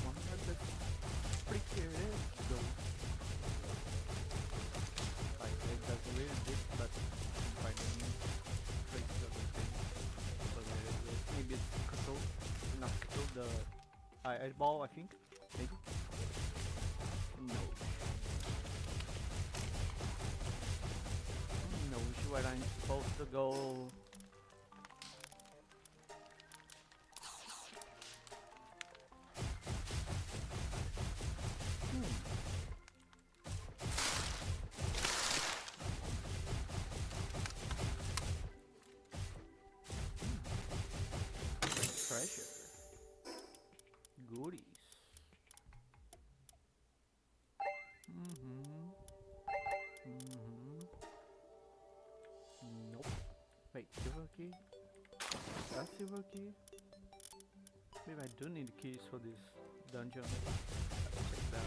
One part that's pretty curious though. Like it doesn't really deep, but I'm finding traces of the thing related with. Maybe it's Cthulhu, not Cthulhu, the eyeball, I think. Maybe. No. No, where I'm supposed to go. Treasure. Goodies. Nope. Wait, silver key? That's silver key? Maybe I do need keys for this dungeon. Let's check it out.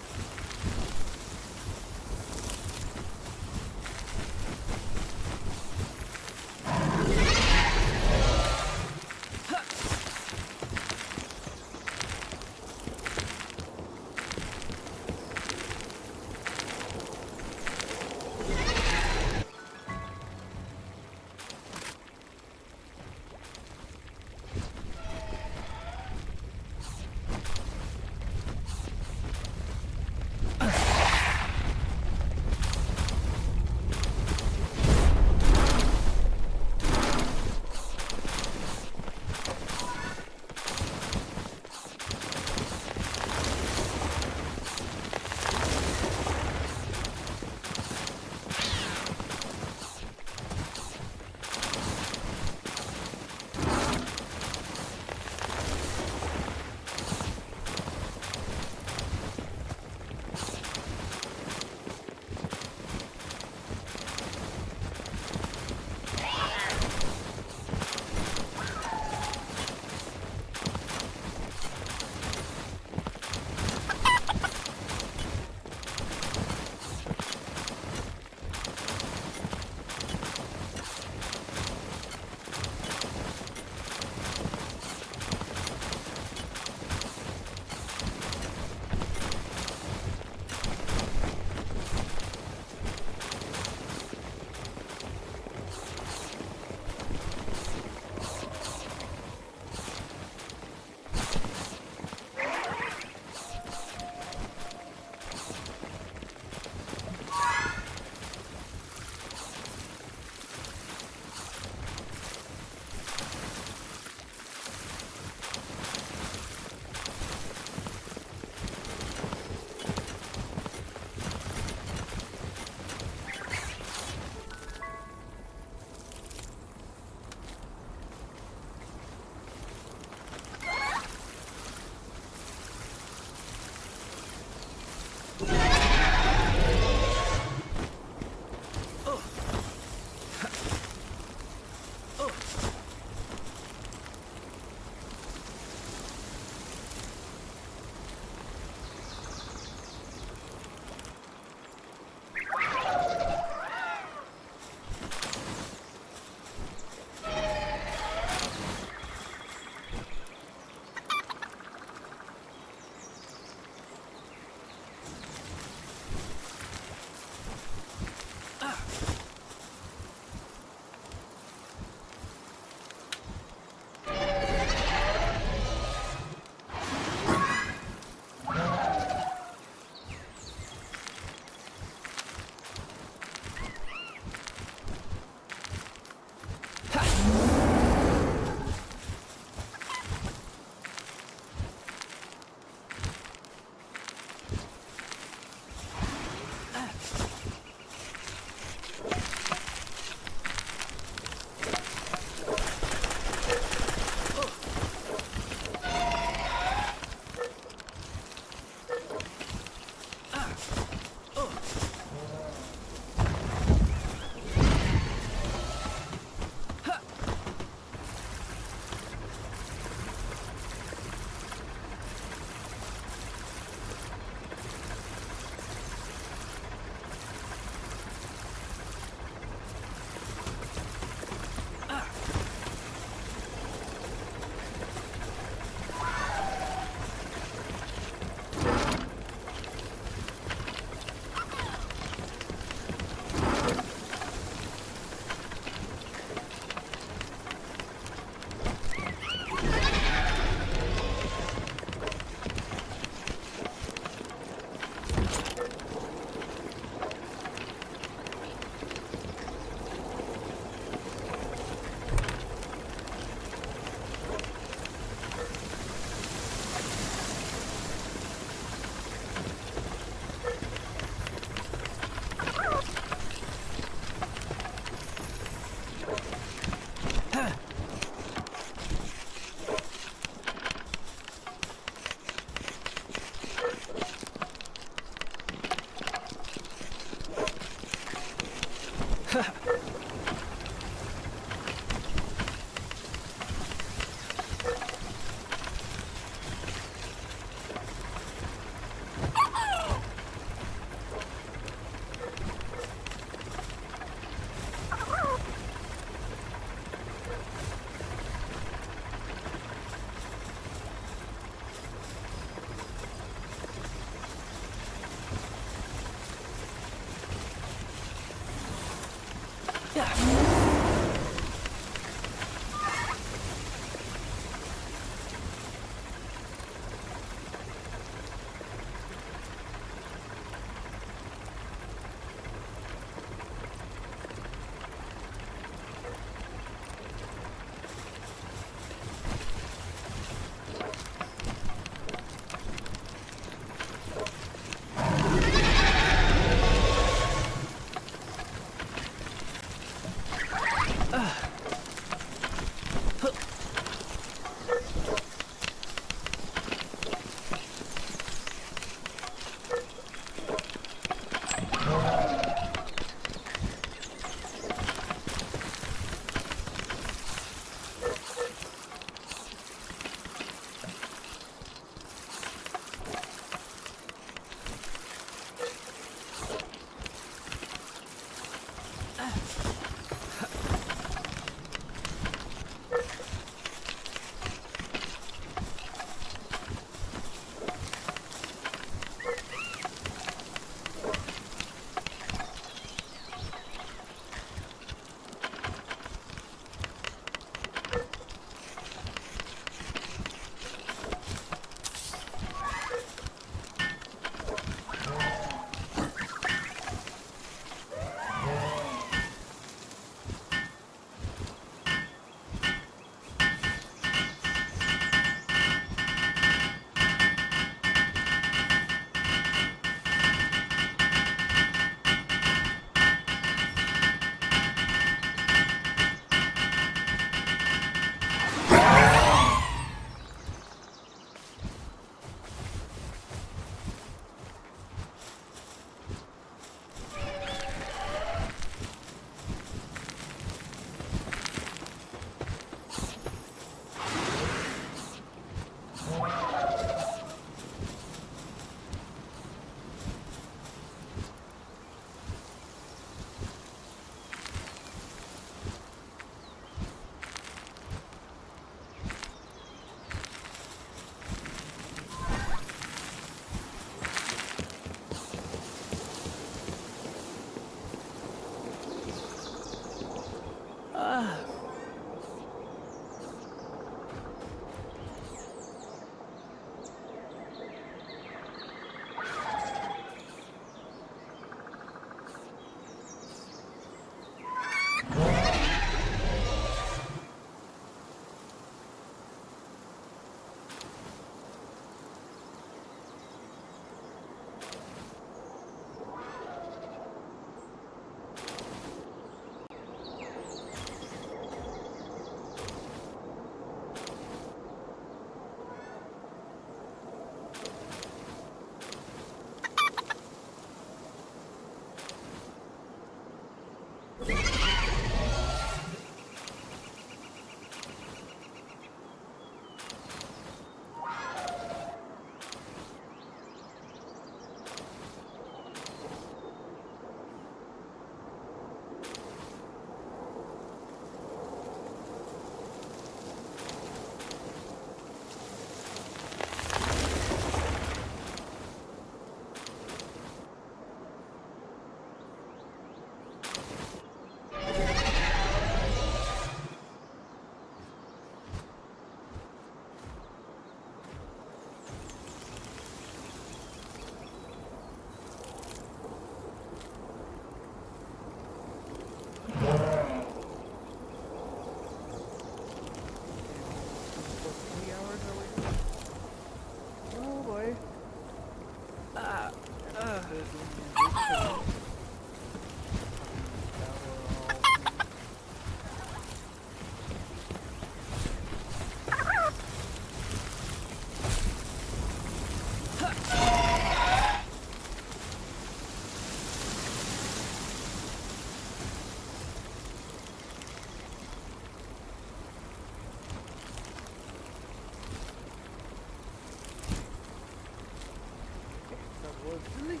Really?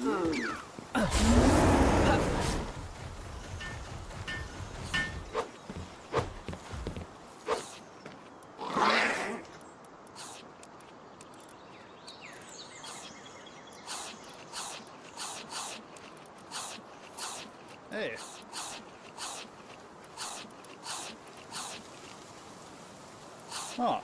Hey. Oh.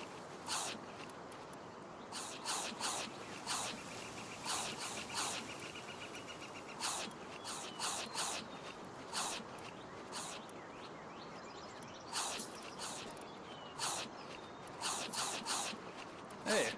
Hey.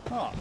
Oh.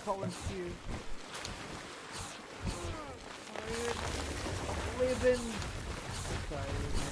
Colin Q. Living. Sorry, man.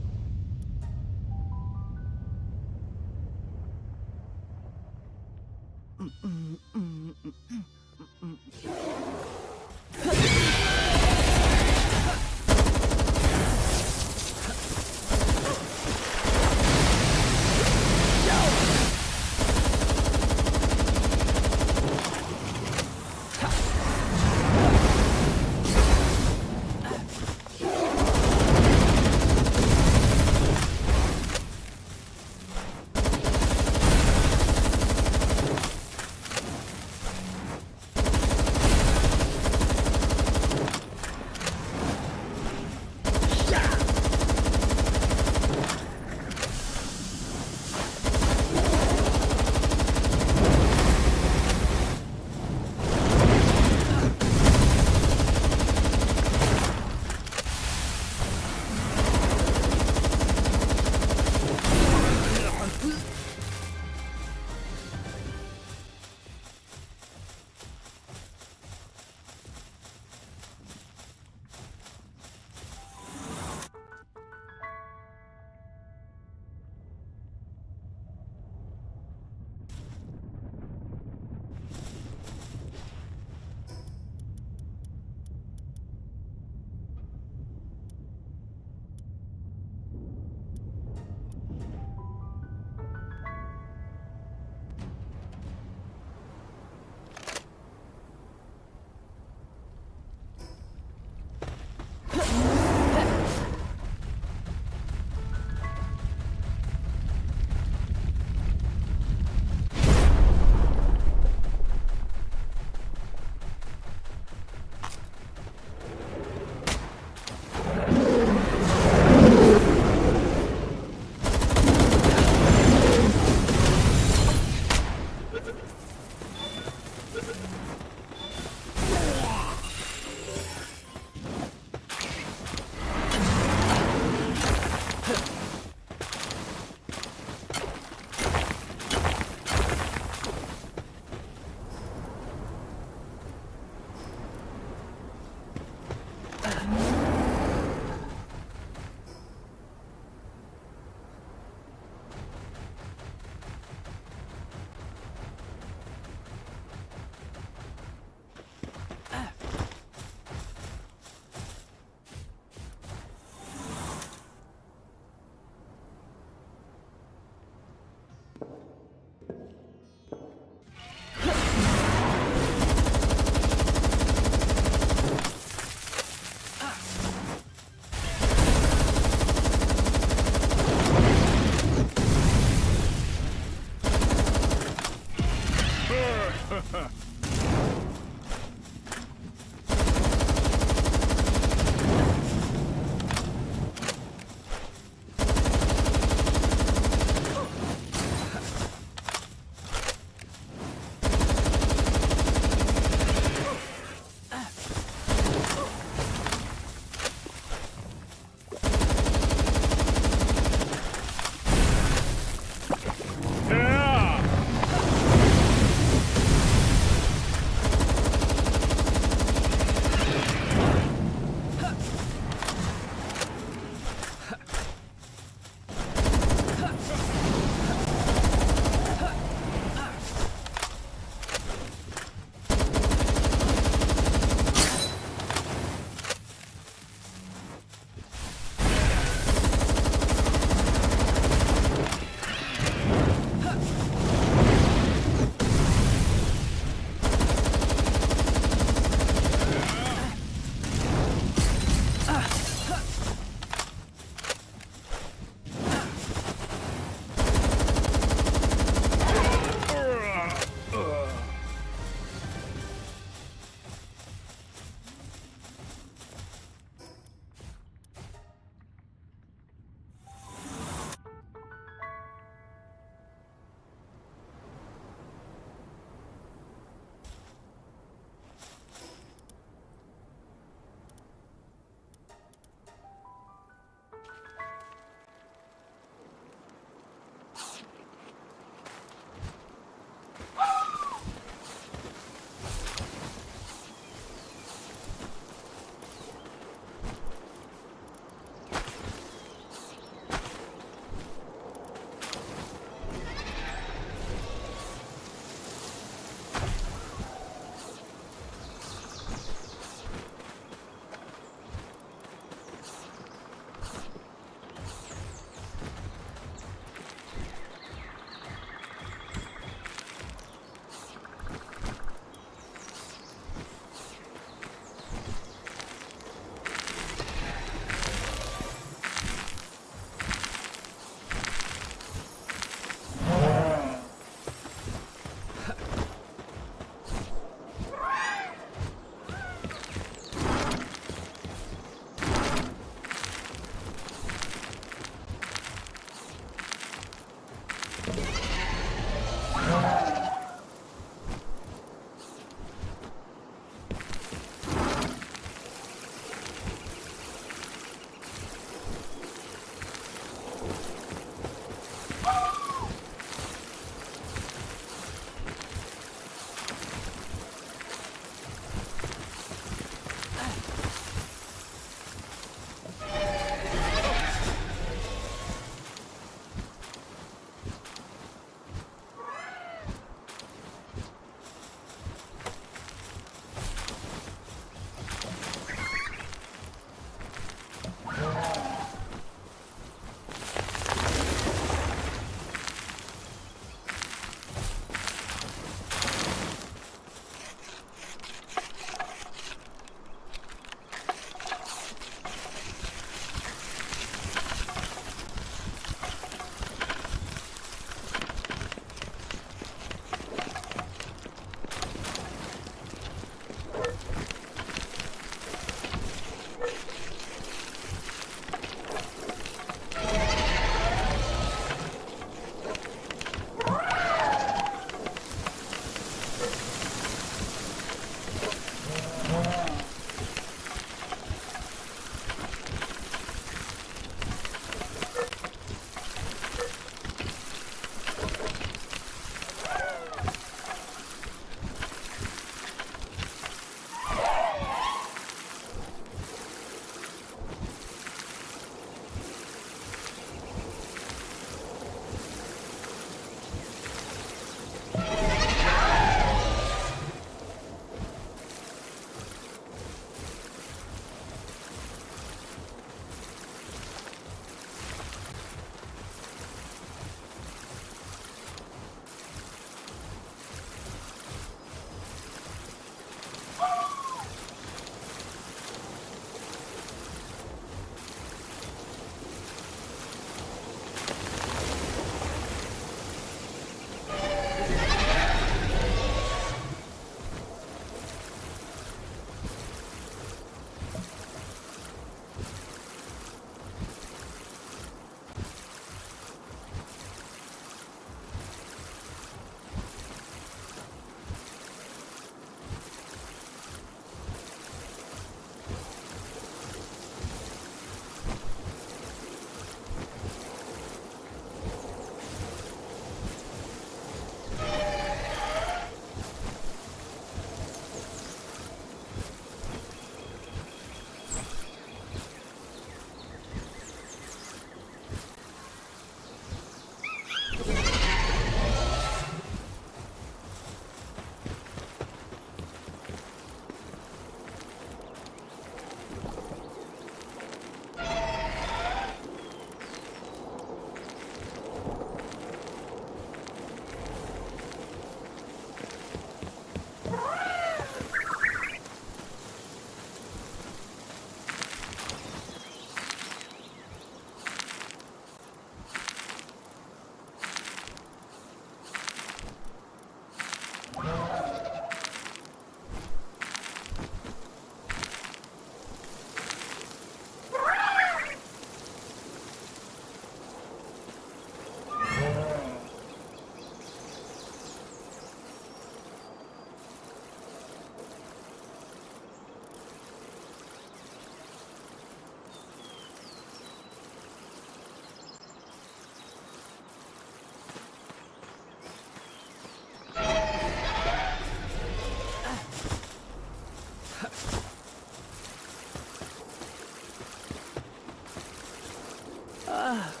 Ah.